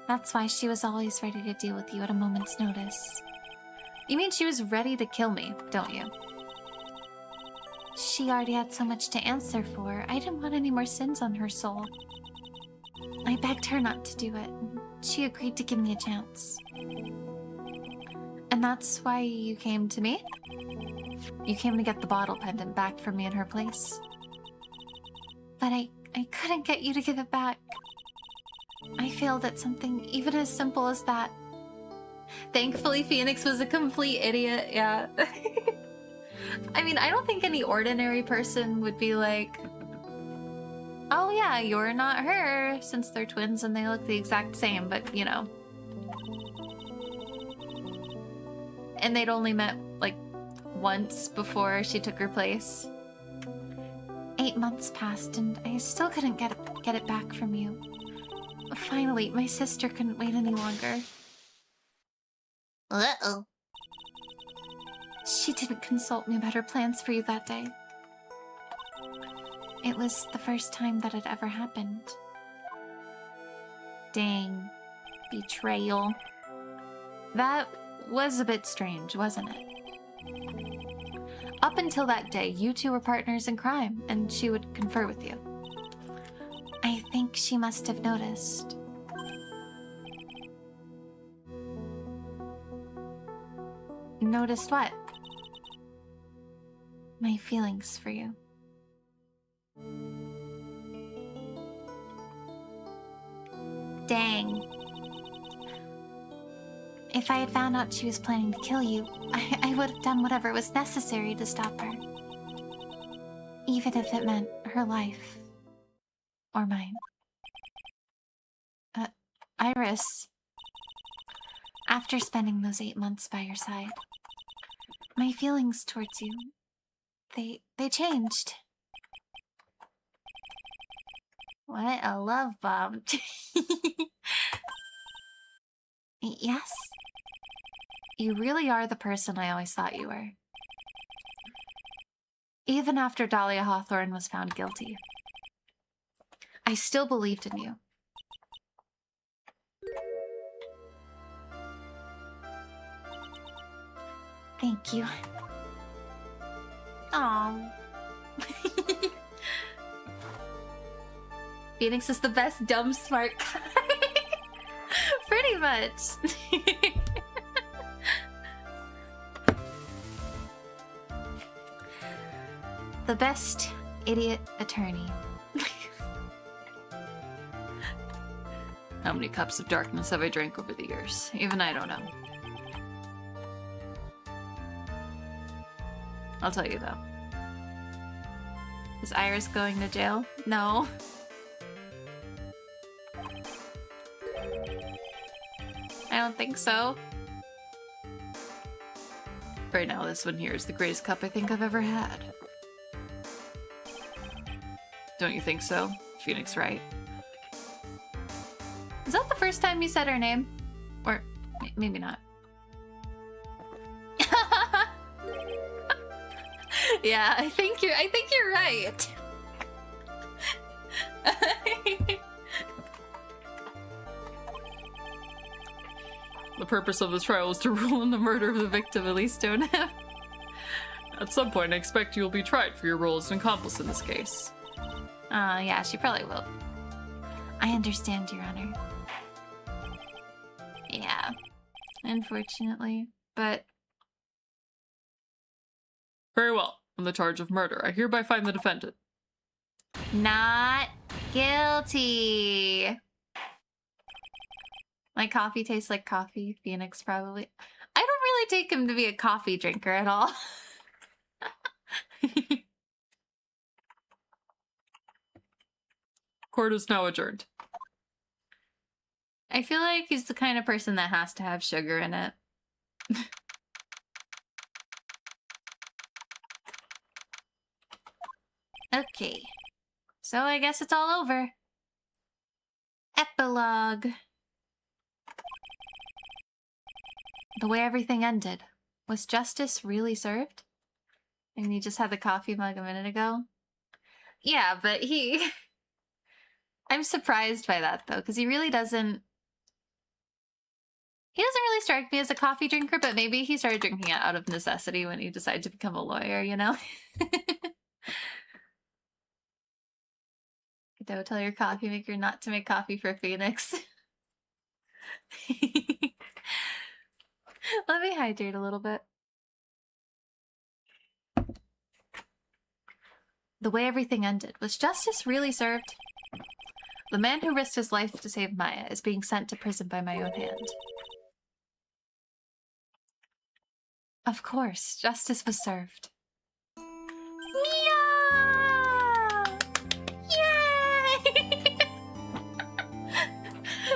That's why she was always ready to deal with you at a moment's notice. You mean she was ready to kill me, don't you? She already had so much to answer for. I didn't want any more sins on her soul. I begged her not to do it. She agreed to give me a chance. And that's why you came to me? You came to get the bottle pendant back from me in her place. But I couldn't get you to give it back. I failed at something even as simple as that. Thankfully, Phoenix was a complete idiot, yeah. I mean, I don't think any ordinary person would be like, oh yeah, you're not her, since they're twins and they look the exact same, but you know. And they'd only met, like, once before she took her place. 8 months passed and I still couldn't get it back from you. Finally, my sister couldn't wait any longer. Uh-oh. She didn't consult me about her plans for you that day. It was the first time that had ever happened. Dang. Betrayal. That was a bit strange, wasn't it? Up until that day, you two were partners in crime, and she would confer with you. I think she must have noticed. Noticed what? My feelings for you. Dang. If I had found out she was planning to kill you, I would have done whatever was necessary to stop her. Even if it meant her life. Or mine. Iris. After spending those 8 months by your side, my feelings towards you, they changed. What a love bomb. Yes. You really are the person I always thought you were. Even after Dahlia Hawthorne was found guilty, I still believed in you. Thank you. Aww. Phoenix is the best dumb smart guy. Pretty much. The best idiot attorney. How many cups of darkness have I drank over the years? Even I don't know. I'll tell you though. Is Iris going to jail? No. I don't think so. Right now, this one here is the greatest cup I think I've ever had. Don't you think so, Phoenix Wright? Is that the first time you said her name? Or maybe not. Yeah, I think you're right. The purpose of the trial was to rule on the murder of the victim, at least don't have. At some point, I expect you'll be tried for your role as an accomplice in this case. Yeah, she probably will. I understand, Your Honor. Yeah, unfortunately, but... Very well. On the charge of murder, I hereby find the defendant. Not guilty. My coffee tastes like coffee. Phoenix probably. I don't really take him to be a coffee drinker at all. Court is now adjourned. I feel like he's the kind of person that has to have sugar in it. Okay. So I guess it's all over. Epilogue. The way everything ended. Was justice really served? And you just had the coffee mug a minute ago? Yeah, but he... I'm surprised by that, though, because he really doesn't... He doesn't really strike me as a coffee drinker, but maybe he started drinking it out of necessity when he decided to become a lawyer, you know? Don't tell your coffee maker not to make coffee for Phoenix. Let me hydrate a little bit. The way everything ended. Was justice really served? The man who risked his life to save Maya is being sent to prison by my own hand. Of course, justice was served. Mia! Yay!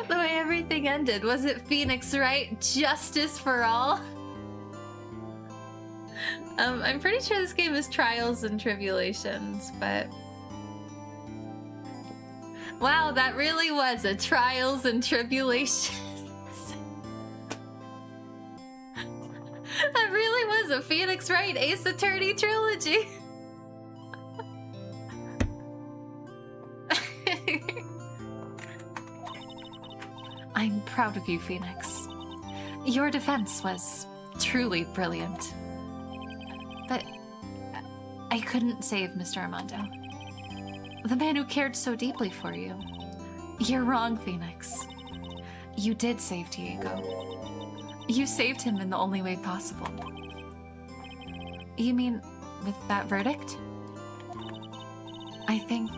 The way everything ended. Was it Phoenix Wright? Justice for all? I'm pretty sure this game is Trials and Tribulations, but... Wow, that really was a Trials and Tribulations. That really was a Phoenix Wright Ace Attorney Trilogy. I'm proud of you, Phoenix. Your defense was truly brilliant. But I couldn't save Mr. Armando. The man who cared so deeply for you. You're wrong, Phoenix. You did save Diego. You saved him in the only way possible. You mean with that verdict? I think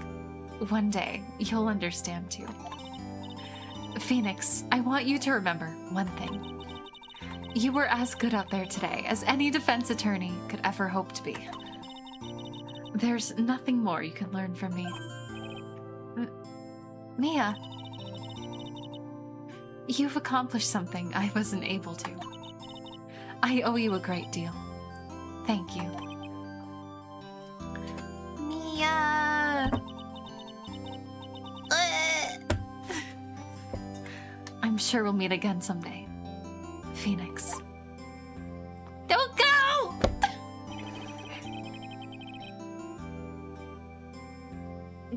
one day you'll understand too. Phoenix, I want you to remember one thing. You were as good out there today as any defense attorney could ever hope to be. There's nothing more you can learn from me. Mia, you've accomplished something I wasn't able to. I owe you a great deal. Thank you. Mia! I'm sure we'll meet again someday. Phoenix. Don't go!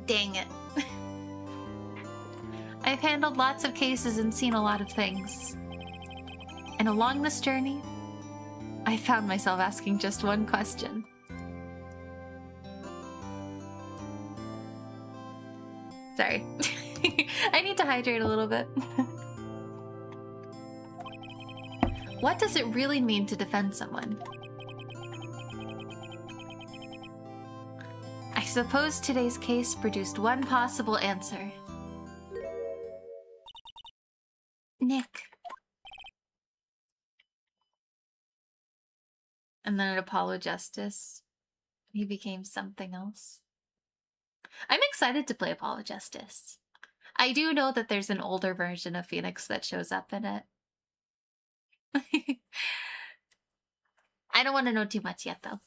Dang it. I've handled lots of cases and seen a lot of things. And along this journey, I found myself asking just one question. Sorry. I need to hydrate a little bit. What does it really mean to defend someone? I suppose today's case produced one possible answer. Nick. And then at Apollo Justice, he became something else. I'm excited to play Apollo Justice. I do know that there's an older version of Phoenix that shows up in it. I don't want to know too much yet, though.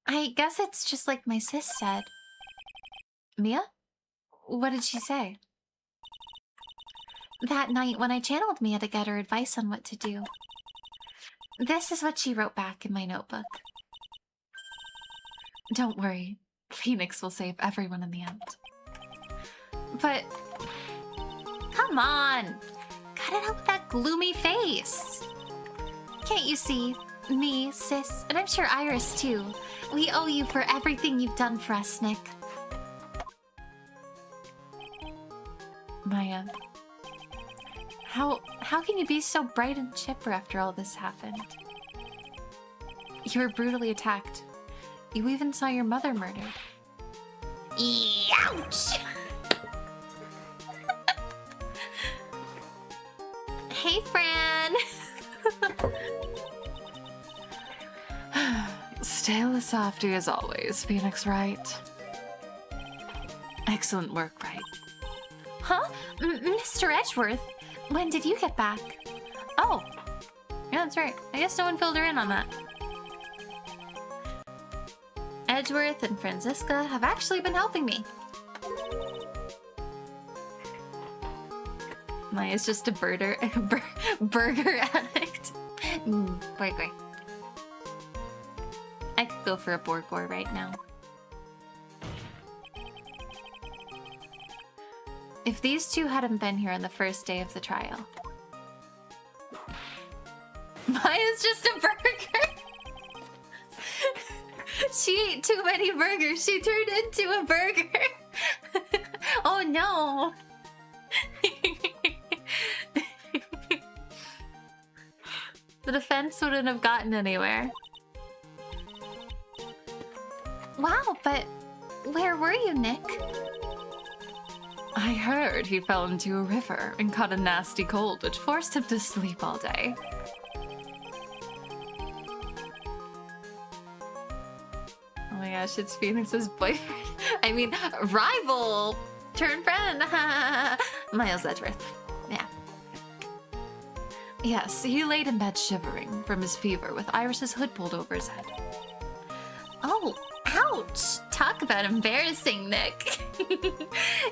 I guess it's just like my sis said. Mia? What did she say? That night when I channeled Mia to get her advice on what to do. This is what she wrote back in my notebook. Don't worry. Phoenix will save everyone in the end. But... come on! Cut it out with that gloomy face! Can't you see? me, Sis, and I'm sure Iris too. We owe you for everything you've done for us, Nick. Maya. How can you be so bright and chipper after all this happened? You were brutally attacked. You even saw your mother murdered. Ouch! Hey, Fran! Stale as softy as always, Phoenix Wright. Excellent work, Wright. Huh? Mr. Edgeworth? When did you get back? Oh. Yeah, that's right. I guess no one filled her in on that. Edgeworth and Franziska have actually been helping me. Maya's just a burger addict. Borgor. I could go for a Borgor right now. If these two hadn't been here on the first day of the trial. Maya's just a burger! She ate too many burgers. She turned into a burger. Oh no. The defense wouldn't have gotten anywhere. Wow, but where were you, Nick? I heard he fell into a river and caught a nasty cold, which forced him to sleep all day. Oh my gosh, it's Phoenix's boyfriend. I mean, rival turned friend. Miles Edgeworth. Yeah. Yes, he laid in bed shivering from his fever with Iris's hood pulled over his head. Oh, ouch! Talk about embarrassing, Nick.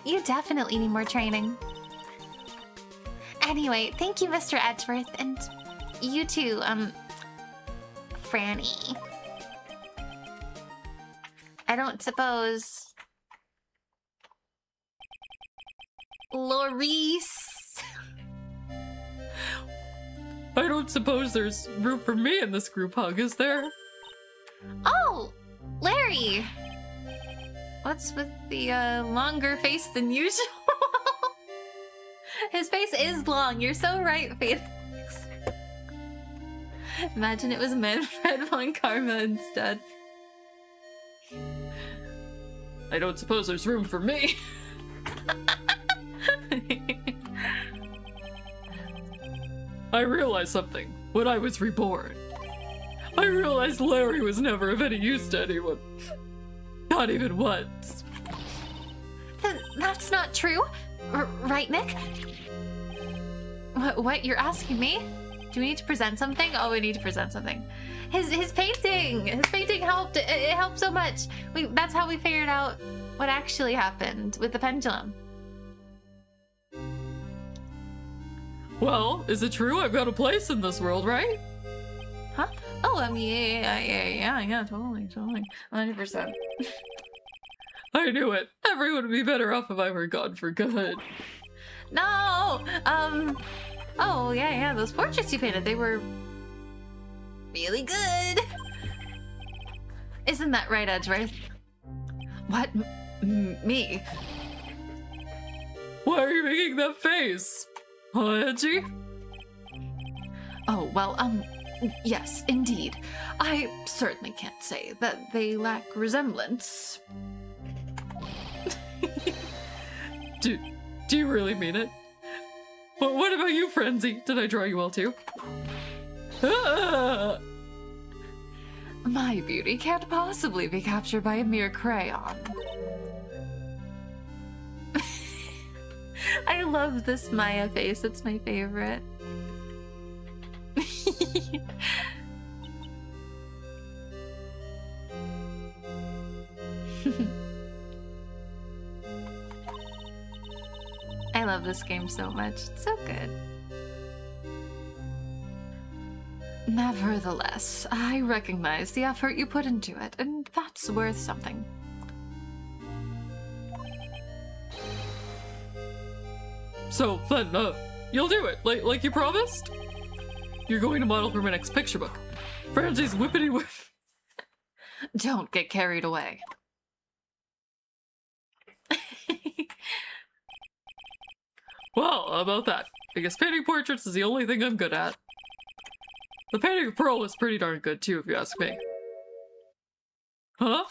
You definitely need more training. Anyway, thank you, Mr. Edgeworth, and you too, Franny. I don't suppose... Laurice. I don't suppose there's room for me in this group hug, is there? Oh, Larry. What's with the longer face than usual? His face is long. You're so right, Phoenix. Imagine it was Manfred von Karma instead. I don't suppose there's room for me. I realized something when I was reborn. I realized Larry was never of any use to anyone. Not even once. That's not true. Right, Nick? What? You're asking me? Do we need to present something? Oh, we need to present something. His painting! His painting helped. It helped so much. That's how we figured out what actually happened with the pendulum. Well, is it true I've got a place in this world, right? Huh? Oh, yeah, totally. 100%. I knew it. Everyone would be better off if I were gone for good. No! Oh, yeah, those portraits you painted, they were really good. Isn't that right, Edgeworth? What? Me? Why are you making that face? Huh, Edgy? Oh, well, yes, indeed. I certainly can't say that they lack resemblance. Do you really mean it? What about you, Frenzy? Did I draw you well too? Ah! My beauty can't possibly be captured by a mere crayon. I love this Maya face. It's my favorite. I love this game so much. It's so good. Nevertheless, I recognize the effort you put into it, and that's worth something. So, then, you'll do it, like you promised? You're going to model for my next picture book. Francie's whippity whip. Don't get carried away. Well, how about that? I guess painting portraits is the only thing I'm good at. The painting of Pearl was pretty darn good too, if you ask me. Huh?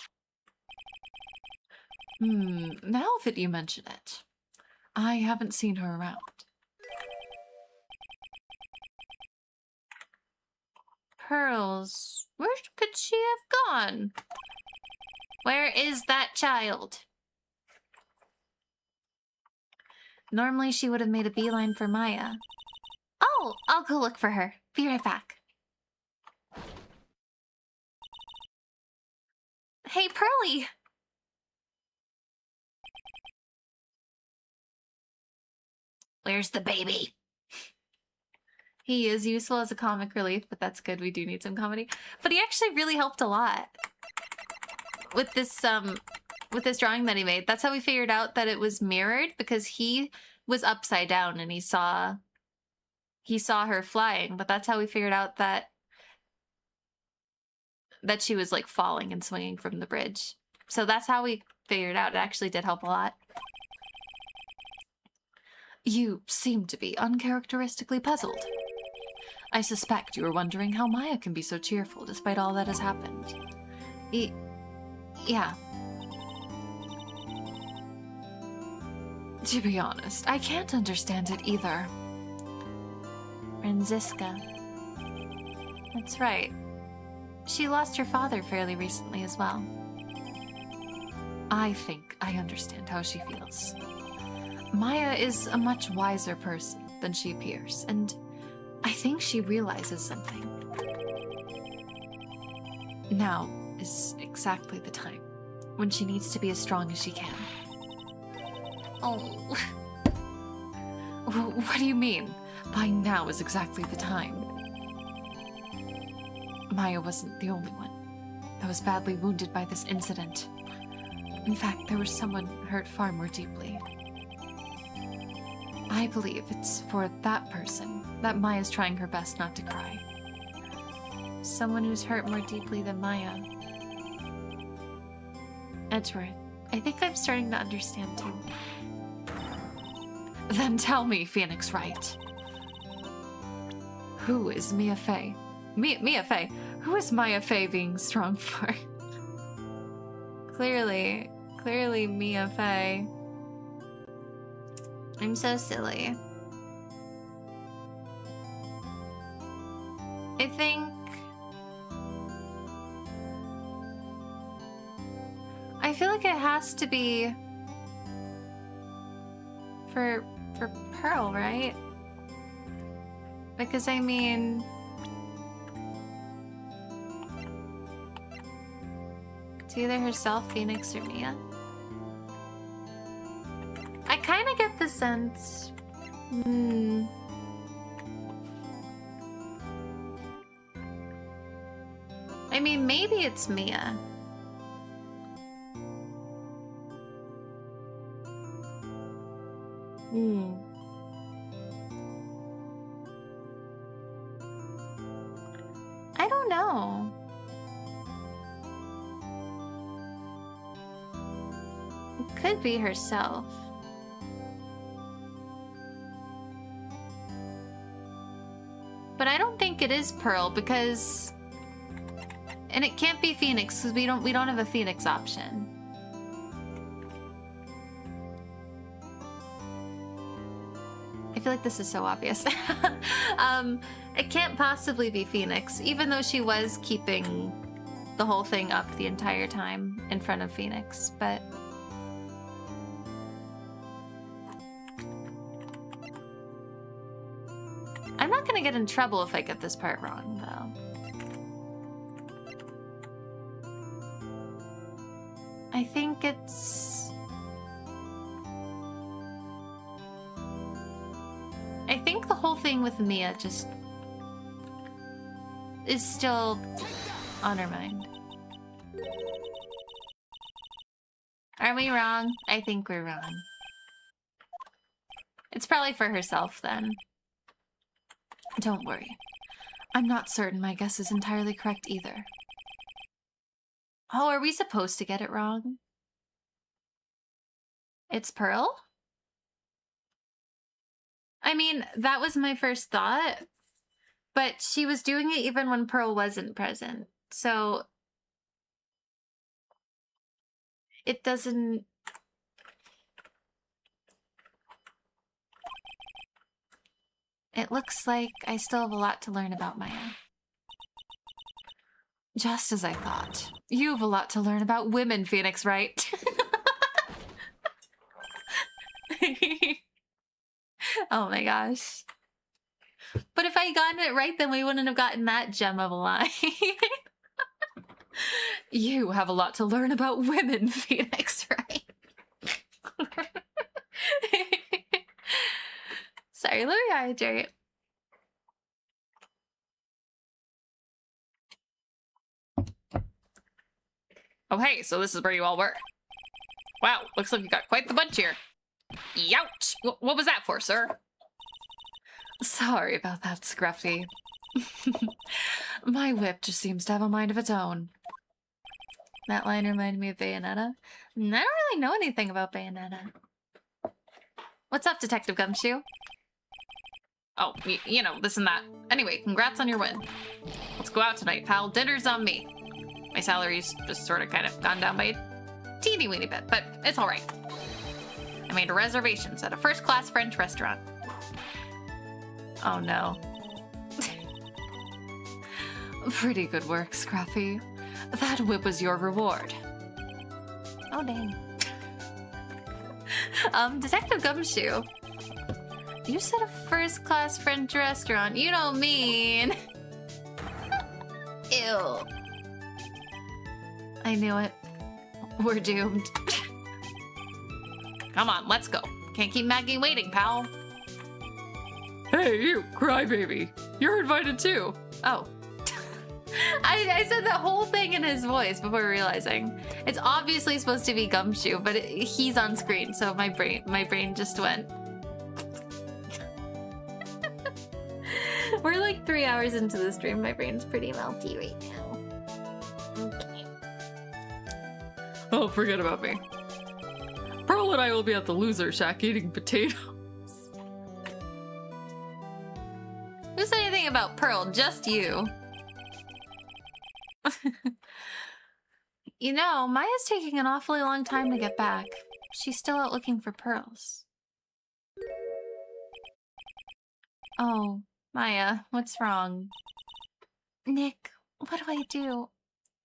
Now that you mention it, I haven't seen her around. Pearls. Where could she have gone? Where is that child? Normally she would have made a beeline for Maya. Oh, I'll go look for her. Be right back. Hey, Pearly! Where's the baby? He is useful as a comic relief, but that's good. We do need some comedy. But he actually really helped a lot with this drawing that he made. That's how we figured out that it was mirrored, because he was upside down and he saw her flying, but that's how we figured out that she was like falling and swinging from the bridge. So that's how we figured out. It actually did help a lot. You seem to be uncharacteristically puzzled. I suspect you are wondering how Maya can be so cheerful despite all that has happened. Yeah. To be honest, I can't understand it either. Franziska. That's right. She lost her father fairly recently as well. I think I understand how she feels. Maya is a much wiser person than she appears, and I think she realizes something. Now is exactly the time when she needs to be as strong as she can. Oh. What do you mean? By now is exactly the time. Maya wasn't the only one that was badly wounded by this incident. In fact, there was someone hurt far more deeply. I believe it's for that person that Maya's trying her best not to cry. Someone who's hurt more deeply than Maya. Edgeworth, I think I'm starting to understand too. Then tell me, Phoenix Wright. Who is Mia Fey? Mia Fey? Who is Maya Fey being strong for? Clearly Mia Fey. I'm so silly. I feel like it has to be for Pearl, right? Because I mean, it's either herself, Phoenix, or Mia. I kind of get the sense. I mean, maybe it's Mia. I don't know. It could be herself. But I don't think it is Pearl because, and it can't be Phoenix because we don't have a Phoenix option. I feel like this is so obvious. It can't possibly be Phoenix, even though she was keeping the whole thing up the entire time in front of Phoenix, but I'm not gonna get in trouble if I get this part wrong, though. I think it's... I think the whole thing with Mia just is still on her mind. Are we wrong? I think we're wrong. It's probably for herself then. Don't worry. I'm not certain my guess is entirely correct either. Oh, are we supposed to get it wrong? It's Pearl? I mean, that was my first thought, but she was doing it even when Pearl wasn't present. So it doesn't... It looks like I still have a lot to learn about Maya. Just as I thought. You have a lot to learn about women, Phoenix Wright. Oh my gosh. But if I had gotten it right, then we wouldn't have gotten that gem of a line. You have a lot to learn about women, Phoenix Wright. Sorry, let me hydrate. Oh, hey, so this is where you all were. Wow, looks like you got quite the bunch here. Youch! What was that for, sir? Sorry about that, Scruffy. My whip just seems to have a mind of its own. That line reminded me of Bayonetta. And I don't really know anything about Bayonetta. What's up, Detective Gumshoe? Oh, you know, this and that. Anyway, congrats on your win. Let's go out tonight, pal. Dinner's on me. My salary's just sort of kind of gone down by a teeny weeny bit, but it's all right. I made reservations at a first-class French restaurant. Oh no. Pretty good work, Scruffy. That whip was your reward. Oh dang. Detective Gumshoe. You said a first-class French restaurant. You don't mean... Ew. I knew it. We're doomed. Come on, let's go. Can't keep Maggie waiting, pal. Hey, you, crybaby. You're invited too. Oh. I said the whole thing in his voice before realizing. It's obviously supposed to be Gumshoe, but he's on screen, so my brain just went. We're like 3 hours into the stream. My brain's pretty melty right now. Okay. Oh, forget about me. Pearl and I will be at the loser shack eating potatoes. Who said anything about Pearl? Just you. You know, Maya's taking an awfully long time to get back. She's still out looking for pearls. Oh, Maya, what's wrong? Nick, what do I do?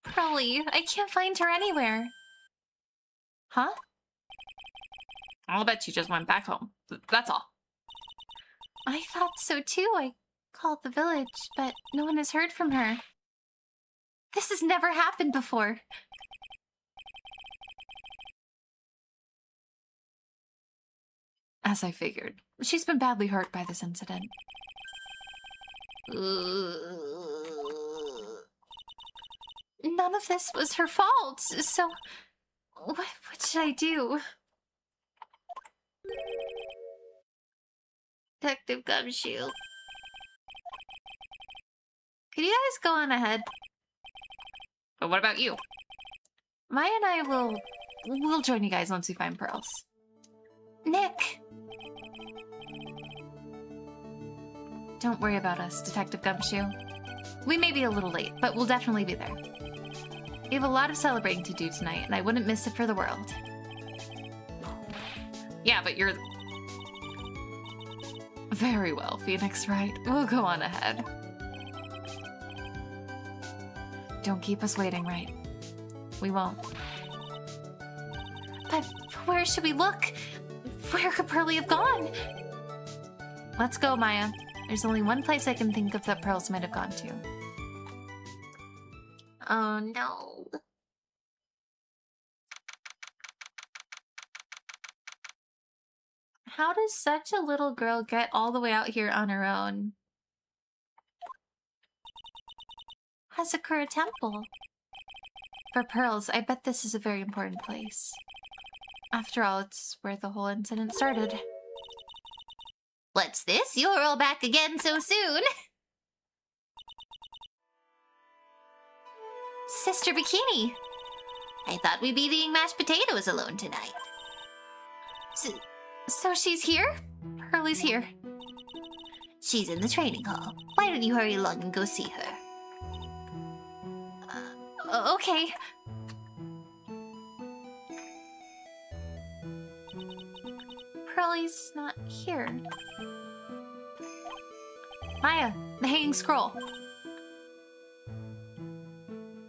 Pearlie, I can't find her anywhere. Huh? I'll bet she just went back home. That's all. I thought so too. I called the village, but no one has heard from her. This has never happened before. As I figured, she's been badly hurt by this incident. None of this was her fault, so what should I do? Detective Gumshoe. Could you guys go on ahead? But what about you? Maya and I we'll join you guys once we find pearls. Nick! Don't worry about us, Detective Gumshoe. We may be a little late, but we'll definitely be there. We have a lot of celebrating to do tonight, and I wouldn't miss it for the world. Yeah, but you're... Very well, Phoenix Wright. We'll go on ahead. Don't keep us waiting, Wright. We won't. But where should we look? Where could Pearlie have gone? Let's go, Maya. There's only one place I can think of that pearls might have gone to. Oh no. How does such a little girl get all the way out here on her own? Hazakura Temple. For pearls, I bet this is a very important place. After all, it's where the whole incident started. What's this? You're all back again so soon? Sister Bikini! I thought we'd be eating mashed potatoes alone tonight. So she's here? Pearlie's here. She's in the training hall. Why don't you hurry along and go see her? Okay. Pearlie's not here. Maya, the hanging scroll.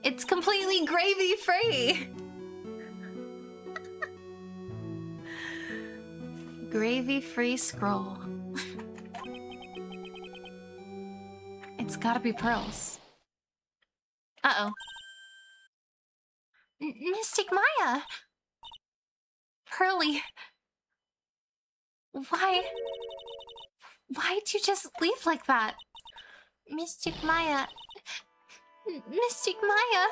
It's completely gravy-free! Gravy-free scroll. It's gotta be pearls. Uh-oh. Mystic Maya! Pearlie... Why'd you just leave like that? Mystic Maya... Mystic Maya...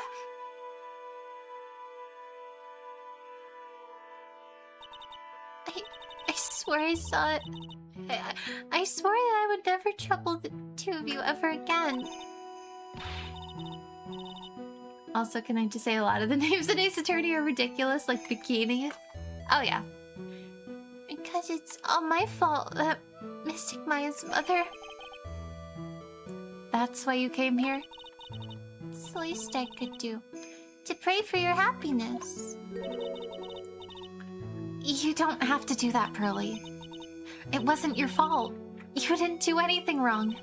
I swear I saw it. I swore that I would never trouble the two of you ever again. Also, can I just say a lot of the names in Ace Attorney are ridiculous, like Bikini? Oh yeah. Because it's all my fault that Mystic Maya's mother... That's why you came here? It's the least I could do. To pray for your happiness. You don't have to do that, Pearlie. It wasn't your fault. You didn't do anything wrong.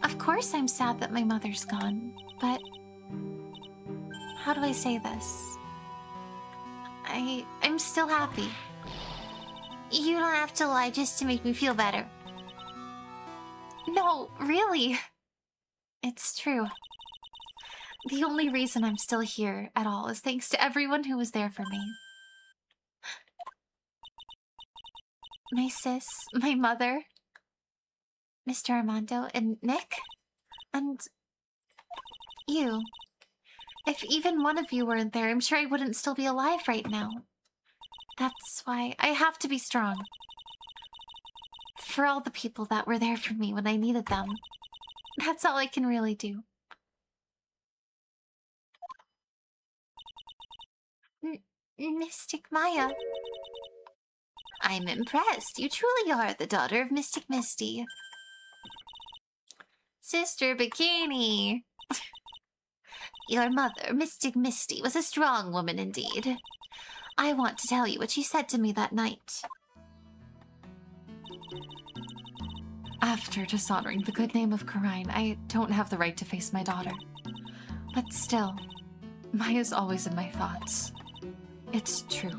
Of course I'm sad that my mother's gone, but... How do I say this? I'm still happy. You don't have to lie just to make me feel better. No, really. It's true. The only reason I'm still here at all is thanks to everyone who was there for me. My sis, my mother, Mr. Armando, and Nick, and you. If even one of you weren't there, I'm sure I wouldn't still be alive right now. That's why I have to be strong. For all the people that were there for me when I needed them. That's all I can really do. Mystic Maya. I'm impressed. You truly are the daughter of Mystic Misty. Sister Bikini. Your mother, Mystic Misty, was a strong woman indeed. I want to tell you what she said to me that night. After dishonoring the good name of Karine, I don't have the right to face my daughter. But still, Maya's always in my thoughts. It's true.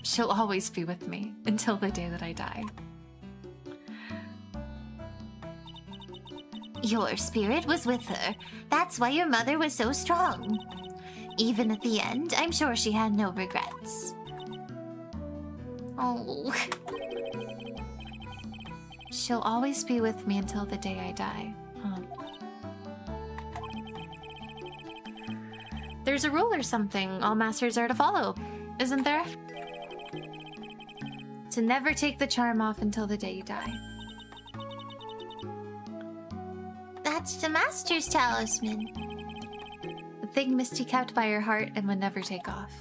She'll always be with me until the day that I die. Your spirit was with her. That's why your mother was so strong. Even at the end, I'm sure she had no regrets. Oh. She'll always be with me until the day I die. Huh. There's a rule or something all masters are to follow, isn't there? To never take the charm off until the day you die. That's the master's talisman. The thing Misty kept by her heart and would never take off.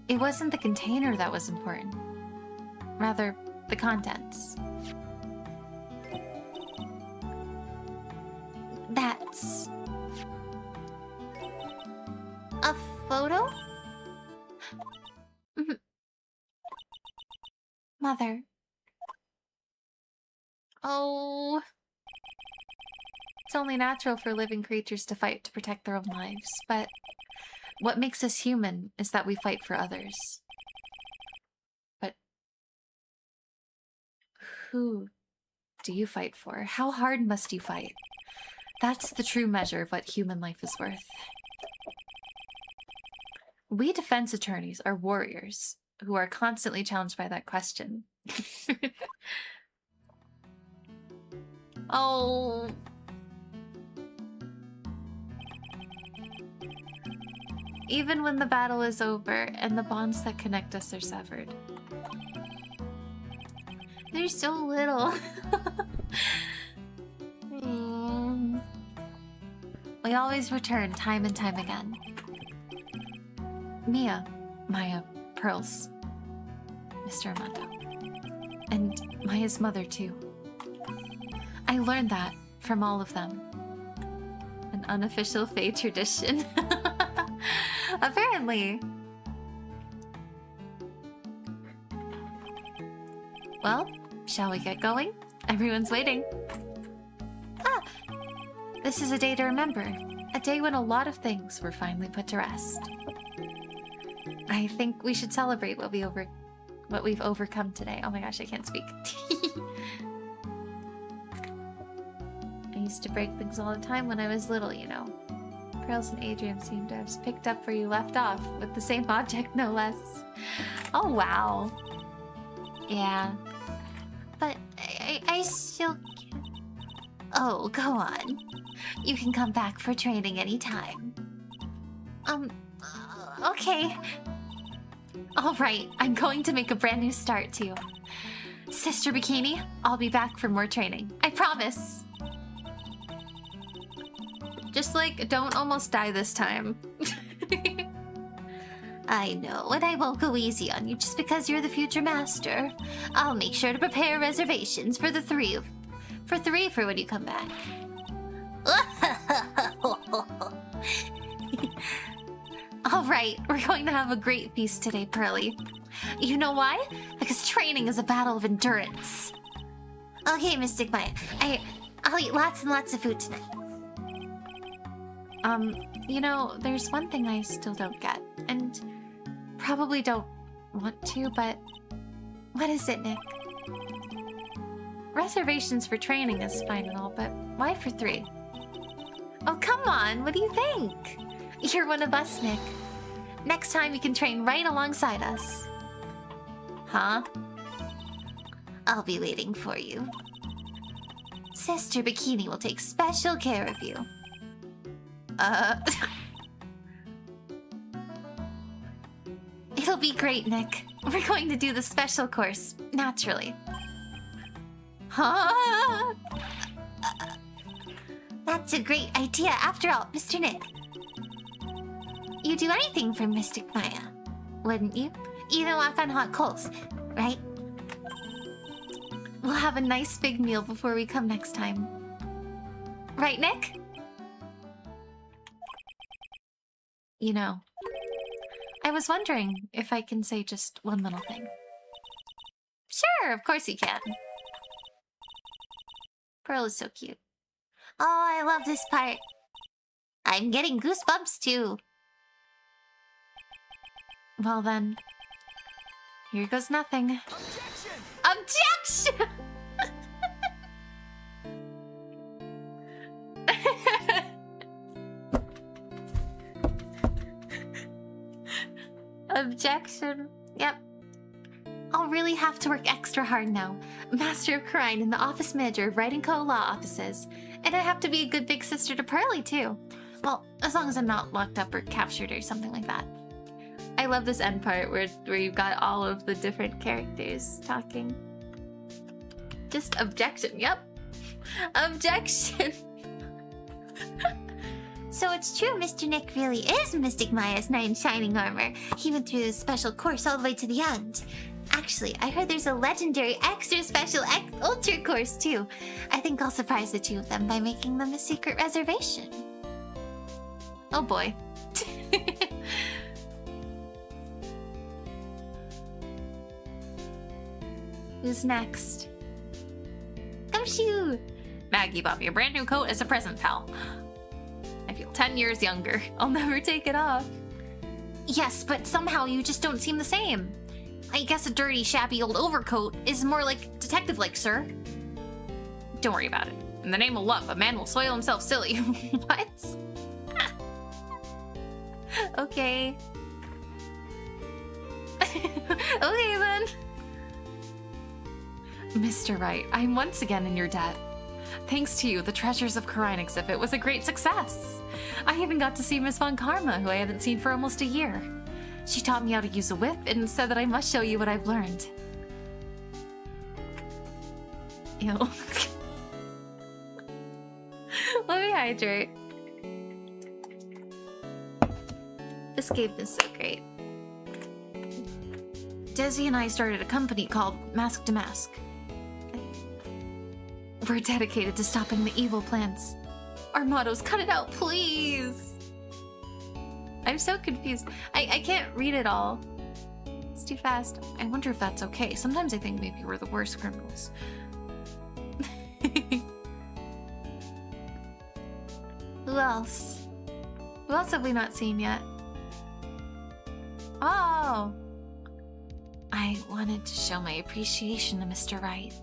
It wasn't the container that was important. Rather, the contents. That's... a photo? Mother. Oh... It's only natural for living creatures to fight to protect their own lives, but what makes us human is that we fight for others. But who do you fight for? How hard must you fight? That's the true measure of what human life is worth. We defense attorneys are warriors who are constantly challenged by that question. Oh... Even when the battle is over and the bonds that connect us are severed. There's so little. We always return time and time again. Mia, Maya, Pearls, Mr. Armando, and Maya's mother too. I learned that from all of them. An unofficial Fae tradition. Apparently. Well, shall we get going? Everyone's waiting. Ah! This is a day to remember. A day when a lot of things were finally put to rest. I think we should celebrate what we've overcome today. Oh my gosh, I can't speak. I used to break things all the time when I was little, you know. Pearls and Adrian seem to have picked up where you left off, with the same object, no less. Oh, wow. Yeah. But I still can't... Oh, go on. You can come back for training anytime. Okay. Alright, I'm going to make a brand new start too. Sister Bikini, I'll be back for more training. I promise. Just like, don't almost die this time. I know, and I won't go easy on you just because you're the future master. I'll make sure to prepare reservations for the three for when you come back. Alright, we're going to have a great feast today, Pearly. You know why? Because training is a battle of endurance. Okay, Mystic Maya. I'll eat lots and lots of food tonight. You know, there's one thing I still don't get, and probably don't want to, but what is it, Nick? Reservations for training is fine and all, but why for 3? Oh, come on, what do you think? You're one of us, Nick. Next time you can train right alongside us. Huh? I'll be waiting for you. Sister Bikini will take special care of you. It'll be great, Nick. We're going to do the special course, naturally. Huh? That's a great idea. After all, Mr. Nick. You'd do anything for Mystic Maya, wouldn't you? Even walk on hot coals, right? We'll have a nice big meal before we come next time. Right, Nick? You know, I was wondering if I can say just one little thing. Sure, of course you can. Pearl is so cute. Oh, I love this part. I'm getting goosebumps too. Well then, here goes nothing. Objection! Objection. Yep. I'll really have to work extra hard now. Master of Crime and the office manager of Wright & Co. Law Offices. And I have to be a good big sister to Pearly too. Well, as long as I'm not locked up or captured or something like that. I love this end part where you've got all of the different characters talking. Just objection. Yep. Objection. So it's true Mr. Nick really is Mystic Maya's knight in shining armor. He went through this special course all the way to the end. Actually, I heard there's a legendary extra special ultra course too. I think I'll surprise the two of them by making them a secret reservation. Oh boy. Who's next? Gumshoe! Maggie bought me a brand new coat as a present, pal. I feel 10 years younger. I'll never take it off. Yes, but somehow you just don't seem the same. I guess a dirty, shabby old overcoat is more like detective-like, sir. Don't worry about it. In the name of love, a man will soil himself silly. What? Okay. Okay then. Mr. Wright, I'm once again in your debt. Thanks to you, the Treasures of Khura'in exhibit was a great success. I even got to see Miss Von Karma, who I hadn't seen for almost a year. She taught me how to use a whip and said that I must show you what I've learned. Ew. Let me hydrate. This game is so great. Desi and I started a company called Mask to Mask. We're dedicated to stopping the evil plans. Our motto's cut it out, please. I'm so confused. I can't read it all. It's too fast. I wonder if that's okay. Sometimes I think maybe we're the worst criminals. Who else? Who else have we not seen yet? Oh! I wanted to show my appreciation to Mr. Wright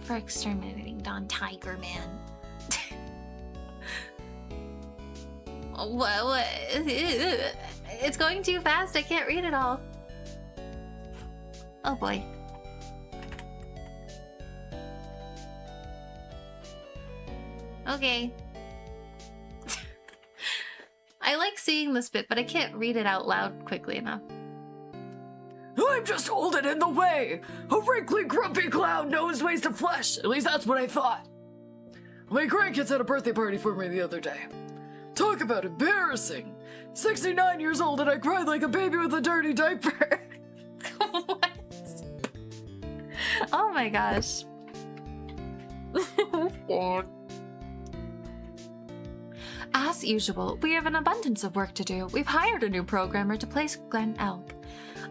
for exterminating Don Tiger Man. What? It's going too fast. I can't read it all. Oh boy. Okay. I like seeing this bit, but I can't read it out loud quickly enough. I'm just holding in the way. A wrinkly, grumpy clown knows ways to flesh. At least that's what I thought. My grandkids had a birthday party for me the other day. Talk about embarrassing. 69 years old and I cried like a baby with a dirty diaper. What? Oh my gosh. As usual, we have an abundance of work to do. We've hired a new programmer to place Glenn Elk.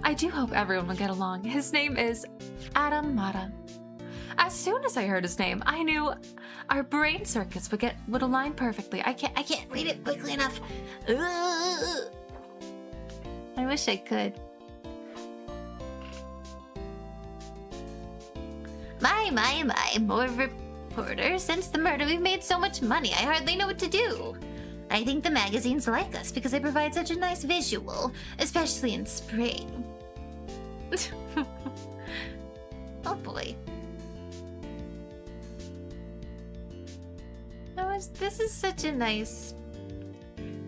I do hope everyone will get along. His name is Adam Mata. As soon as I heard his name, I knew our brain circuits would align perfectly. I can't read it quickly enough. Ugh. I wish I could. My, more reporters. Since the murder, we've made so much money, I hardly know what to do. I think the magazines like us because they provide such a nice visual, especially in spring. Oh boy. This is such a nice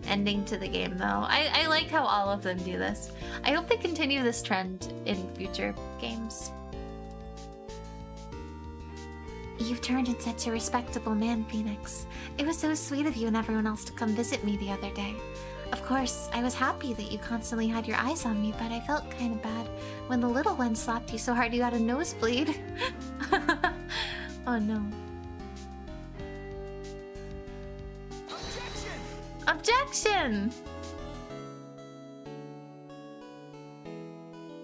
ending to the game, though. I like how all of them do this. I hope they continue this trend in future games. You've turned into such a respectable man, Phoenix. It was so sweet of you and everyone else to come visit me the other day. Of course, I was happy that you constantly had your eyes on me, but I felt kind of bad when the little one slapped you so hard you got a nosebleed. Oh no. Objection!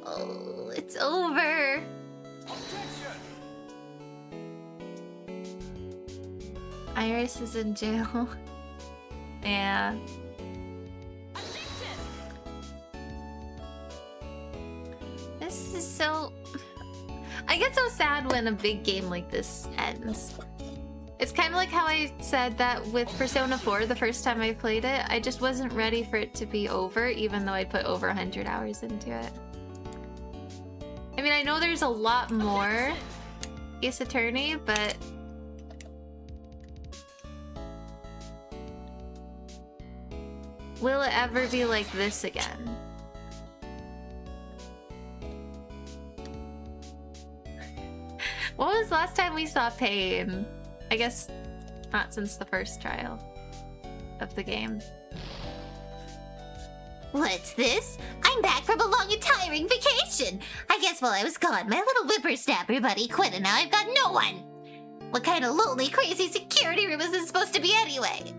Oh, it's over. Iris is in jail. Yeah. This is so... I get so sad when a big game like this ends. It's kind of like how I said that with Persona 4 the first time I played it. I just wasn't ready for it to be over, even though I put over 100 hours into it. I mean, I know there's a lot more Ace Attorney, but... will it ever be like this again? What was the last time we saw Pain? I guess not since the first trial of the game. What's this? I'm back from a long and tiring vacation. I guess while I was gone, my little whippersnapper buddy quit and now I've got no one. What kind of lonely, crazy security room is this supposed to be anyway?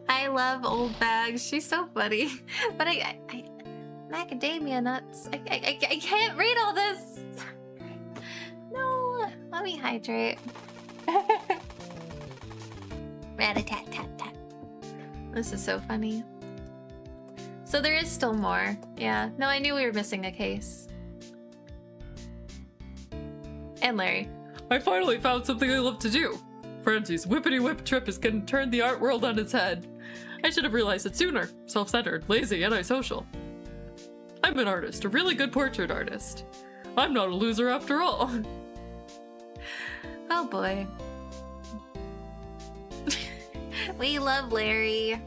I love old bags. She's so funny. But I macadamia nuts. I can't read all this. No, let me hydrate. Rat-a-tat-tat-tat. This is so funny. So there is still more. Yeah. No, I knew we were missing a case. And Larry. I finally found something I love to do. Francie's whippity-whip trip is gonna turn the art world on its head. I should have realized it sooner. Self-centered, lazy, antisocial. I'm an artist, a really good portrait artist. I'm not a loser after all. Oh boy. We love Larry.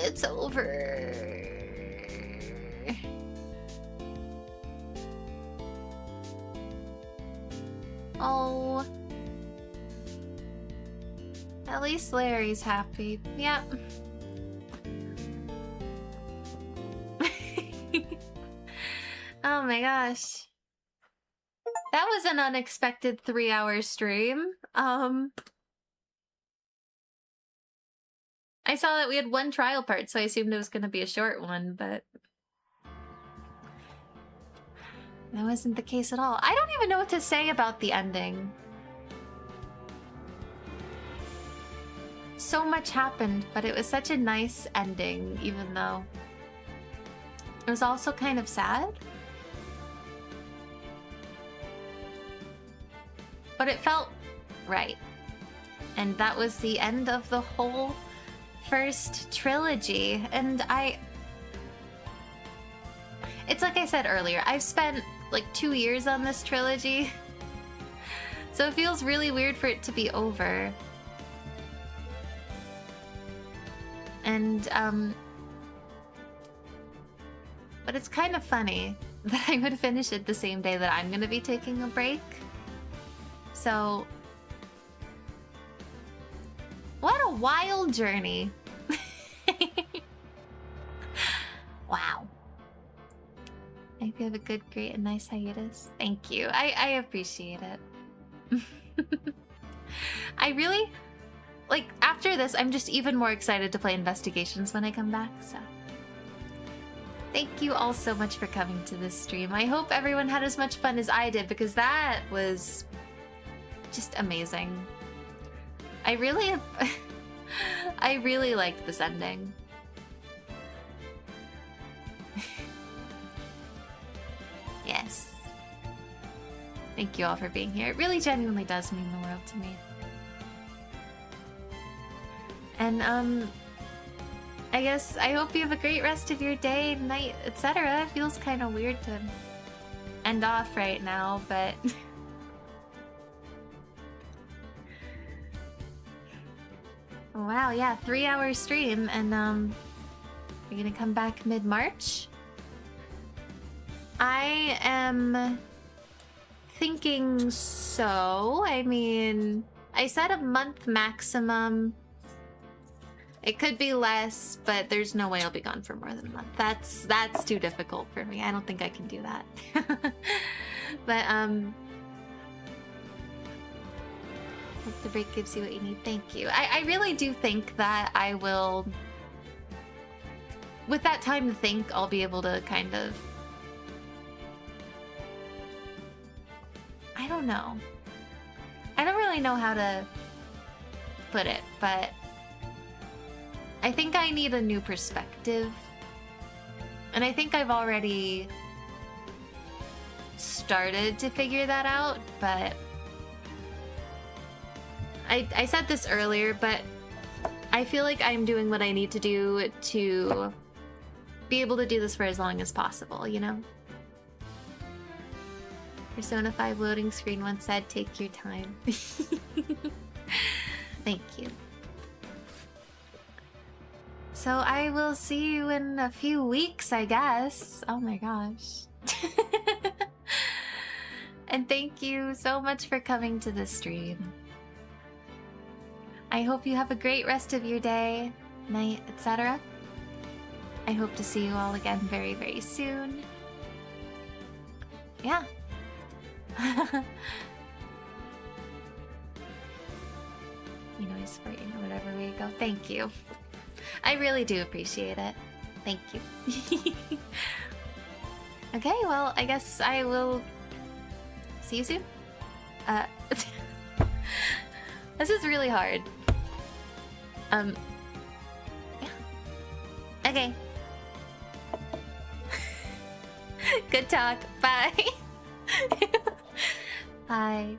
It's over. Oh. At least Larry's happy. Yep. Oh my gosh. That was an unexpected 3-hour stream. I saw that we had one trial part, so I assumed it was going to be a short one, but that wasn't the case at all. I don't even know what to say about the ending. So much happened, but it was such a nice ending, even though it was also kind of sad. But it felt right. And that was the end of the whole first trilogy. And it's like I said earlier, I've spent like 2 years on this trilogy. So it feels really weird for it to be over. And, but it's kind of funny that I would finish it the same day that I'm gonna be taking a break. So, what a wild journey. Wow. I hope you have a good, great, and nice hiatus. Thank you. I appreciate it. I really, like, after this, I'm just even more excited to play Investigations when I come back, so. Thank you all so much for coming to this stream. I hope everyone had as much fun as I did, because that was just amazing. I really liked this ending. Yes. Thank you all for being here. It really genuinely does mean the world to me. And I guess I hope you have a great rest of your day, night, etc. It feels kind of weird to end off right now, but wow, yeah, 3-hour stream, and we're gonna come back mid-March. I am thinking so. I mean, I said a month maximum. It could be less, but there's no way I'll be gone for more than a month. That's too difficult for me. I don't think I can do that. But hope the break gives you what you need. Thank you. I really do think that I will, with that time to think, I'll be able to kind of, I don't know. I don't really know how to put it, but I think I need a new perspective. And I think I've already started to figure that out, but I said this earlier, but I feel like I'm doing what I need to do to be able to do this for as long as possible, you know? Persona 5 loading screen once said, take your time. Thank you. So I will see you in a few weeks, I guess. Oh my gosh. And thank you so much for coming to the stream. I hope you have a great rest of your day, night, etc. I hope to see you all again very, very soon. Yeah. You know, he's fighting whatever way you go. Thank you. I really do appreciate it. Thank you. Okay, well, I guess I will see you soon. This is really hard. Yeah. Okay. Good talk. Bye. Bye.